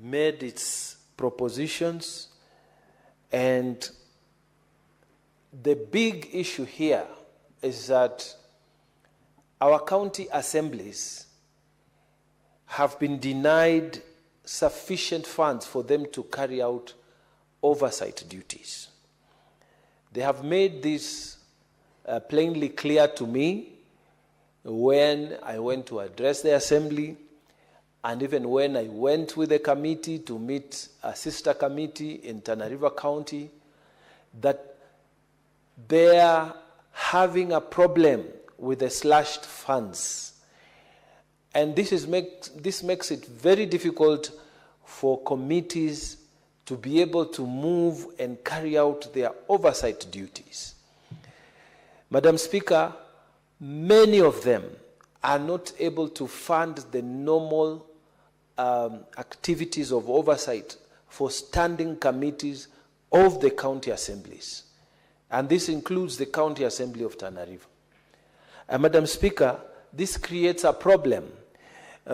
Speaker 17: made its propositions, and the big issue here is that our county assemblies have been denied sufficient funds for them to carry out oversight duties. They have made this plainly clear to me when I went to address the assembly, and even when I went with the committee to meet a sister committee in Tana River County, that they are having a problem with the slashed funds. And this makes it very difficult for committees to be able to move and carry out their oversight duties. Madam Speaker, many of them are not able to fund the normal activities of oversight for standing committees of the county assemblies. And this includes the County Assembly of Tana River. Madam Speaker, this creates a problem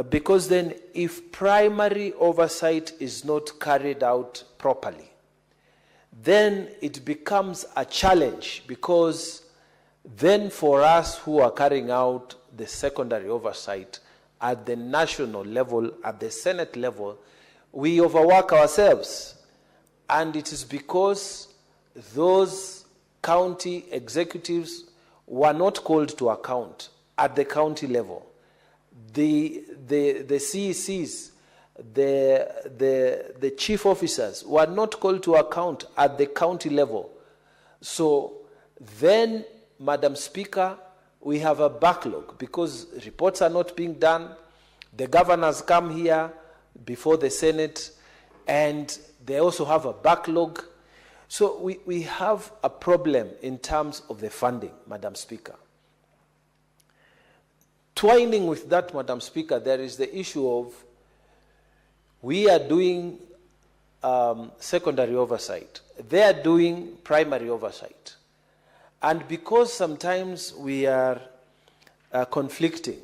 Speaker 17: because then if primary oversight is not carried out properly, then it becomes a challenge, because then for us who are carrying out the secondary oversight at the national level, at the Senate level, we overwork ourselves. And it is because those county executives were not called to account at the county level. The CECs, the chief officers were not called to account at the county level. So then, Madam Speaker, we have a backlog because reports are not being done. The governors come here before the Senate, and they also have a backlog. So we have a problem in terms of the funding, Madam Speaker. Twining with that, Madam Speaker, there is the issue of we are doing secondary oversight. They are doing primary oversight. And because sometimes we are conflicting,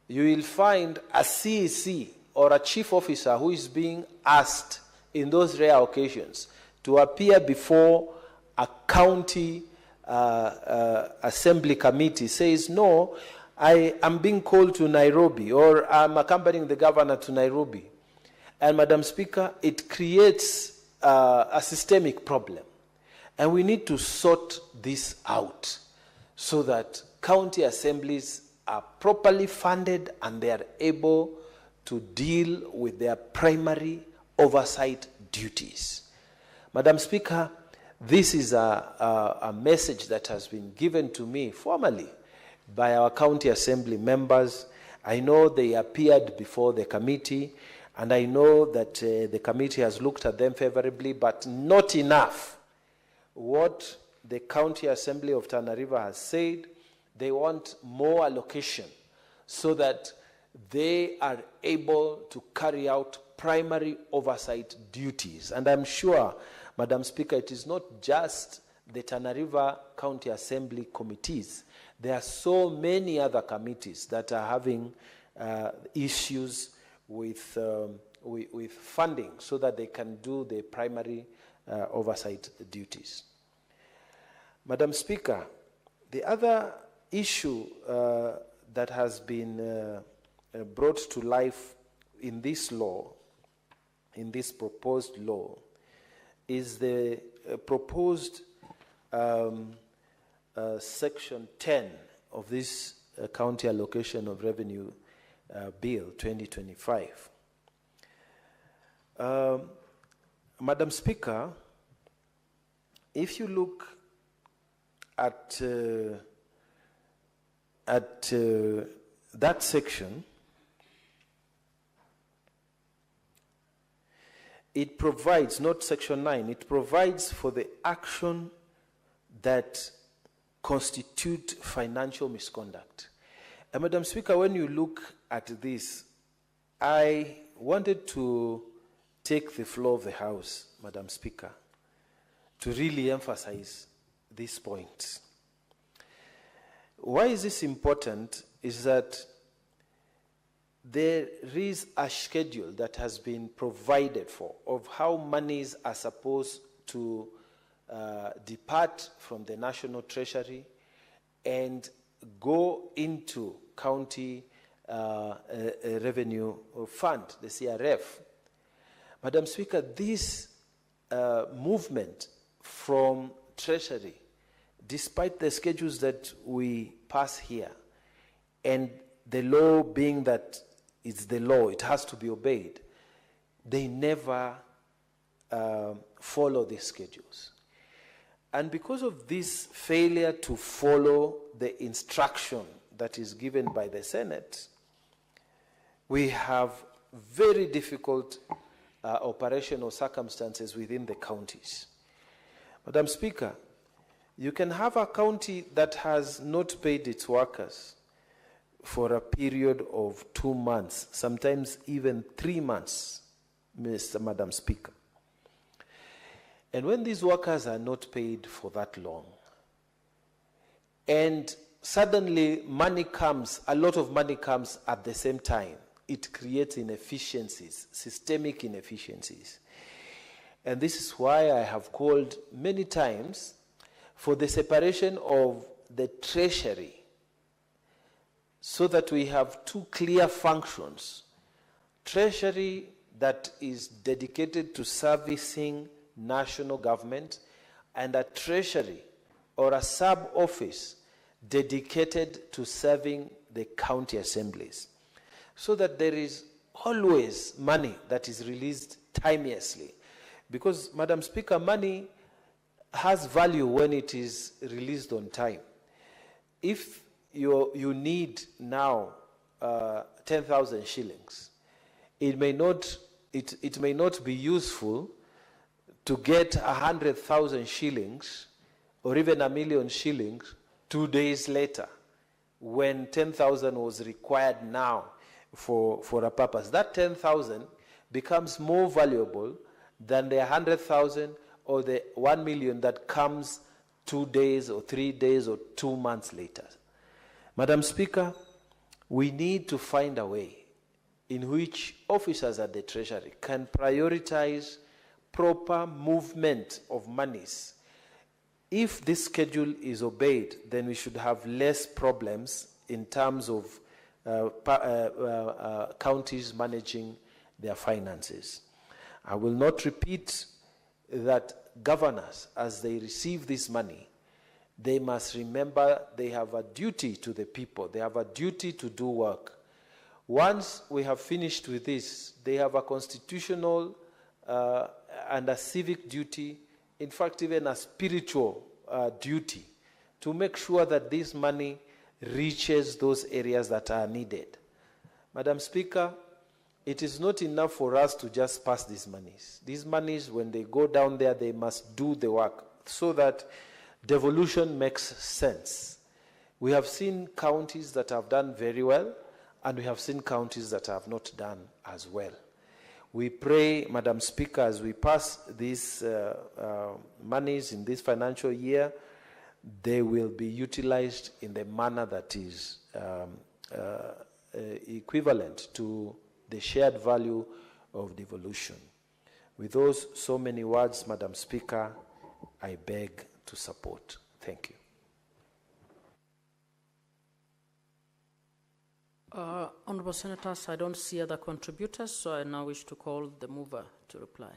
Speaker 17: you will find a CEC or a chief officer who is being asked in those rare occasions to appear before a county assembly committee, says, no, I am being called to Nairobi, or I'm accompanying the governor to Nairobi. And Madam Speaker, it creates a systemic problem. And we need to sort this out so that county assemblies are properly funded and they are able to deal with their primary oversight duties. Madam Speaker, this is a message that has been given to me formally by our county assembly members. I know they appeared before the committee, and I know that the committee has looked at them favorably, but not enough. What the County Assembly of Tana River has said, they want more allocation so that they are able to carry out primary oversight duties. And I'm sure, Madam Speaker, it is not just the Tana River County Assembly committees, there are so many other committees that are having issues with funding so that they can do the primary oversight duties. Madam Speaker, the other issue that has been brought to life in this law, in this proposed law, is the proposed Section 10 of this County Allocation of Revenue Bill 2025. Madam Speaker, if you look at that section, it provides, not Section 9, it provides for the action that constitute financial misconduct. And Madam Speaker, when you look at this, I wanted to take the floor of the House, Madam Speaker, to really emphasize this point. Why is this important is that there is a schedule that has been provided for of how monies are supposed to depart from the National Treasury and go into County Revenue Fund, the CRF. Madam Speaker, this movement from Treasury, despite the schedules that we pass here, and the law being that it's the law, it has to be obeyed, they never follow these schedules. And because of this failure to follow the instruction that is given by the Senate, we have very difficult operational circumstances within the counties. Madam Speaker, you can have a county that has not paid its workers for a period of 2 months, sometimes even 3 months, Madam Speaker. And when these workers are not paid for that long, and suddenly money comes, a lot of money comes at the same time, it creates inefficiencies, systemic inefficiencies. And this is why I have called many times for the separation of the Treasury so that we have two clear functions. Treasury that is dedicated to servicing national government, and a treasury or a sub-office dedicated to serving the county assemblies, so that there is always money that is released timeously. Because, Madam Speaker, money has value when it is released on time. If you need now 10,000 shillings, it may not be useful to get 100,000 shillings or even 1 million shillings 2 days later, when 10,000 was required now for a purpose. That 10,000 becomes more valuable than the 100,000 or the 1 million that comes 2 days or 3 days or 2 months later. Madam Speaker, we need to find a way in which officers at the Treasury can prioritize proper movement of monies. If this schedule is obeyed, then we should have less problems in terms of counties managing their finances. I will not repeat that governors, as they receive this money, they must remember they have a duty to the people. They have a duty to do work. Once we have finished with this, they have a constitutional and a civic duty, in fact, even a spiritual duty, to make sure that this money reaches those areas that are needed. Madam Speaker, it is not enough for us to just pass these monies. These monies, when they go down there, they must do the work so that devolution makes sense. We have seen counties that have done very well, and we have seen counties that have not done as well. We pray, Madam Speaker, as we pass these monies in this financial year, they will be utilized in the manner that is equivalent to the shared value of devolution. With those so many words, Madam Speaker, I beg to support. Thank you.
Speaker 13: Honourable Senators, I don't see other contributors, so I now wish to call the mover to reply.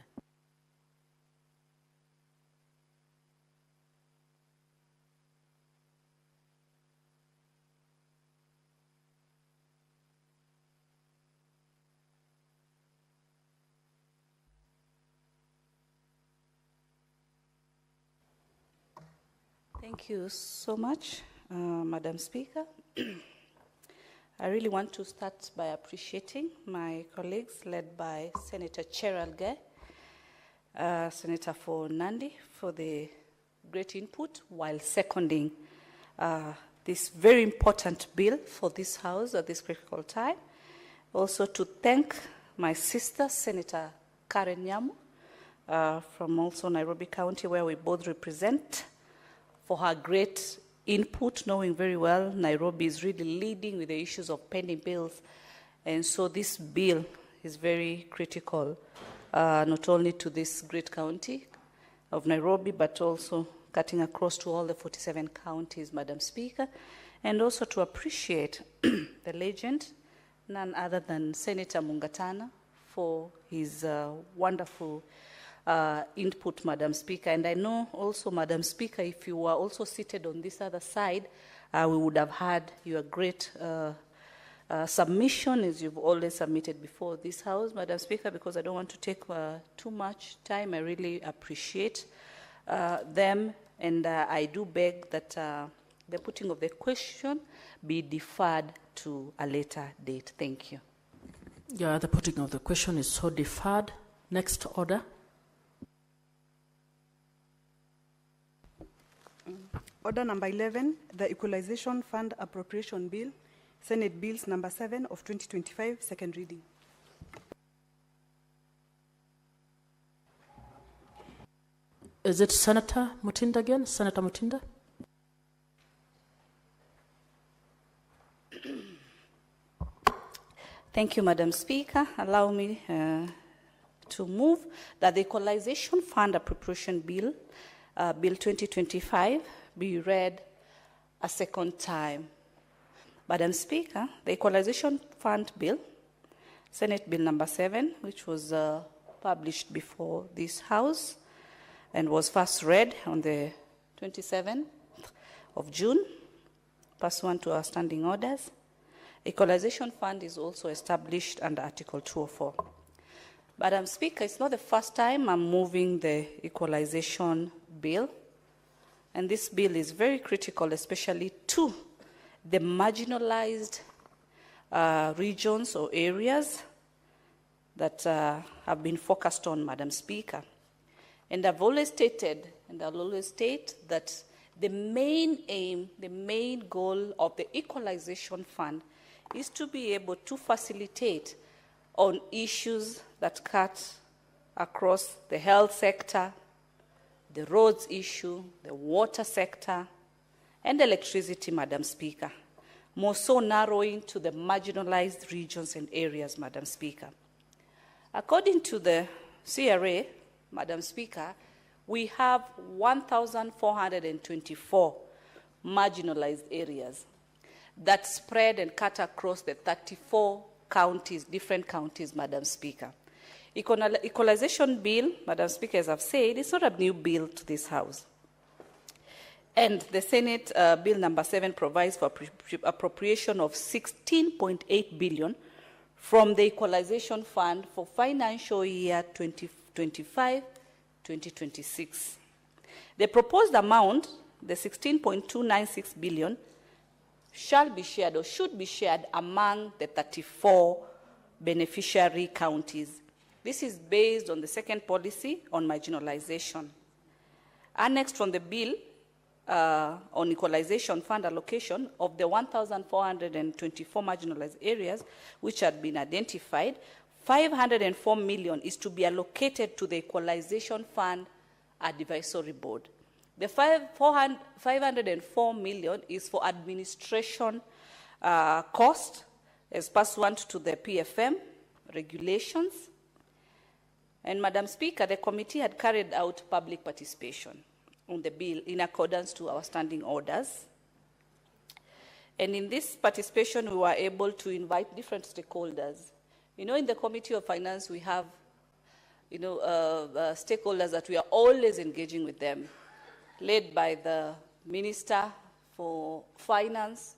Speaker 12: Thank you so much, Madam Speaker. I really want to start by appreciating my colleagues led by Senator Cherargei, Senator for Nandi, for the great input while seconding this very important bill for this House at this critical time. Also to thank my sister, Senator Karen Nyamu, from also Nairobi County, where we both represent, for her great input, knowing very well Nairobi is really leading with the issues of pending bills. And so this bill is very critical, not only to this great county of Nairobi, but also cutting across to all the 47 counties, Madam Speaker, and also to appreciate the legend, none other than Senator Mungatana, for his wonderful input, Madam Speaker. And I know also, Madam Speaker, if you were also seated on this other side, we would have had your great submission, as you've always submitted before this House, Madam Speaker, because I don't want to take too much time. I really appreciate them, and I do beg that the putting of the question be deferred to a later date. Thank you.
Speaker 13: Yeah, the putting of the question is so deferred. Next order.
Speaker 5: Order number 11, the Equalization Fund Appropriation Bill, Senate Bills number 7 of 2025, second reading.
Speaker 13: Is it Senator Mutinda again? Senator Mutinda?
Speaker 12: Thank you, Madam Speaker. Allow me to move that the Equalization Fund Appropriation Bill, Bill 2025, be read a second time. Madam Speaker, the Equalization Fund Bill, Senate Bill number 7, which was published before this House and was first read on the 27th of June, pursuant to our standing orders. Equalization Fund is also established under Article 204. Madam Speaker, it's not the first time I'm moving the Equalization Bill. And this bill is very critical, especially to the marginalized regions or areas that have been focused on, Madam Speaker. And I've always stated, and I'll always state, that the main aim, the main goal of the Equalization Fund is to be able to facilitate on issues that cut across the health sector, the roads issue, the water sector, and electricity, Madam Speaker, more so narrowing to the marginalized regions and areas, Madam Speaker. According to the CRA, Madam Speaker, we have 1,424 marginalized areas that spread and cut across the 34 counties, different counties, Madam Speaker. Equalization bill, Madam Speaker, as I've said, is not a new bill to this House. And the Senate Bill number 7 provides for appropriation of 16.8 billion from the Equalization Fund for financial year 2025-2026. The proposed amount, the 16.296 billion, shall be shared or should be shared among the 34 beneficiary counties. This is based on the second policy on marginalization. Annexed from the bill on Equalization Fund allocation of the 1,424 marginalized areas which had been identified, 504 million is to be allocated to the Equalization Fund Advisory Board. The 504 million is for administration cost as pursuant to the PFM regulations. And Madam Speaker, the committee had carried out public participation on the bill in accordance to our standing orders. And in this participation, we were able to invite different stakeholders. You know, in the Committee of Finance, we have, stakeholders that we are always engaging with them, led by the Minister for Finance.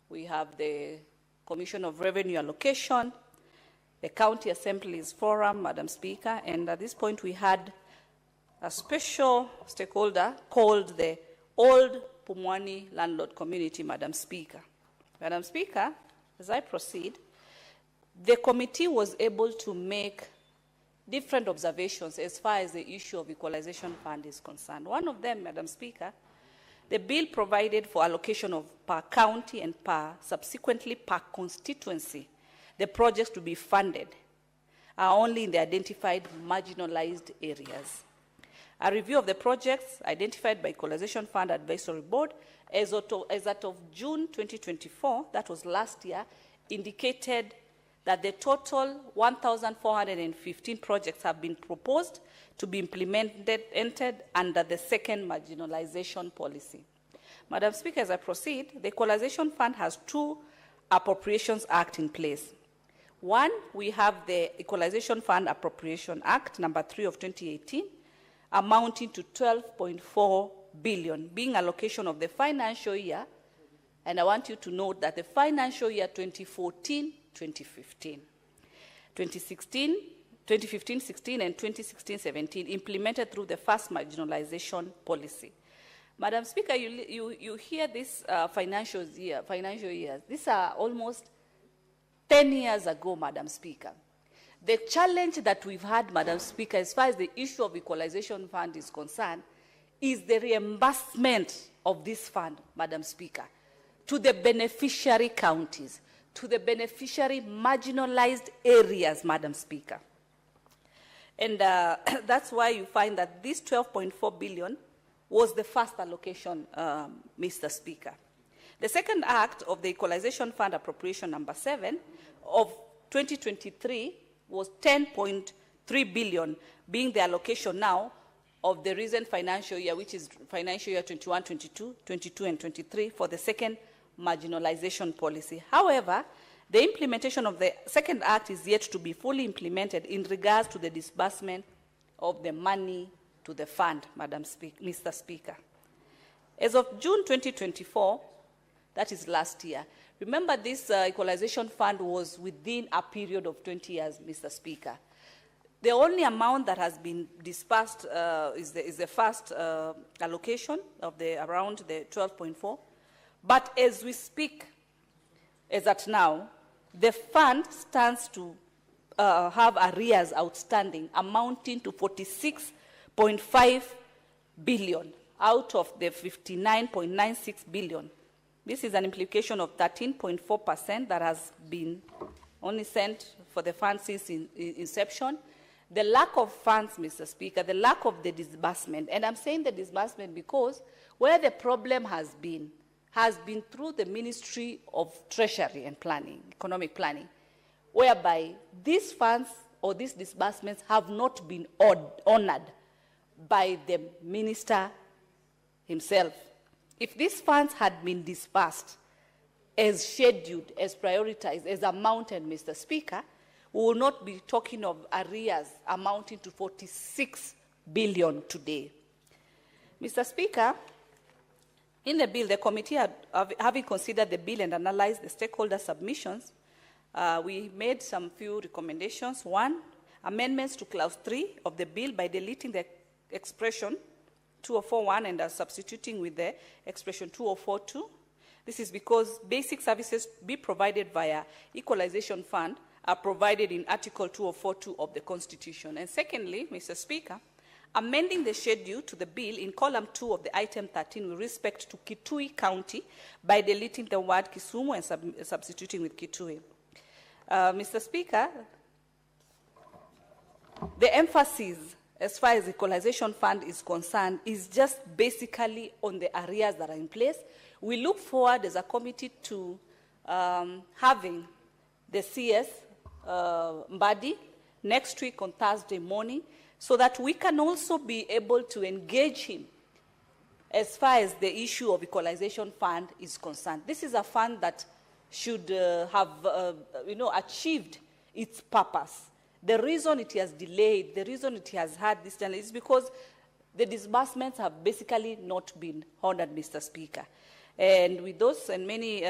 Speaker 12: We have the Commission of Revenue Allocation, the County Assemblies Forum, Madam Speaker, and at this point we had a special stakeholder called the Old Pumwani Landlord Community, Madam Speaker. Madam Speaker, as I proceed, the committee was able to make different observations as far as the issue of Equalization Fund is concerned. One of them, Madam Speaker, the bill provided for allocation of per county and subsequently per constituency. The projects to be funded are only in the identified marginalized areas. A review of the projects identified by Equalization Fund Advisory Board as of June 2024, that was last year, indicated that the total 1,415 projects have been proposed to be implemented under the second marginalization policy. Madam Speaker, as I proceed, the Equalization Fund has two Appropriations Act in place. One, we have the Equalization Fund Appropriation Act, number 3 of 2018, amounting to 12.4 billion, being allocation of the financial year, and I want you to note that the financial year 2014-2015, 2015-16 and 2016-17 implemented through the first marginalization policy. Madam Speaker, you hear this financial years. These are almost 10 years ago, Madam Speaker. The challenge that we've had, Madam Speaker, as far as the issue of Equalization Fund is concerned, is the reimbursement of this fund, Madam Speaker, to the beneficiary counties, to the beneficiary marginalized areas, Madam Speaker. And that's why you find that this 12.4 billion was the first allocation, Mr. Speaker. The second act of the Equalization Fund Appropriation number 7 of 2023 was 10.3 billion, being the allocation now of the recent financial year, which is financial year 21, 22, 22, and 23 for the second marginalization policy. However, the implementation of the second act is yet to be fully implemented in regards to the disbursement of the money to the fund, Mr. Speaker. As of June 2024, that is last year, remember this Equalization Fund was within a period of 20 years, Mr. Speaker. The only amount that has been disbursed is the first allocation of around the 12.4. But as we speak, as at now, the fund stands to have arrears outstanding amounting to 46.5 billion out of the 59.96 billion. This is an implication of 13.4% that has been only sent for the fund since inception. The lack of funds, Mr. Speaker, the lack of the disbursement, and I'm saying the disbursement because where the problem has been through the Ministry of Treasury and Planning, Economic Planning, whereby these funds or these disbursements have not been honored by the minister himself. If these funds had been disbursed as scheduled, as prioritized, as amounted, Mr. Speaker, we will not be talking of arrears amounting to 46 billion today. Mr. Speaker, in the bill, the committee, having considered the bill and analyzed the stakeholder submissions, we made some few recommendations. One, amendments to clause 3 of the bill by deleting the expression 2041 and substituting with the expression 2042. This is because basic services be provided via Equalization Fund are provided in Article 2042 of the Constitution. And secondly, Mr. Speaker, amending the schedule to the bill in column 2 of the item 13 with respect to Kitui County by deleting the word Kisumu and substituting with Kitui. Mr. Speaker, the emphasis as far as equalization fund is concerned is just basically on the areas that are in place. We look forward as a committee to having the CS Mbadi next week on Thursday morning, so that we can also be able to engage him as far as the issue of equalization fund is concerned. This is a fund that should have achieved its purpose. The reason it has delayed, the reason it has had this delay is because the disbursements have basically not been honored, Mr. Speaker. And with those and many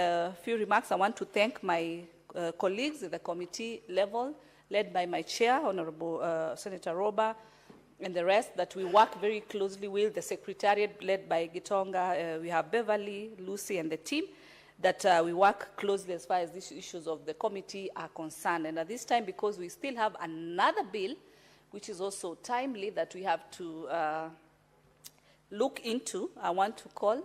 Speaker 12: few remarks, I want to thank my colleagues at the committee level, led by my chair, Honorable Senator Roba, and the rest that we work very closely with, the secretariat led by Gitonga, we have Beverly, Lucy, and the team, that we work closely as far as these issues of the committee are concerned. And at this time, because we still have another bill, which is also timely, that we have to look into, I want to call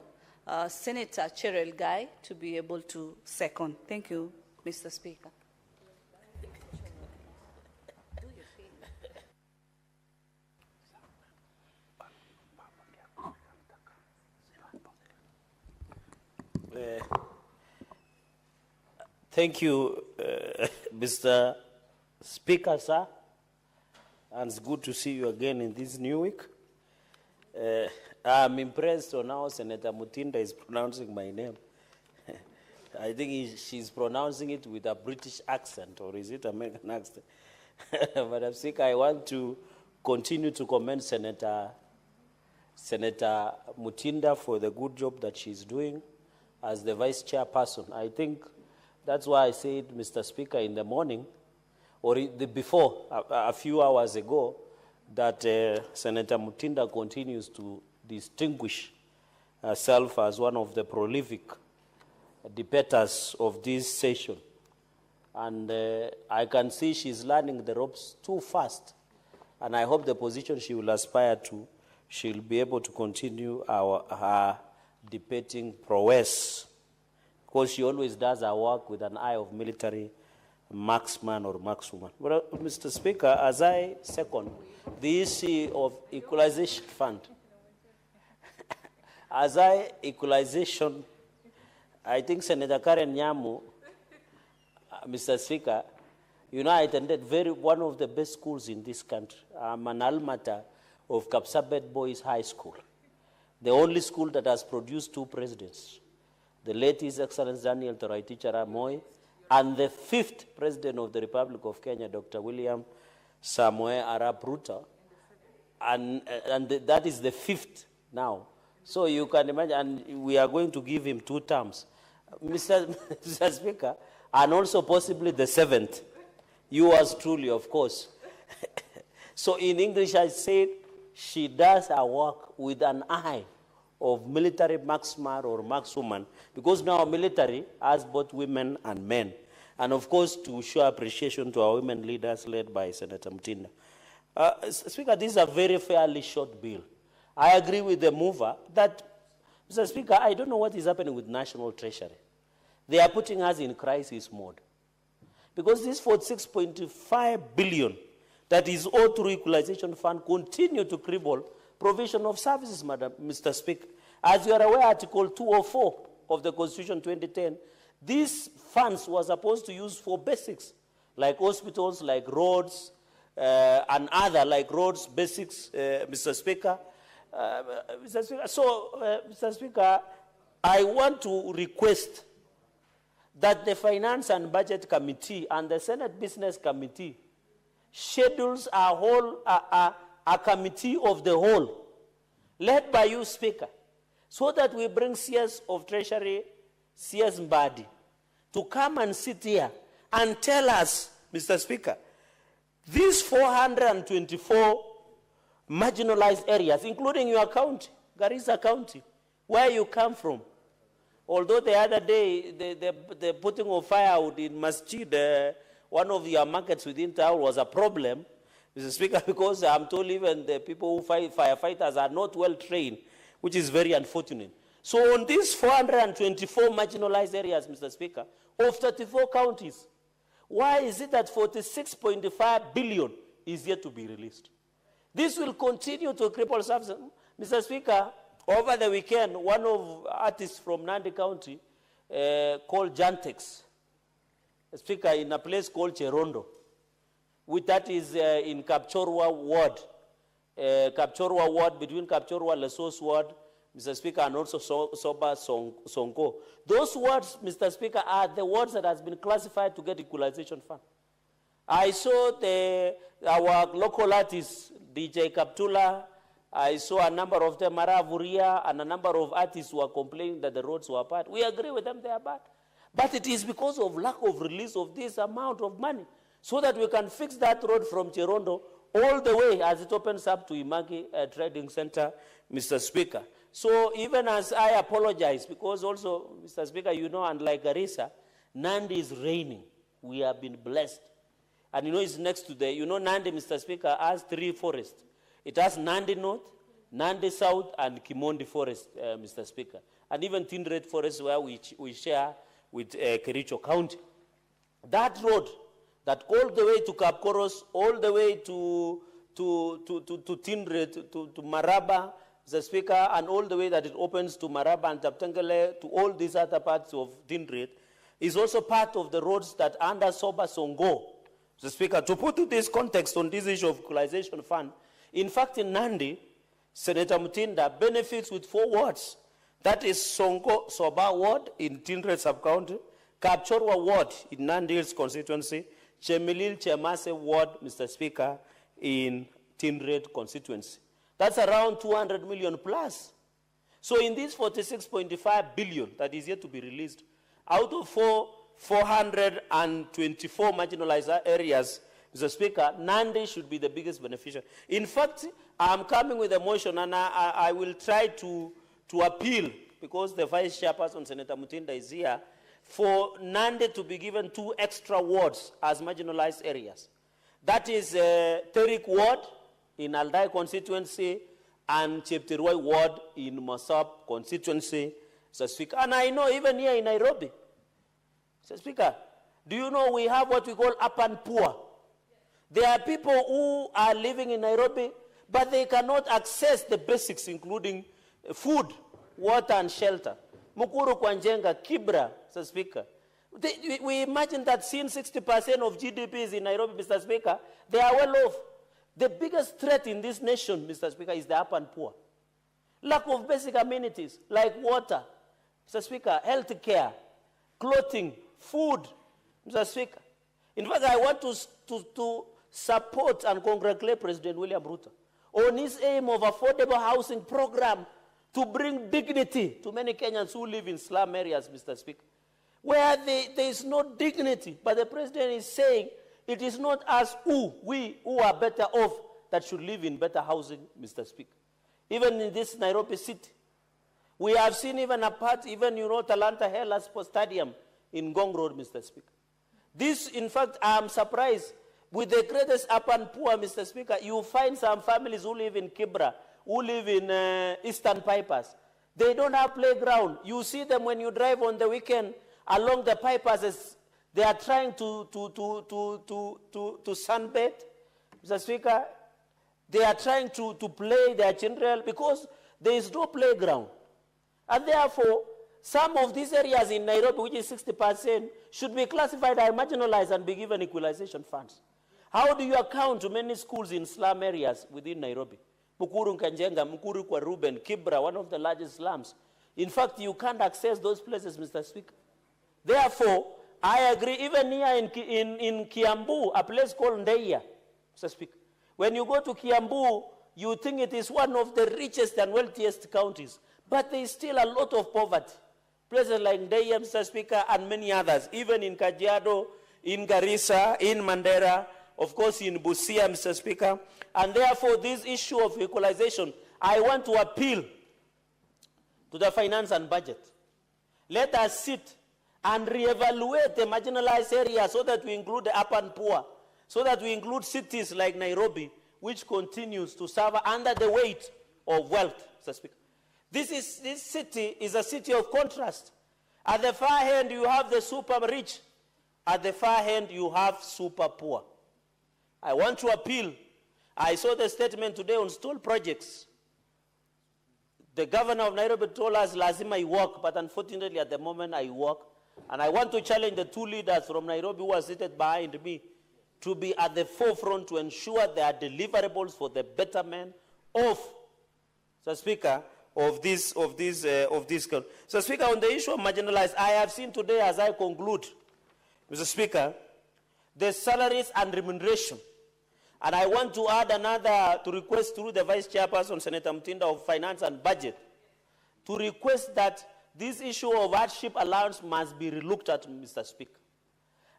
Speaker 12: Senator Cheryl Guy to be able to second. Thank you, Mr. Speaker.
Speaker 7: Thank you, Mr. Speaker, sir. And it's good to see you again in this new week. I'm impressed on how Senator Mutinda is pronouncing my name. I think she's pronouncing it with a British accent, or is it American accent? Madam Speaker, I want to continue to commend Senator Mutinda for the good job that she's doing as the vice chairperson. I think that's why I said, Mr. Speaker, in the morning, or before, a few hours ago, that Senator Mutinda continues to distinguish herself as one of the prolific debaters of this session. And I can see she's learning the ropes too fast. And I hope the position she will aspire to, she'll be able to continue her debating prowess, because she always does her work with an eye of military marksman or markswoman. But, Mr. Speaker, as I second the issue of equalization fund, I think Senator Karen Nyamu, Mr. Speaker, you know, I attended one of the best schools in this country. I'm an alma mater of Kapsabet Boys High School, the only school that has produced two presidents, the late His Excellency Daniel Toroitich Arap Moi, and the 5th President of the Republic of Kenya, Dr. William Samoei Arap Ruto, and that is the 5th now. So you can imagine, and we are going to give him 2 terms. Mr. Speaker, and also possibly the 7th. Yours truly, of course. So in English, I said, she does her work with an eye of military marksman or markswoman, because now military has both women and men. And of course, to show appreciation to our women leaders led by Senator Mutinda. Speaker, this is a very fairly short bill. I agree with the mover that, Mr. Speaker, I don't know what is happening with National Treasury. They are putting us in crisis mode. Because this 46.5 billion that is owed through equalization fund continue to cripple provision of services, Mr. Speaker. As you are aware, Article 204 of the Constitution 2010, these funds were supposed to use for basics, like hospitals, like roads, and other, like roads, basics, Mr. Speaker. Mr. Speaker. So, Mr. Speaker, I want to request that the Finance and Budget Committee and the Senate Business Committee schedules a committee of the whole, led by you, Speaker, so that we bring CS of Treasury, CS Mbadi, to come and sit here and tell us, Mr. Speaker, these 424 marginalized areas, including your county, Garissa County, where you come from. Although the other day, the putting of firewood in Masjid, one of your markets within town, was a problem, Mr. Speaker, because I'm told even the people who fight firefighters are not well trained, which is very unfortunate. So on these 424 marginalized areas, Mr. Speaker, of 34 counties, why is it that 46.5 billion is yet to be released. This will continue to cripple services. Mr. Speaker, over the weekend, one of artists from Nandi County called Jantex, Speaker, in a place called Cherondo, which that is in Kapchorwa Ward, between Kapchorwa, Lesos Ward, Mr. Speaker, and also Soba Sonko. Those wards, Mr. Speaker, are the wards that has been classified to get equalization fund. I saw our local artists, DJ Kaptula, I saw a number of them, Mara Vuria, and a number of artists who are complaining that the roads were bad. We agree with them, they are bad. But it is because of lack of release of this amount of money, so that we can fix that road from Cherondo all the way as it opens up to Imagi Trading Center, Mr. Speaker. So even as I apologize, because also, Mr. Speaker, you know, unlike Garissa, Nandi is raining. We have been blessed. And you know, it's next to the, you know, Nandi, Mr. Speaker, has 3 forests. It has Nandi North, Nandi South, and Kimondi Forest, Mr. Speaker. And even Tindred Forest, where we share with Kericho County. That road, that all the way to Kapkoros, all the way to Tindred, to Maraba, Mr. Speaker, and all the way that it opens to Maraba and Taptengele, to all these other parts of Tindred, is also part of the roads that under Soba Songo. Mr. Speaker, to put this context on this issue of equalization fund, in fact, in Nandi, Senator Mutinda benefits with 4 wards. That is Songo Soba Ward in Tindred Sub-County, Kapchorwa Ward in Nandi Hills constituency, Chemilil Chemase Ward, Mr. Speaker, in Tindred constituency. That's around 200 million plus. So in this 46.5 billion that is yet to be released, out of 424 marginalized areas, Mr. Speaker, Nandi should be the biggest beneficiary. In fact, I'm coming with a motion, and I will try to appeal, because the Vice Chairperson, Senator Mutinda, is here, for Nandi to be given 2 extra wards as marginalized areas. That is Terik Ward in Aldai constituency and Cheptirwai Ward in Masab constituency, Mr. Speaker. And I know even here in Nairobi, Mr. Speaker, do you know we have what we call up and poor? There are people who are living in Nairobi, but they cannot access the basics, including food, water, and shelter. Mukuru Kwanjenga, Kibra, Mr. Speaker. We imagine that since 60% of GDP is in Nairobi, Mr. Speaker, they are well off. The biggest threat in this nation, Mr. Speaker, is the up and poor. Lack of basic amenities like water, Mr. Speaker, health care, clothing, food, Mr. Speaker. In fact, I want to support and congratulate President William Ruto on his aim of affordable housing program to bring dignity to many Kenyans who live in slum areas, Mr. Speaker, where there is no dignity. But the President is saying it is not us we who are better off that should live in better housing, Mr. Speaker. Even in this Nairobi city, we have seen even a part, even, you know, Talanta Hela Sports Stadium in Ngong Road, Mr. Speaker. This, in fact, I'm surprised. With the greatest up and poor, Mr. Speaker, you find some families who live in Kibra, who live in Eastern Pipers. They don't have playground. You see them when you drive on the weekend along the Pipers. They are trying to sunbathe, Mr. Speaker. They are trying to play their children because there is no playground. And therefore, some of these areas in Nairobi, which is 60%, should be classified as marginalized and be given equalization funds. How do you account to many schools in slum areas within Nairobi? Mukuru Nkanjenga, Mukuru kwa Ruben, Kibra, one of the largest slums. In fact, you can't access those places, Mr. Speaker. Therefore, I agree, even here in Kiambu, a place called Ndeia, Mr. Speaker. When you go to Kiambu, you think it is one of the richest and wealthiest counties, but there is still a lot of poverty. Places like Ndeia, Mr. Speaker, and many others, even in Kajiado, in Garissa, in Mandera, of course in Busia, Mr. Speaker. And therefore, this issue of equalization, I want to appeal to the finance and budget. Let us sit and reevaluate the marginalized areas so that we include the up and poor, so that we include cities like Nairobi, which continues to suffer under the weight of wealth, Mr. Speaker. This city is a city of contrast. At the far end, you have the super rich. At the far end, you have super poor. I want to appeal. I saw the statement today on stall projects. The governor of Nairobi told us, lazima I work, but unfortunately at the moment I work. And I want to challenge the two leaders from Nairobi who are seated behind me to be at the forefront to ensure there are deliverables for the betterment of, Mr. Speaker, of this. So, Speaker, on the issue of marginalized, I have seen today, as I conclude, Mr. Speaker, the salaries and remuneration. And I want to add another, to request through the Vice Chairperson, Senator Mtinda of Finance and Budget, to request that this issue of hardship allowance must be relooked at, Mr. Speaker.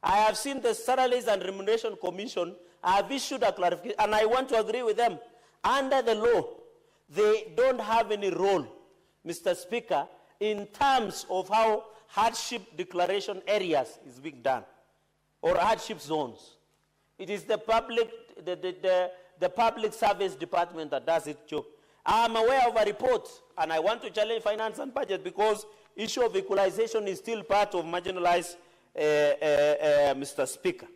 Speaker 7: I have seen the Salaries and Remuneration Commission have issued a clarification, and I want to agree with them. Under the law, they don't have any role, Mr. Speaker, in terms of how hardship declaration areas is being done, or hardship zones. It is the public service department that does its job. I am aware of a report, and I want to challenge Finance and Budget because issue of equalization is still part of marginalized, Mr. Speaker.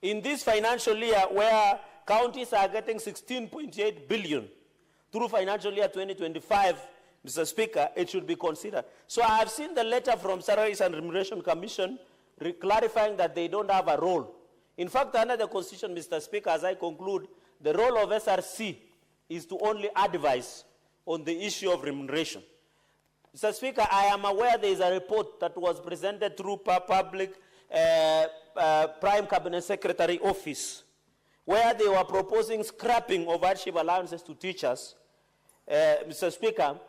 Speaker 7: In this financial year, where counties are getting 16.8 billion through financial year 2025, Mr. Speaker, it should be considered. So I have seen the letter from Salaries and Remuneration Commission clarifying that they don't have a role. In fact, under the Constitution, Mr. Speaker, as I conclude, the role of SRC is to only advise on the issue of remuneration. Mr. Speaker, I am aware there is a report that was presented through Prime Cabinet Secretary Office, where they were proposing scrapping of hardship allowances to teachers, Mr. Speaker,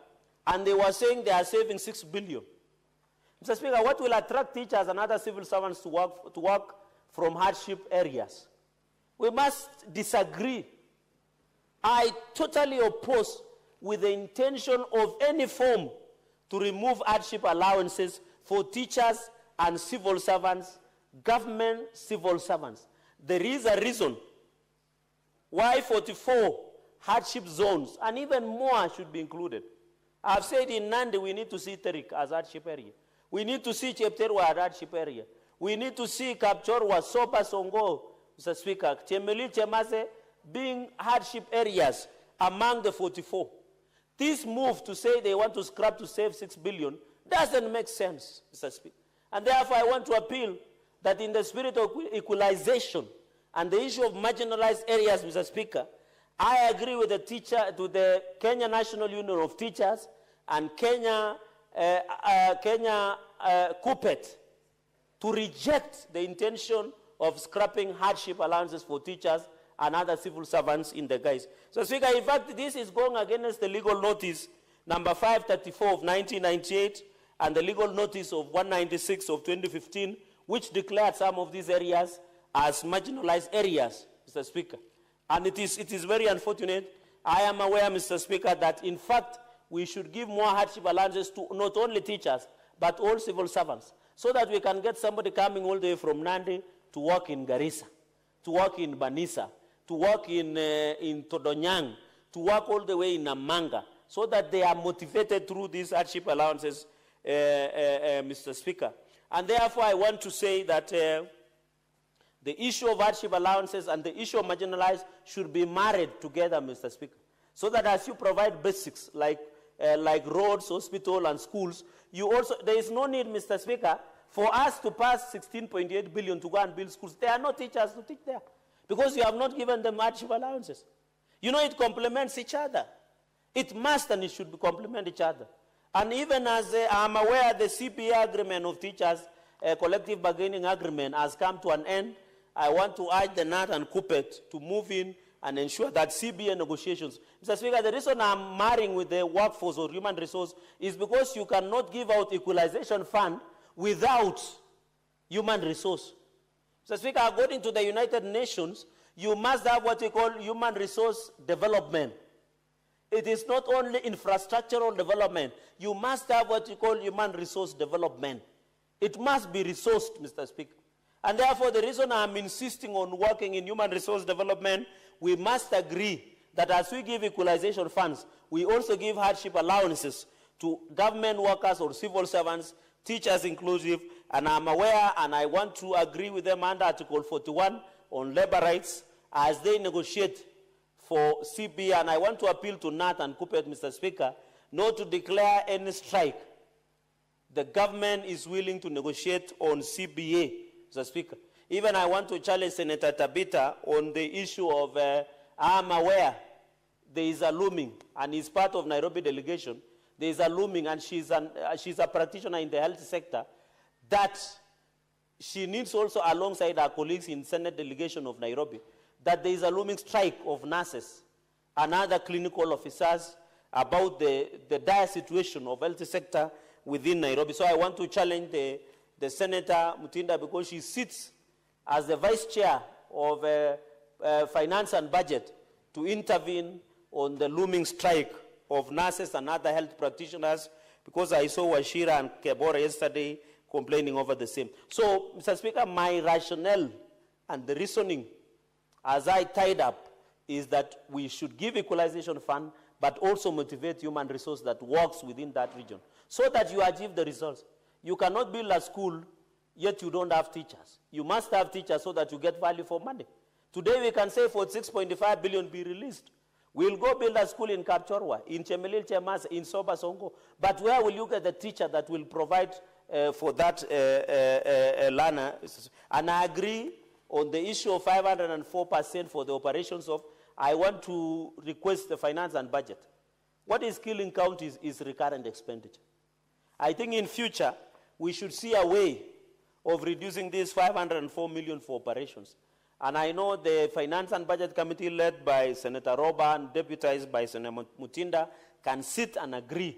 Speaker 7: and they were saying they are saving 6 billion. Mr. Speaker, what will attract teachers and other civil servants to work from hardship areas? We must disagree. I totally oppose with the intention of any form to remove hardship allowances for teachers and civil servants, government civil servants. There is a reason why 44 hardship zones and even more should be included. I've said in Nandi we need to see Terik as hardship area. We need to see Chepterwa as hardship area. We need to see Kapchorwa, Sopa, Songo, Mr. Speaker, Chemeli, Chemase being hardship areas among the 44. This move to say they want to scrap to save 6 billion doesn't make sense, Mr. Speaker. And therefore I want to appeal that in the spirit of equalization and the issue of marginalized areas, Mr. Speaker, I agree with the Kenya National Union of Teachers and Kenya KUPPET to reject the intention of scrapping hardship allowances for teachers and other civil servants in the guise. So, Speaker, in fact, this is going against the legal notice number 534 of 1998 and the legal notice of 196 of 2015, which declared some of these areas as marginalized areas, Mr. Speaker. And it is very unfortunate. I am aware, Mr. Speaker, that in fact we should give more hardship allowances to not only teachers, but all civil servants, so that we can get somebody coming all the way from Nandi to work in Garissa, to work in Banisa, to work in Todonyang, to work all the way in Namanga, so that they are motivated through these hardship allowances, Mr. Speaker. And therefore, I want to say that the issue of hardship allowances and the issue of marginalized should be married together, Mr. Speaker, so that as you provide basics like roads, hospital, and schools, there is no need, Mr. Speaker, for us to pass 16.8 billion to go and build schools. There are no teachers to teach there because you have not given them hardship allowances. You know, it complements each other. It must and it should complement each other. And even as I'm aware, the CPA agreement of teachers, collective bargaining agreement, has come to an end. I want to urge the NAT and KUPPET to move in and ensure that CBA negotiations. Mr. Speaker, the reason I'm marrying with the workforce or human resource is because you cannot give out equalization fund without human resource. Mr. Speaker, according to the United Nations, you must have what we call human resource development. It is not only infrastructural development. You must have what we call human resource development. It must be resourced, Mr. Speaker. And therefore, the reason I'm insisting on working in human resource development, we must agree that as we give equalization funds, we also give hardship allowances to government workers or civil servants, teachers inclusive, and I'm aware and I want to agree with them under Article 41 on labor rights as they negotiate for CBA. And I want to appeal to Nat and Kupet, Mr. Speaker, not to declare any strike. The government is willing to negotiate on CBA, Mr. Speaker. Even I want to challenge Senator Tabita on the issue of, I'm aware there is a looming, and he's part of Nairobi delegation, there is a looming, and she's a practitioner in the health sector, that she needs also, alongside our colleagues in Senate delegation of Nairobi, that there is a looming strike of nurses and other clinical officers about the dire situation of health sector within Nairobi. So I want to challenge the Senator Mutinda, because she sits as the Vice Chair of Finance and Budget, to intervene on the looming strike of nurses and other health practitioners, because I saw Washira and Kebora yesterday complaining over the same. So, Mr. Speaker, my rationale and the reasoning as I tied up is that we should give equalization fund, but also motivate human resource that works within that region, so that you achieve the results. You cannot build a school, yet you don't have teachers. You must have teachers so that you get value for money. Today we can say 46.5 billion be released. We'll go build a school in Kapchorwa, in Chemelil Chemas, in Soba Songo. But where will you get the teacher that will provide for that learner? And I agree on the issue of 504% for the operations of, I want to request the finance and budget. What is killing counties is recurrent expenditure. I think in future, we should see a way of reducing this 504 million for operations. And I know the Finance and Budget Committee, led by Senator Roba and deputized by Senator Mutinda, can sit and agree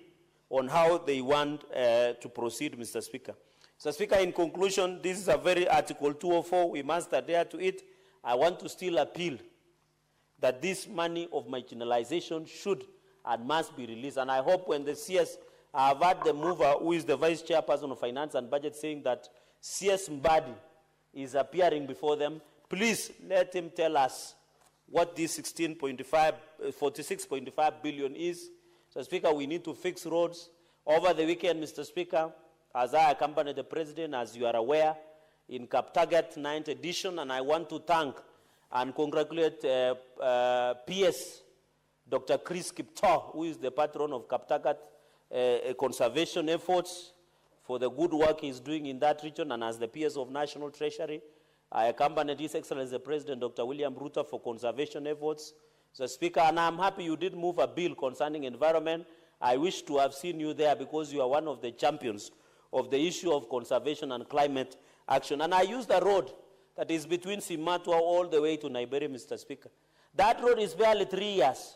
Speaker 7: on how they want to proceed, Mr. Speaker. Mr. Speaker, in conclusion, this is a very Article 204. We must adhere to it. I want to still appeal that this money of marginalization should and must be released. And I hope when the CS, I have heard the mover, who is the Vice Chairperson of Finance and Budget, saying that CS Mbadi is appearing before them. Please let him tell us what this 46.5 billion is. Mr. Speaker, we need to fix roads. Over the weekend, Mr. Speaker, as I accompanied the President, as you are aware, in Kaptagat 9th edition, and I want to thank and congratulate PS Dr. Chris Kipto, who is the patron of Kaptagat conservation efforts, for the good work he's doing in that region, and as the PS of National Treasury. I accompanied His Excellency the President, Dr. William Ruto, for conservation efforts. Mr. Speaker, and I'm happy you did move a bill concerning environment. I wish to have seen you there, because you are one of the champions of the issue of conservation and climate action. And I used a road that is between Simatwa all the way to Naiberi, Mr. Speaker. That road is barely 3 years,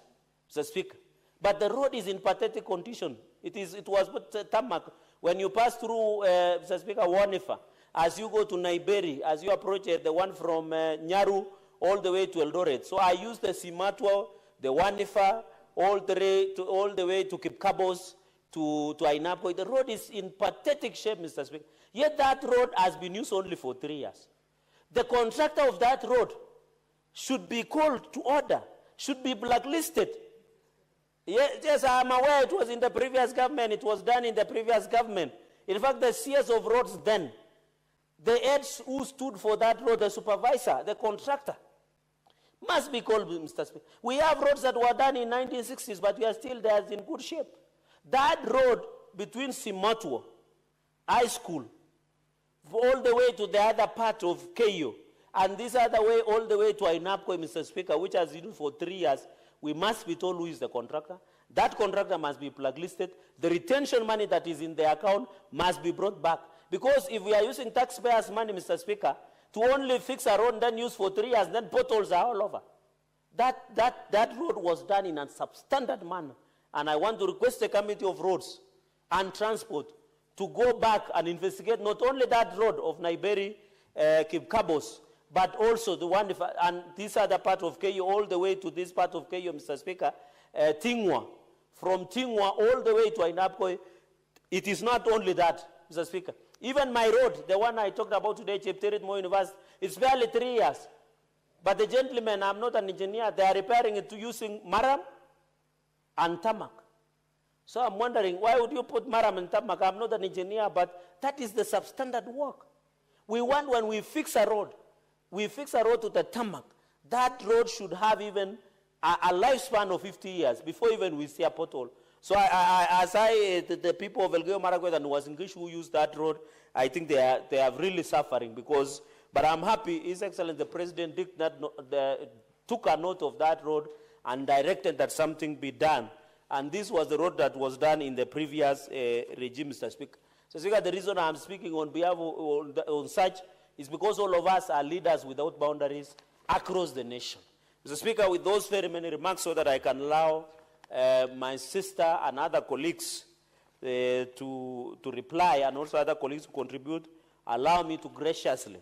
Speaker 7: Mr. Speaker. But the road is in pathetic condition. It was tarmac. When you pass through, Mr. Speaker, Wanifa, as you go to Naiberi, as you approach the one from Nyaru all the way to Eldoret. So I used the Simatwa, the Wanifa, all the way to Kipkabos, to Ainapkoi. The road is in pathetic shape, Mr. Speaker. Yet that road has been used only for 3 years. The contractor of that road should be called to order, should be blacklisted. Yes, I'm aware it was in the previous government, it was done in the previous government. In fact, the CS of roads then, the heads who stood for that road, the supervisor, the contractor, must be called, Mr. Speaker. We have roads that were done in 1960s, but we are still there in good shape. That road between Simatwa High School, all the way to the other part of KU, and this other way all the way to Ainapkoi, Mr. Speaker, which has been for 3 years, we must be told who is the contractor. That contractor must be blacklisted. The retention money that is in the account must be brought back. Because if we are using taxpayers' money, Mr. Speaker, to only fix a road and then use for 3 years, then potholes are all over. That road was done in a substandard manner. And I want to request the Committee of Roads and Transport to go back and investigate not only that road of Naiberi, Kipkabos, but also the one, and this other part of KU, all the way to this part of KU, Mr. Speaker, Tingwa. From Tingwa all the way to Ainapkoi. It is not only that, Mr. Speaker. Even my road, the one I talked about today, Chepterit Moi University, it's barely 3 years. But the gentlemen, I'm not an engineer, they are repairing it using maram and tarmac. So I'm wondering, why would you put maram and tarmac? I'm not an engineer, but that is the substandard work. We want, when we fix a road, we fix a road to the tarmac, that road should have even a lifespan of 50 years before even we see a pothole. So the people of Elgeyo Marakwet and Uasin Gishu who use that road, I think they are really suffering because, but I'm happy, His Excellency the President took a note of that road and directed that something be done. And this was the road that was done in the previous regime, Mr. Speaker. So, Speaker, the reason I'm speaking on behalf on such is because all of us are leaders without boundaries across the nation. Mr. Speaker, with those very many remarks, so that I can allow my sister and other colleagues to reply, and also other colleagues to contribute, allow me to graciously,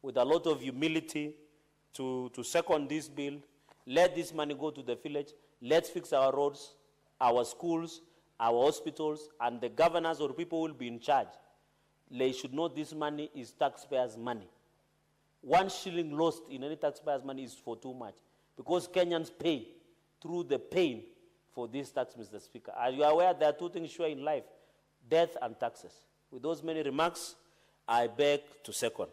Speaker 7: with a lot of humility, to second this bill. Let this money go to the village. Let's fix our roads, our schools, our hospitals, and the governors or people who will be in charge. They should know this money is taxpayers' money. 1 shilling lost in any taxpayer's money is for too much, because Kenyans pay through the pain for this tax, Mr. Speaker. Are you aware there are two things sure in life, death and taxes? With those many remarks, I beg to second.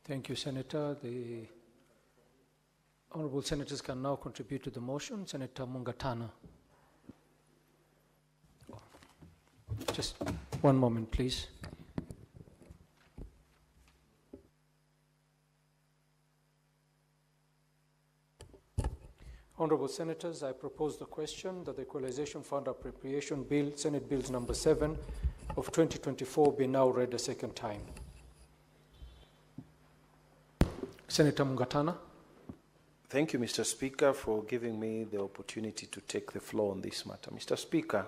Speaker 1: Thank you, Senator. The honorable senators can now contribute to the motion. Senator Mungatana. Just one moment, please. Honorable Senators, I propose the question that the Equalization Fund Appropriation Bill, Senate Bills number 7 of 2024, be now read a second time. Senator Mungatana.
Speaker 17: Thank you, Mr. Speaker, for giving me the opportunity to take the floor on this matter. Mr. Speaker,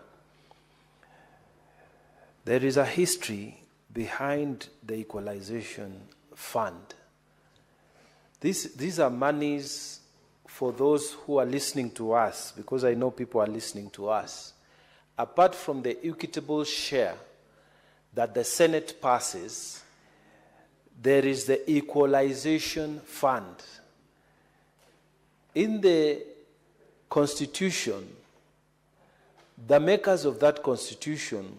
Speaker 17: there is a history behind the Equalization Fund. These are monies for those who are listening to us, because I know people are listening to us. Apart from the equitable share that the Senate passes, there is the Equalization Fund. In the Constitution, the makers of that Constitution,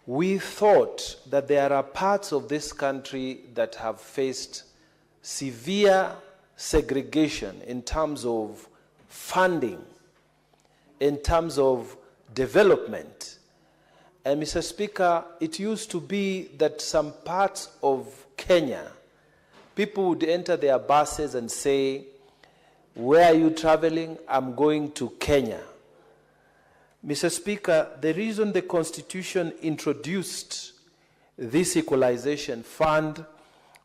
Speaker 17: we thought that there are parts of this country that have faced severe segregation in terms of funding, in terms of development. And Mr. Speaker, it used to be that some parts of Kenya, people would enter their buses and say, "Where are you traveling? I'm going to Kenya." Mr. Speaker, the reason the Constitution introduced this Equalization Fund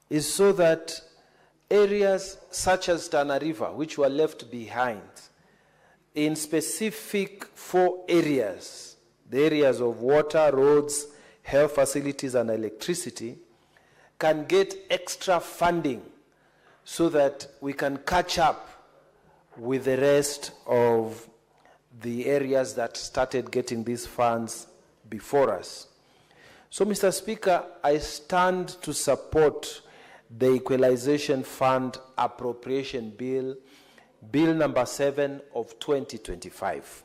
Speaker 17: is so that areas such as Tana River, which were left behind, in specific 4 areas, the areas of water, roads, health facilities, and electricity, can get extra funding so that we can catch up with the rest of the areas that started getting these funds before us. So, Mr. Speaker, I stand to support the Equalization Fund Appropriation Bill, Bill number 7 of 2025.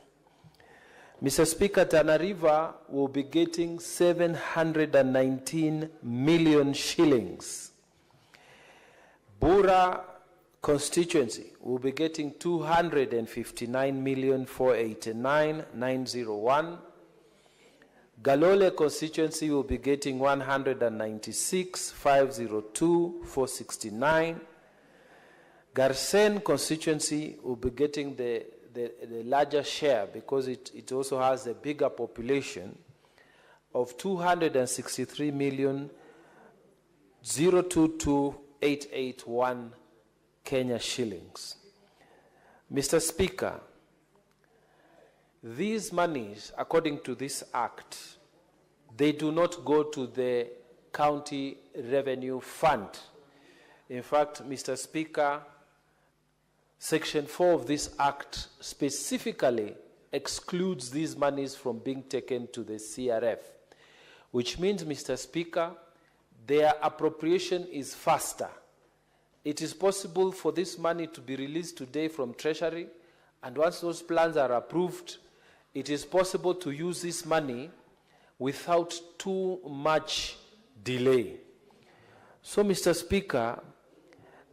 Speaker 17: Mr. Speaker, Tana River will be getting 719 million shillings. Bura constituency will be getting 259,489,901. Galole constituency will be getting 196,502,469. Garsen constituency will be getting the larger share because it also has a bigger population of 263,022,881 Kenya shillings. Mr. Speaker, these monies, according to this act, they do not go to the county revenue fund. In fact, Mr. Speaker, Section 4 of this act specifically excludes these monies from being taken to the CRF, which means, Mr. Speaker, their appropriation is faster. It is possible for this money to be released today from Treasury, and once those plans are approved, it is possible to use this money without too much delay. So, Mr. Speaker,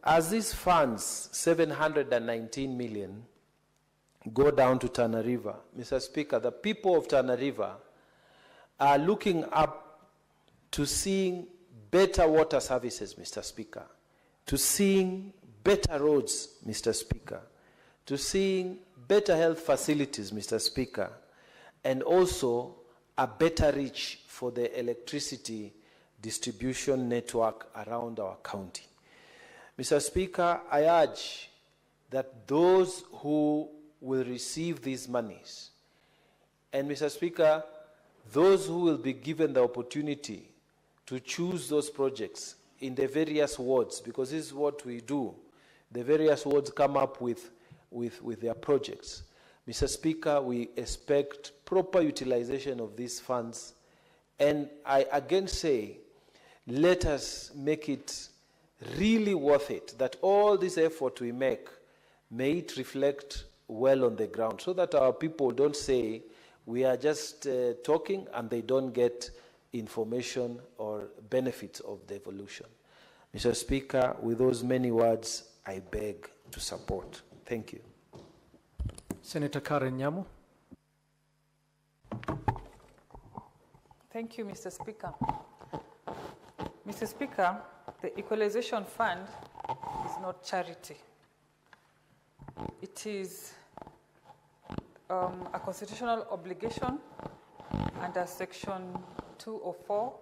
Speaker 17: as these funds, 719 million, go down to Tana River, Mr. Speaker, the people of Tana River are looking up to seeing better water services, Mr. Speaker, to seeing better roads, Mr. Speaker, to seeing better health facilities, Mr. Speaker, and also a better reach for the electricity distribution network around our county. Mr. Speaker, I urge that those who will receive these monies, and Mr. Speaker, those who will be given the opportunity to choose those projects in the various wards, because this is what we do. The various wards come up with their projects. Mr. Speaker, we expect proper utilization of these funds. And I again say, let us make it really worth it, that all this effort we make, may it reflect well on the ground, so that our people don't say we are just talking and they don't get information or benefits of the evolution. Mr. Speaker, with those many words, I beg to support. Thank you.
Speaker 8: Senator Karen Nyamu.
Speaker 4: Thank you, Mr. Speaker. Mr. Speaker, the Equalization Fund is not charity. It is a constitutional obligation under Section 204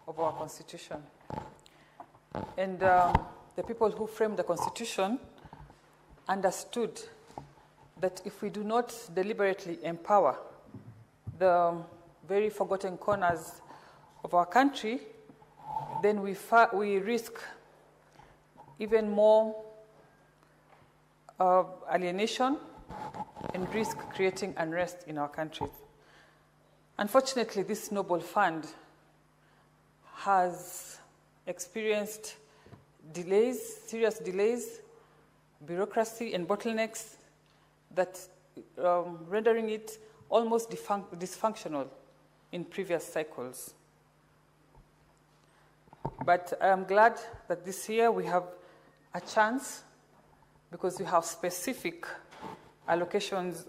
Speaker 4: of our Constitution. And the people who framed the Constitution understood that if we do not deliberately empower the very forgotten corners of our country, then we risk even more alienation and risk creating unrest in our countries. Unfortunately, this noble fund has experienced delays, serious delays, bureaucracy and bottlenecks that rendering it almost dysfunctional in previous cycles. But I am glad that this year we have a chance, because we have specific allocations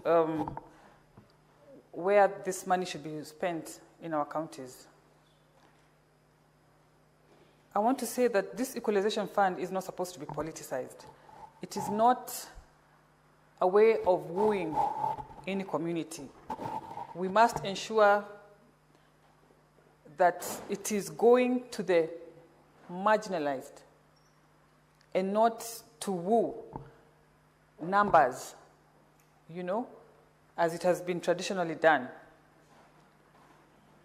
Speaker 4: where this money should be spent in our counties. I want to say that this Equalization Fund is not supposed to be politicized. It is not a way of wooing any community. We must ensure that it is going to the marginalized and not to woo numbers, you know, as it has been traditionally done.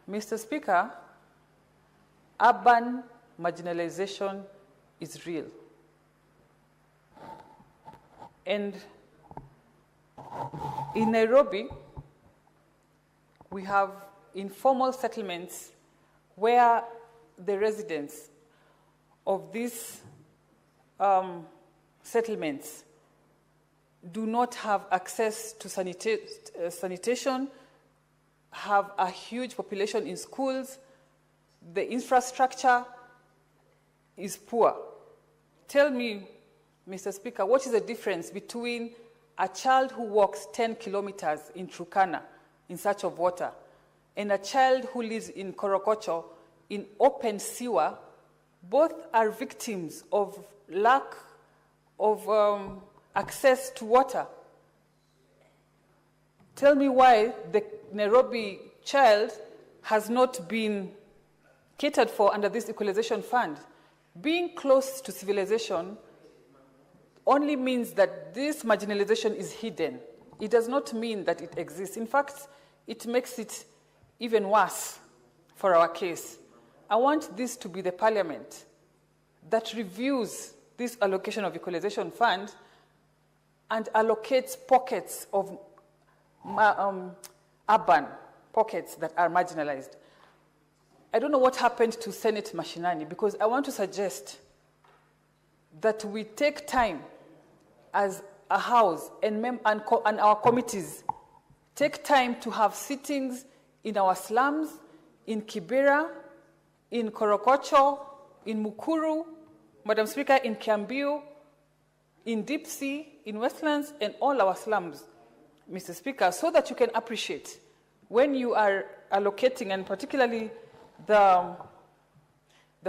Speaker 4: Mr. Speaker, urban marginalization is real. And in Nairobi, we have informal settlements where the residents of these settlements do not have access to sanitation, have a huge population in schools, the infrastructure is poor. Tell me, Mr. Speaker, what is the difference between a child who walks 10 kilometers in Turkana in search of water and a child who lives in Korokocho in open sewer? Both are victims of lack of access to water. Tell me why the Nairobi child has not been catered for under this Equalization Fund. Being close to civilization only means that this marginalization is hidden. It does not mean that it exists. In fact, it makes it even worse for our case. I want this to be the parliament that reviews this allocation of Equalization Fund and allocates pockets of urban pockets that are marginalized. I don't know what happened to Senate Mashinani, because I want to suggest that we take time as a house and our committees, take time to have sittings in our slums, in Kibera, in Korokocho, in Mukuru, Madam Speaker, in Kiambu, in Deep Sea, in Westlands, and all our slums, Mr. Speaker, so that you can appreciate when you are allocating, and particularly the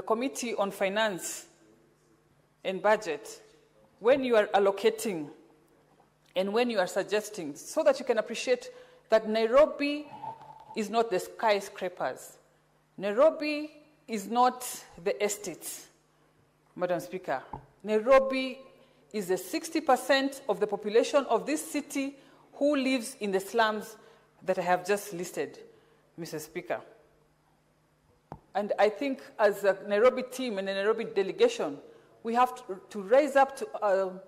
Speaker 4: Committee on Finance and Budget, when you are allocating and when you are suggesting, so that you can appreciate that Nairobi is not the skyscrapers. Nairobi is not the estates, Madam Speaker. Nairobi is the 60% of the population of this city who lives in the slums that I have just listed, Mr. Speaker. And I think as a Nairobi team and a Nairobi delegation, we have to raise up to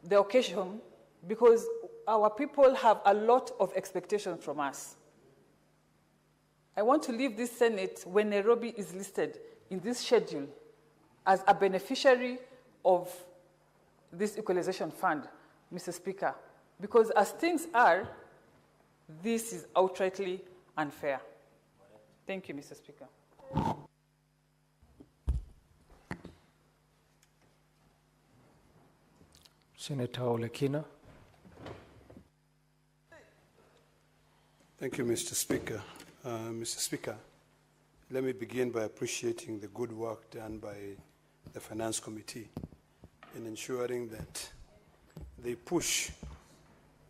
Speaker 4: the occasion, because our people have a lot of expectations from us. I want to leave this Senate when Nairobi is listed in this schedule as a beneficiary of this equalization fund, Mr. Speaker, because as things are, this is outrightly unfair. Thank you, Mr. Speaker.
Speaker 8: Senator Olekina.
Speaker 11: Thank you, Mr. Speaker. Mr. Speaker, let me begin by appreciating the good work done by the Finance Committee in ensuring that they push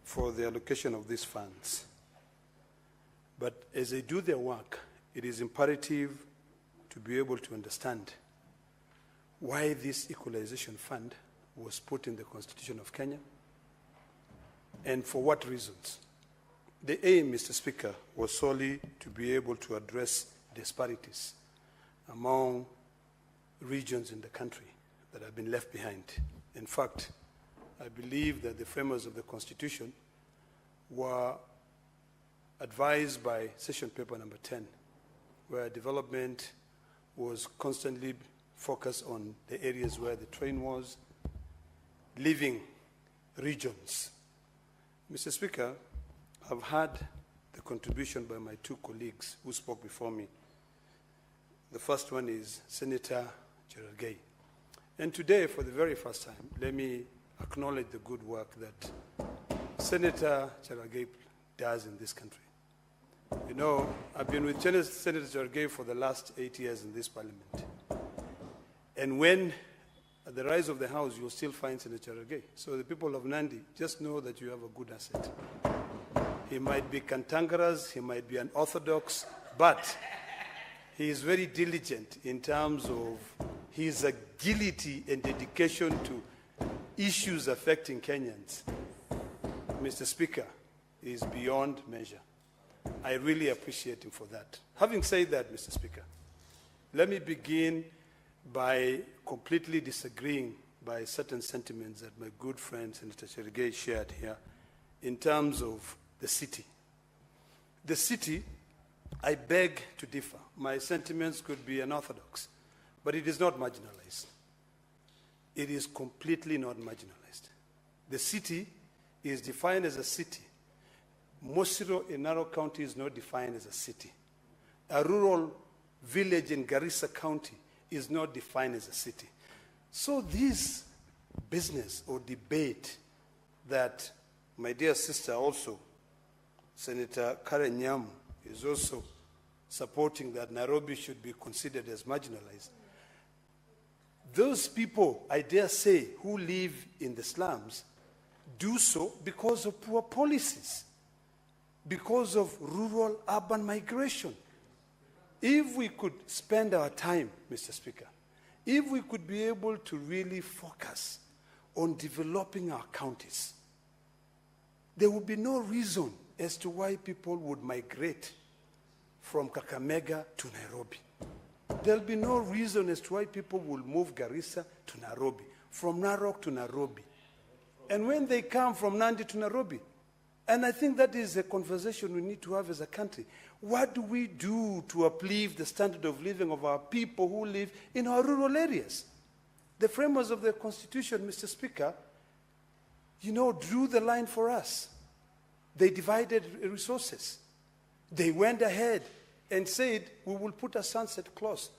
Speaker 11: for the allocation of these funds. But as they do their work, it is imperative to be able to understand why this equalization fund was put in the Constitution of Kenya and for what reasons. The aim, Mr. Speaker, was solely to be able to address disparities among regions in the country that have been left behind. In fact, I believe that the framers of the Constitution were advised by Session Paper number 10, where development was constantly focused on the areas where the train was, leaving regions. Mr. Speaker, I've had the contribution by my two colleagues who spoke before me. The first one is Senator Cherargei. And today, for the very first time, let me acknowledge the good work that Senator Cherargei does in this country. You know, I've been with Senator Cherargei for the last 8 years in this parliament. And when at the rise of the House, you'll still find Senator Cherargei. So the people of Nandi, just know that you have a good asset. He might be cantankerous, he might be unorthodox, but he is very diligent in terms of his agility and dedication to issues affecting Kenyans. Mr. Speaker, is beyond measure. I really appreciate him for that. Having said that, Mr. Speaker, let me begin by completely disagreeing by certain sentiments that my good friend Senator Cherargei shared here in terms of the city. The city, I beg to differ. My sentiments could be unorthodox, but it is not marginalized. It is completely not marginalized. The city is defined as a city. Mosiro in Narok County is not defined as a city. A rural village in Garissa County is not defined as a city. So this business or debate that my dear sister also, Senator Karen Nyamu, is also supporting that Nairobi should be considered as marginalized. Those people, I dare say, who live in the slums, do so because of poor policies, because of rural-urban migration. If we could spend our time, Mr. Speaker, if we could be able to really focus on developing our counties, there would be no reason as to why people would migrate from Kakamega to Nairobi. There'll be no reason as to why people will move Garissa to Nairobi, from Narok to Nairobi. And when they come from Nandi to Nairobi, and I think that is a conversation we need to have as a country. What do we do to uplift the standard of living of our people who live in our rural areas? The framers of the Constitution, Mr. Speaker, drew the line for us. They divided resources. They went ahead and said, we will put a sunset clause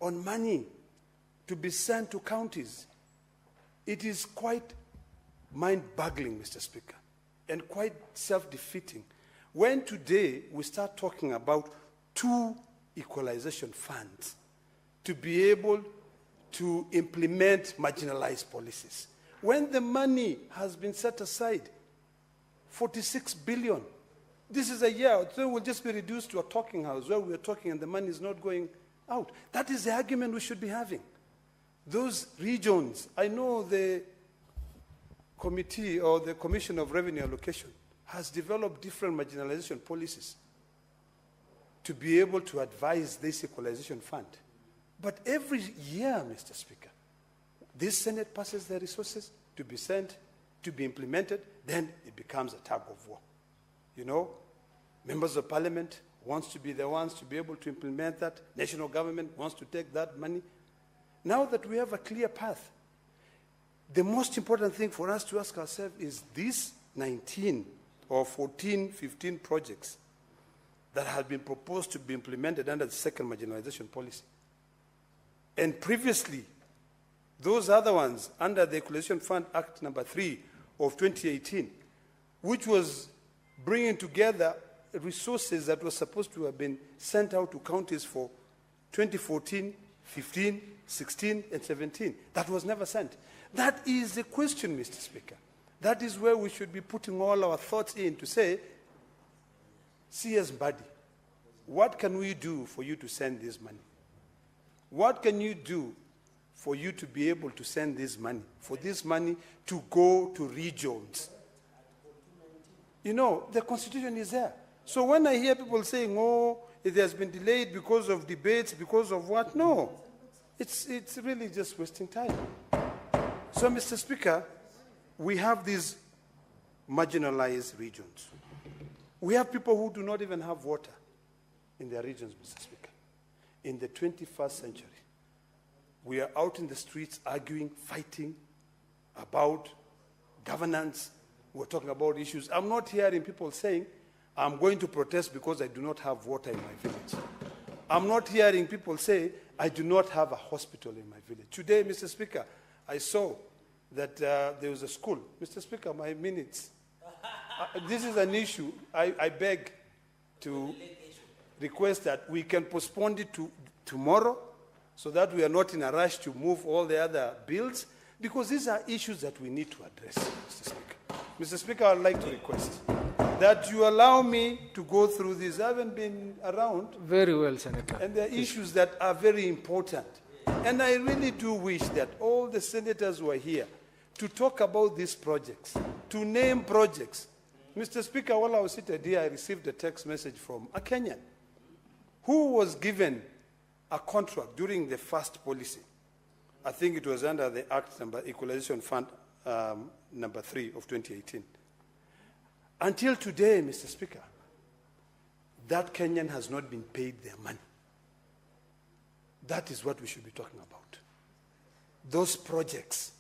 Speaker 11: on money to be sent to counties. It is quite mind-boggling, Mr. Speaker, and quite self-defeating. When today we start talking about 2 equalization funds to be able to implement marginalized policies, when the money has been set aside, 46 billion, this is a year, so we'll just be reduced to a talking house where we're talking and the money is not going out. That is the argument we should be having. Those regions, I know the committee or the Commission of Revenue Allocation has developed different marginalization policies to be able to advise this equalization fund. But every year, Mr. Speaker, this Senate passes the resources to be sent, to be implemented, then it becomes a tug of war. You know, members of parliament wants to be the ones to be able to implement that. National government wants to take that money. Now that we have a clear path, the most important thing for us to ask ourselves is these 19 or 14, 15 projects that have been proposed to be implemented under the second marginalization policy. And previously, those other ones under the Equalization Fund Act number 3 of 2018, which was bringing together resources that were supposed to have been sent out to counties for 2014, 15, 16, and 17. That was never sent. That is the question, Mr. Speaker. That is where we should be putting all our thoughts in to say, CS Mbadi, what can we do for you to send this money? What can you do for you to be able to send this money, for this money to go to regions? You know, the Constitution is there. So when I hear people saying, oh, it has been delayed because of debates, because of what? No. It's really just wasting time. So, Mr. Speaker, we have these marginalized regions. We have people who do not even have water in their regions, Mr. Speaker. In the 21st century, we are out in the streets arguing, fighting about governance. We're talking about issues. I'm not hearing people saying, I'm going to protest because I do not have water in my village. I'm not hearing people say, I do not have a hospital in my village. Today, Mr. Speaker, I saw that there was a school. Mr. Speaker, my minutes. This is an issue. I beg to request that we can postpone it to tomorrow so that we are not in a rush to move all the other bills, because these are issues that we need to address, Mr. Speaker. Mr. Speaker, I'd like to request that you allow me to go through this. I haven't been around.
Speaker 8: Very well, Senator.
Speaker 11: And there are issues that are very important. And I really do wish that all the senators were here to talk about these projects, to name projects. Mr. Speaker, while I was seated here, I received a text message from a Kenyan who was given a contract during the first policy. I think it was under the Act number Equalization Fund number 3 of 2018. Until today, Mr. Speaker, that Kenyan has not been paid their money. That is what we should be talking about. Those projects.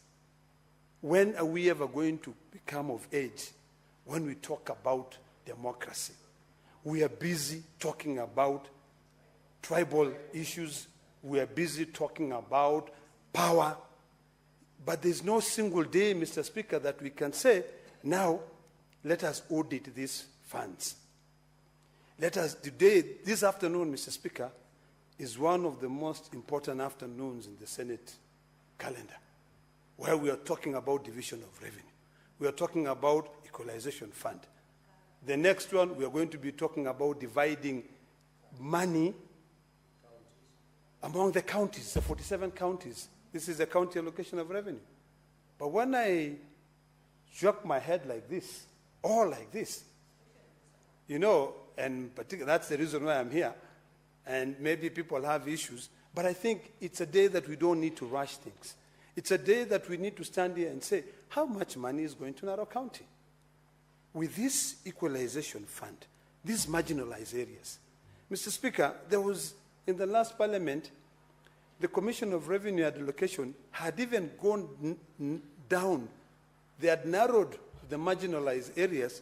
Speaker 11: When are we ever going to become of age when we talk about democracy? We are busy talking about tribal issues. We are busy talking about power. But there's no single day, Mr. Speaker, that we can say, now, let us audit these funds. Let us, today, this afternoon, Mr. Speaker, is one of the most important afternoons in the Senate calendar, where we are talking about division of revenue. We are talking about equalization fund. The next one, we are going to be talking about dividing money among the counties, the 47 counties. This is the county allocation of revenue. But when I shook my head like this, all like this, you know, and particularly that's the reason why I'm here, and maybe people have issues, but I think it's a day that we don't need to rush things. It's a day that we need to stand here and say, how much money is going to Narok County? With this equalization fund, these marginalized areas. Mr. Speaker, there was, in the last parliament, the Commission of Revenue Allocation had even gone down. They had narrowed the marginalized areas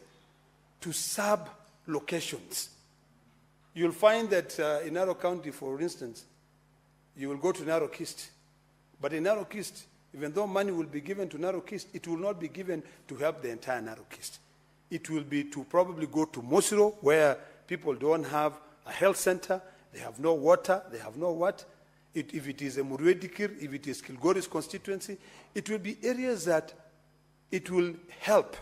Speaker 11: to sub-locations. You'll find that in Narok County, for instance, you will go to Narok East, But in Narok East, even though money will be given to Narok East, it will not be given to help the entire Narok East. It will be to probably go to Mosiro, where people don't have a health center, they have no water, they have no what. If it is a Murwedikir, if it is Kilgoris constituency, it will be areas that it will help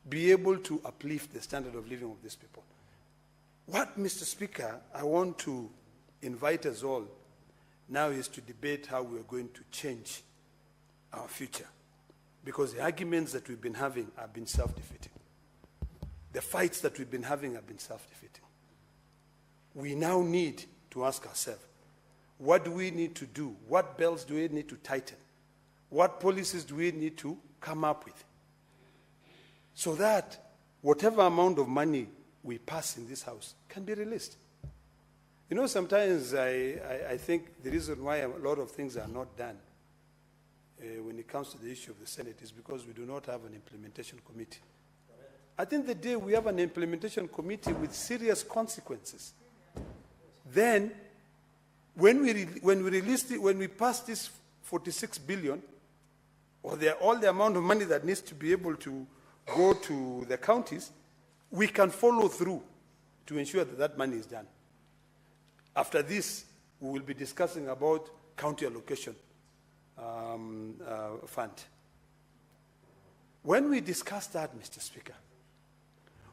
Speaker 11: be able to uplift the standard of living of these people. What, Mr. Speaker, I want to invite us all now is to debate how we are going to change our future. Because the arguments that we've been having have been self-defeating. The fights that we've been having have been self-defeating. We now need to ask ourselves, what do we need to do? What belts do we need to tighten? What policies do we need to come up with? So that whatever amount of money we pass in this house can be released. You know, sometimes I think the reason why a lot of things are not done when it comes to the issue of the Senate is because we do not have an implementation committee. I think the day we have an implementation committee with serious consequences, then when we pass this 46 billion, or all the amount of money that needs to be able to go to the counties, we can follow through to ensure that that money is done. After this, we will be discussing about county allocation fund. When we discuss that, Mr. Speaker,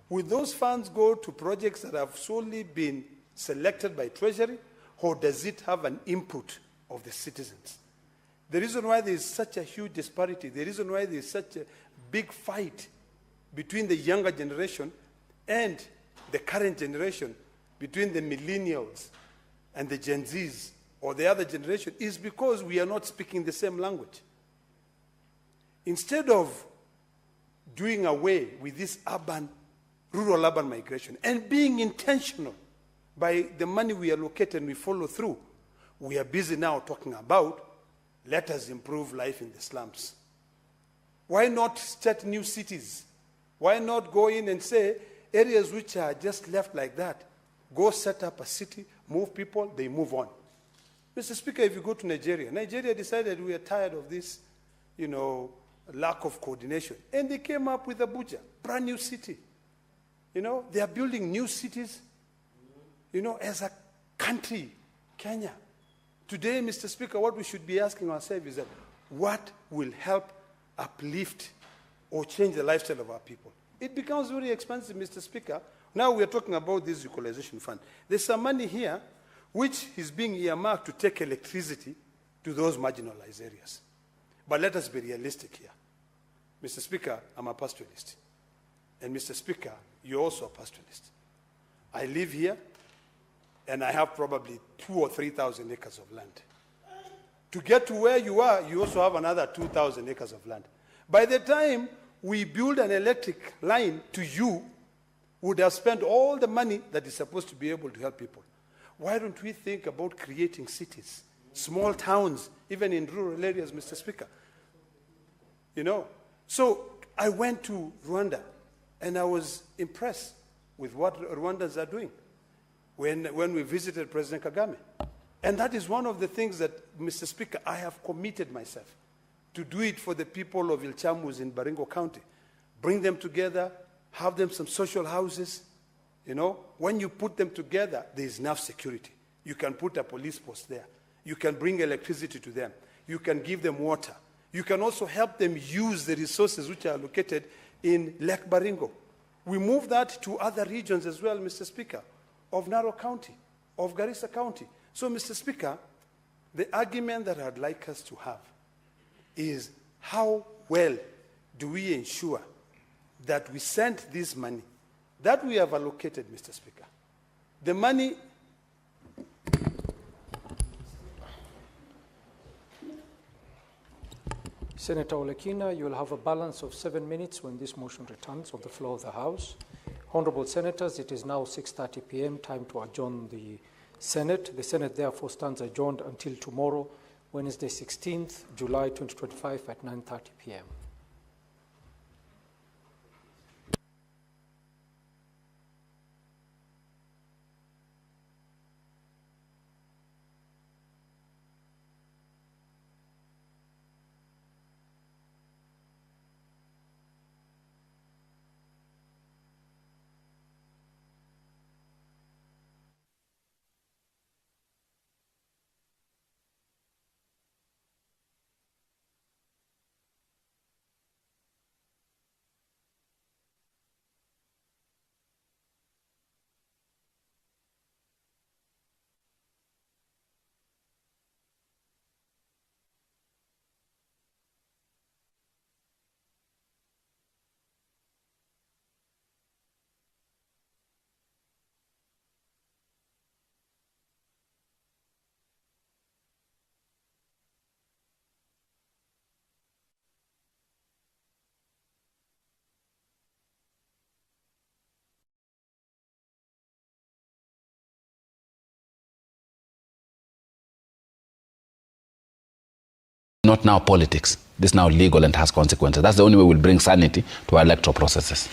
Speaker 11: will those funds go to projects that have solely been selected by Treasury, or does it have an input of the citizens? The reason why there is such a huge disparity, the reason why there is such a big fight between the younger generation and the current generation, between the millennials and the Gen Zs or the other generation, is because we are not speaking the same language. Instead of doing away with this rural-urban migration and being intentional by the money we allocate and we follow through, we are busy now talking about, let us improve life in the slums. Why not start new cities? Why not go in and say, areas which are just left like that, go set up a city, move people, they move on. Mr. Speaker, if you go to Nigeria, Nigeria decided we are tired of this, lack of coordination. And they came up with Abuja, brand new city. They are building new cities, as a country, Kenya. Today, Mr. Speaker, what we should be asking ourselves is that what will help uplift or change the lifestyle of our people? It becomes very expensive, Mr. Speaker. Now we are talking about this equalization fund. There's some money here which is being earmarked to take electricity to those marginalized areas. But let us be realistic here. Mr. Speaker, I'm a pastoralist. And Mr. Speaker, you're also a pastoralist. I live here, and I have probably 2,000 or 3,000 acres of land. To get to where you are, you also have another 2,000 acres of land. By the time we build an electric line to you, we would have spent all the money that is supposed to be able to help people. Why don't we think about creating cities, small towns, even in rural areas, Mr. Speaker? So I went to Rwanda, and I was impressed with what Rwandans are doing when we visited President Kagame. And that is one of the things that, Mr. Speaker, I have committed myself to do it for the people of Ilchamus in Baringo County. Bring them together, have them some social houses. When you put them together, there is enough security. You can put a police post there. You can bring electricity to them. You can give them water. You can also help them use the resources which are located in Lake Baringo. We move that to other regions as well, Mr. Speaker, of Narok County, of Garissa County. So, Mr. Speaker, the argument that I'd like us to have is how well do we ensure that we send this money that we have allocated, Mr. Speaker. The money...
Speaker 8: Senator Olekina, you will have a balance of 7 minutes when this motion returns on the floor of the House. Honorable Senators, it is now 6:30 p.m., time to adjourn the Senate. The Senate therefore stands adjourned until tomorrow, Wednesday, 16th July 2025 at 9:30 p.m.
Speaker 9: not now politics. This is now legal and has consequences. That's the only way we'll bring sanity to our electoral processes.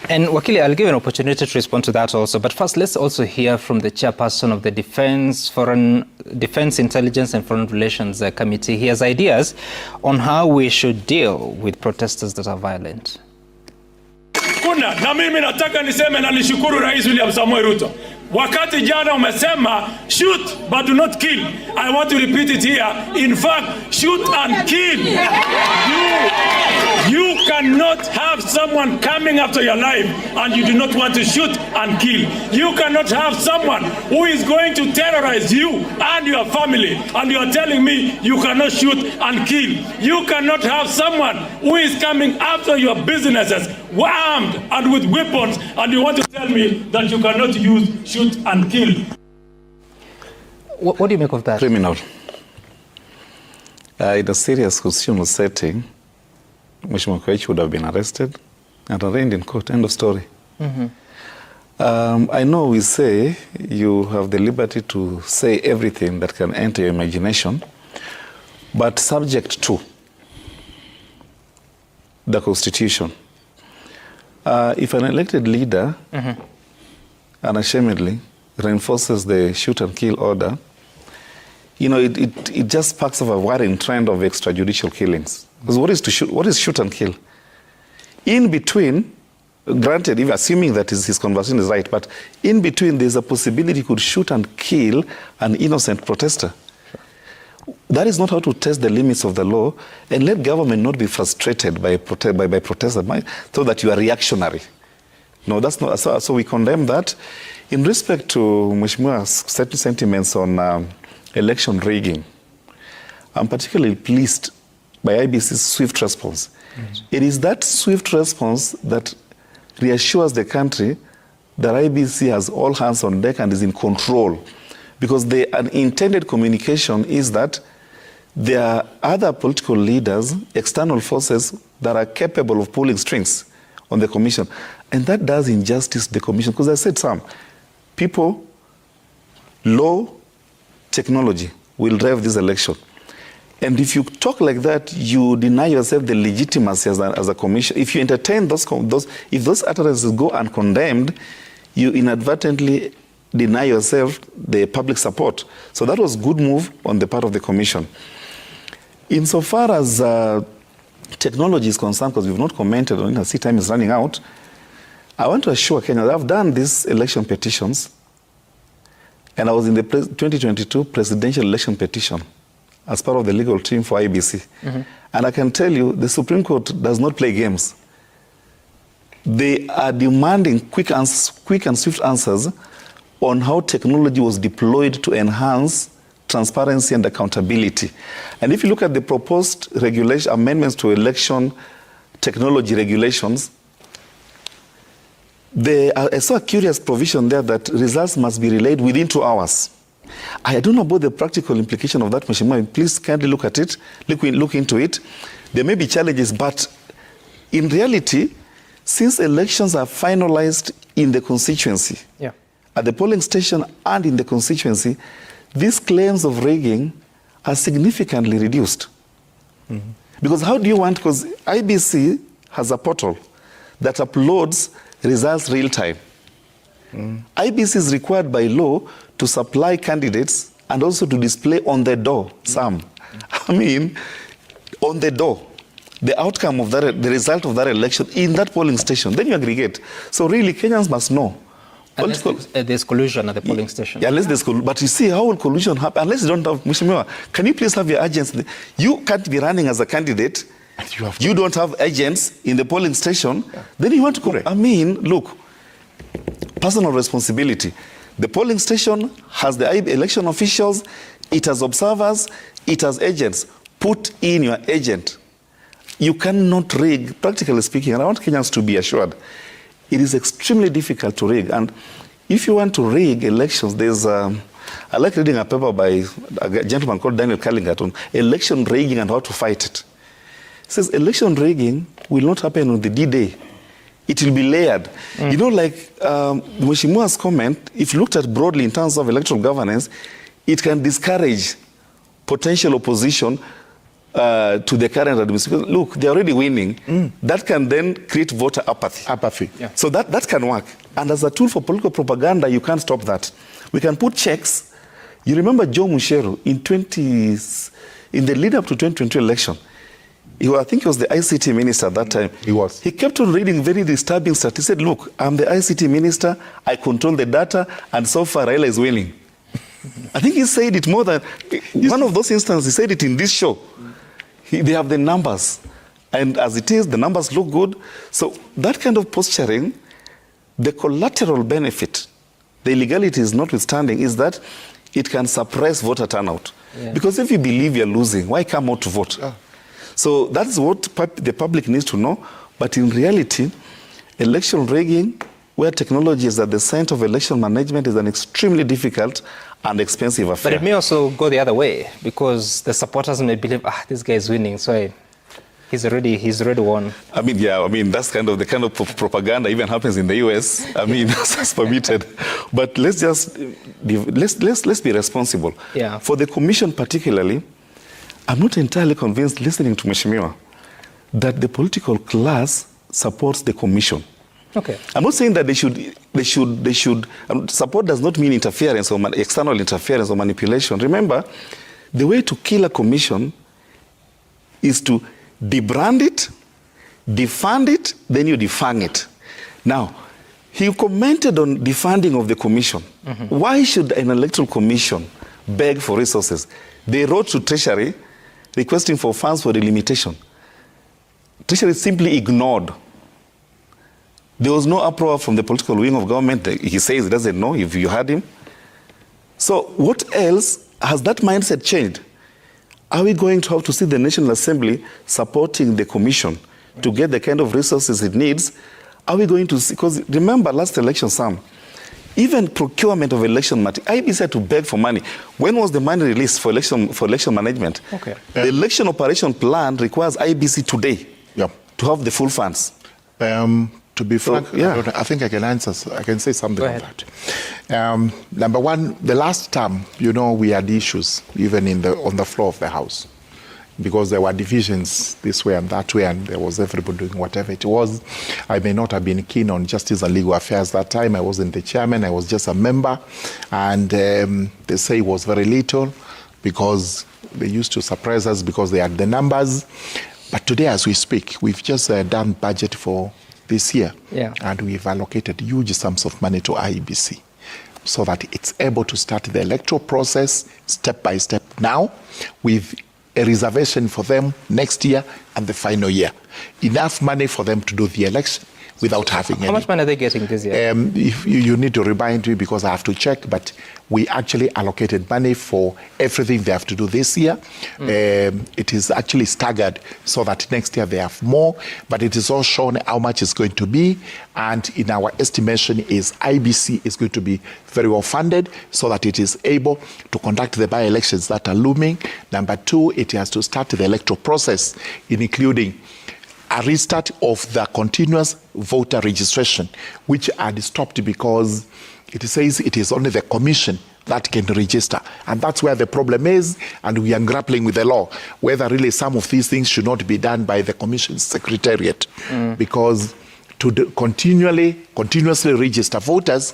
Speaker 10: And Wakili, I'll give you an opportunity to respond to that also. But first, let's also hear from the chairperson of the Defense, Intelligence and Foreign Relations Committee. He has ideas on how we should deal with protesters that are violent.
Speaker 21: Na mimi nataka niseme na nishukuru Rais William Samoei Ruto. Wakati jana umesema shoot but do not kill. I want to repeat it here. In fact, shoot and kill. You cannot have someone coming after your life and you do not want to shoot and kill. You cannot have someone who is going to terrorize you and your family and you are telling me you cannot shoot and kill. You cannot have someone who is coming after your businesses armed and with weapons and you want to tell me that you cannot use shoot and kill.
Speaker 10: What do you make of that?
Speaker 24: Criminal. In a serious constitutional setting, Mheshimiwa Koech would have been arrested and arraigned in court. End of story. I know we say you have the liberty to say everything that can enter your imagination, but subject to the Constitution. If an elected leader unashamedly reinforces the shoot and kill order, you know, it just sparks of a worrying trend of extrajudicial killings. Because what is shoot and kill? In between, granted, even assuming that his conversation is right, but in between there's a possibility he could shoot and kill an innocent protester. That is not how to test the limits of the law, and let government not be frustrated by protesters, so that you are reactionary. No, that's not. So we condemn that. In respect to Mheshimiwa's sentiments on election rigging, I'm particularly pleased by IBC's swift response. It is that swift response that reassures the country that IBC has all hands on deck and is in control. Because the unintended communication is that there are other political leaders, external forces that are capable of pulling strings on the commission. And that does injustice to the commission. Because I said, Sam, people, law, technology will drive this election. And if you talk like that, you deny yourself the legitimacy as a commission. If you entertain if those utterances go uncondemned, you inadvertently deny yourself the public support. So that was a good move on the part of the commission. Insofar as technology is concerned, because we've not commented on it, I see time is running out, I want to assure Kenya that I've done these election petitions, and I was in the 2022 presidential election petition as part of the legal team for IBC. And I can tell you, the Supreme Court does not play games. They are demanding quick and swift answers on how technology was deployed to enhance transparency and accountability. And if you look at the proposed amendments to election technology regulations, I saw a curious provision there that results must be relayed within 2 hours. I don't know about the practical implication of that, Mheshimiwa. Please kindly look at it, look into it. There may be challenges, but in reality, since elections are finalized in the constituency, at the polling station and in the constituency, these claims of rigging are significantly reduced. Because how do you want, because IBC has a portal that uploads results real time. IBC is required by law to supply candidates and also to display on the door, I mean, on the door, the outcome of that, the result of that election in that polling station. Then you aggregate. So really, Kenyans must know.
Speaker 10: Unless there's collusion at the polling station.
Speaker 24: Yeah, unless there's collusion. But you see, how will collusion happen? Unless you don't have, Mheshimiwa, can you please have your agents? You can't be running as a candidate. You don't have agents in the polling station. Then you want to go. I mean, look, personal responsibility. The polling station has the election officials, it has observers, it has agents. Put in your agent. You cannot rig, practically speaking, and I want Kenyans to be assured, it is extremely difficult to rig. And if you want to rig elections, there's, I like reading a paper by a gentleman called Daniel Kalingat on election rigging and how to fight it. It says election rigging will not happen on the D-Day. It will be layered. You know, like Mheshimiwa's comment, if looked at broadly in terms of electoral governance, it can discourage potential opposition to the current administration, look, they're already winning. That can then create voter apathy.
Speaker 2: Yeah.
Speaker 24: So that can work. And as a tool for political propaganda, you can't stop that. We can put checks. You remember Joe Mucheru in the lead up to 2020 election. I think he was the ICT minister at that time.
Speaker 2: He was.
Speaker 24: He kept on reading very disturbing stuff. He said, look, I'm the ICT minister, I control the data, and so far Raila is winning. I think he said it more than, one of those instances, he said it in this show. They have the numbers. And as it is, the numbers look good. So that kind of posturing, the collateral benefit, the illegalities notwithstanding, is that it can suppress voter turnout. Yeah. Because if you believe you're losing, why come out to vote? So that's what the public needs to know. But in reality, election rigging, where technology is at the center of election management, is an extremely difficult and expensive affair.
Speaker 10: But it may also go the other way, because the supporters may believe, this guy is winning, so he's already won.
Speaker 24: I mean, that's the kind of propaganda even happens in the US. I mean, that's permitted. But let's be responsible.
Speaker 10: Yeah.
Speaker 24: For the commission particularly, I'm not entirely convinced, listening to Mheshimiwa, that the political class supports the commission.
Speaker 10: Okay.
Speaker 24: I'm not saying that they should support does not mean interference or external interference or manipulation. Remember, the way to kill a commission is to debrand it, defund it, then you defang it. Now, he commented on defunding of the commission. Why should an electoral commission beg for resources? They wrote to Treasury requesting for funds for the limitation. Treasury simply ignored. There was no approval from the political wing of government. He says he doesn't know, if you heard him. So what else? Has that mindset changed? Are we going to have to see the National Assembly supporting the commission to get the kind of resources it needs? Are we going to see, because remember last election, Sam, even procurement of election material, IBC had to beg for money. When was the money released for election management?
Speaker 2: Okay.
Speaker 24: The election operation plan requires IBC today to have the full funds.
Speaker 2: To be frank,
Speaker 24: yeah.
Speaker 2: I think I can answer. I can say something on that. Number one, the last term, we had issues even on the floor of the House, because there were divisions this way and that way, and there was everybody doing whatever it was. I may not have been keen on justice and legal affairs that time. I wasn't the chairman. I was just a member, and they say it was very little because they used to surprise us because they had the numbers. But today, as we speak, we've just done budget for this year, and we've allocated huge sums of money to IEBC so that it's able to start the electoral process step by step now, with a reservation for them next year and the final year. Enough money for them to do the election without having any.
Speaker 10: How much money are they getting this year?
Speaker 2: If you need to remind me, because I have to check, but we actually allocated money for everything they have to do this year. It is actually staggered so that next year they have more, but it is all shown how much it's going to be, and in our estimation is IBC is going to be very well funded so that it is able to conduct the by-elections that are looming. Number two, it has to start the electoral process, including a restart of the continuous voter registration, which had stopped because it says it is only the commission that can register. And that's where the problem is, and we are grappling with the law, whether really some of these things should not be done by the commission's secretariat, because to continuously register voters,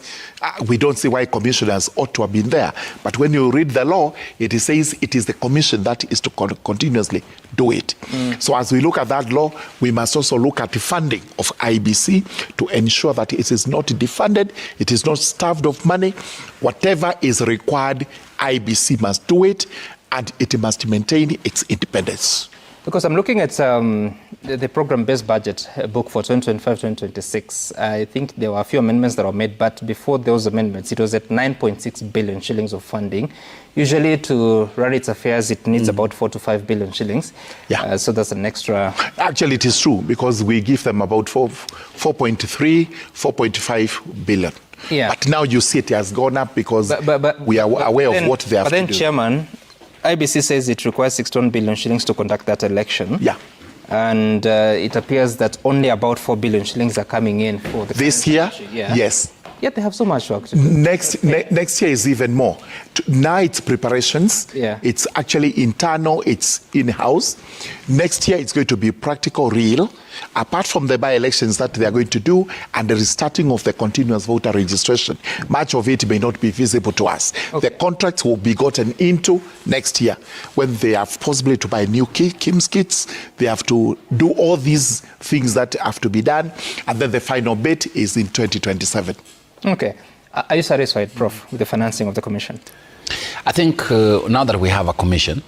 Speaker 2: we don't see why commissioners ought to have been there. But when you read the law, it says it is the commission that is to continuously do it. So as we look at that law, we must also look at the funding of IBC to ensure that it is not defunded, it is not starved of money. Whatever is required, IBC must do it, and it must maintain its independence.
Speaker 10: Because I'm looking at the program-based budget book for 2025-2026. I think there were a few amendments that were made, but before those amendments, it was at 9.6 billion shillings of funding. Usually to run its affairs, it needs about 4 to 5 billion shillings. Yeah. So that's an extra...
Speaker 2: Actually, it is true, because we give them about 4.3, 4.5 billion.
Speaker 10: Yeah.
Speaker 2: But now you see it has gone up because we are aware of what they have to do.
Speaker 10: But then, Chairman, IBC says it requires 61 billion shillings to conduct that election.
Speaker 2: Yeah.
Speaker 10: And it appears that only about 4 billion shillings are coming in for the
Speaker 2: this year.
Speaker 10: Yeah.
Speaker 2: Yes.
Speaker 10: Yet they have so much work to do.
Speaker 2: Next year is even more. Now it's preparations.
Speaker 10: Yeah.
Speaker 2: It's actually internal. It's in-house. Next year, it's going to be practical, real. Apart from the by-elections that they are going to do and the restarting of the continuous voter registration, much of it may not be visible to us.
Speaker 10: Okay.
Speaker 2: The contracts will be gotten into next year when they have possibly to buy new KIMS kits. They have to do all these things that have to be done. And then the final bit is in 2027.
Speaker 10: Okay. Are you satisfied, Prof, with the financing of the commission?
Speaker 9: I think now that we have a commission,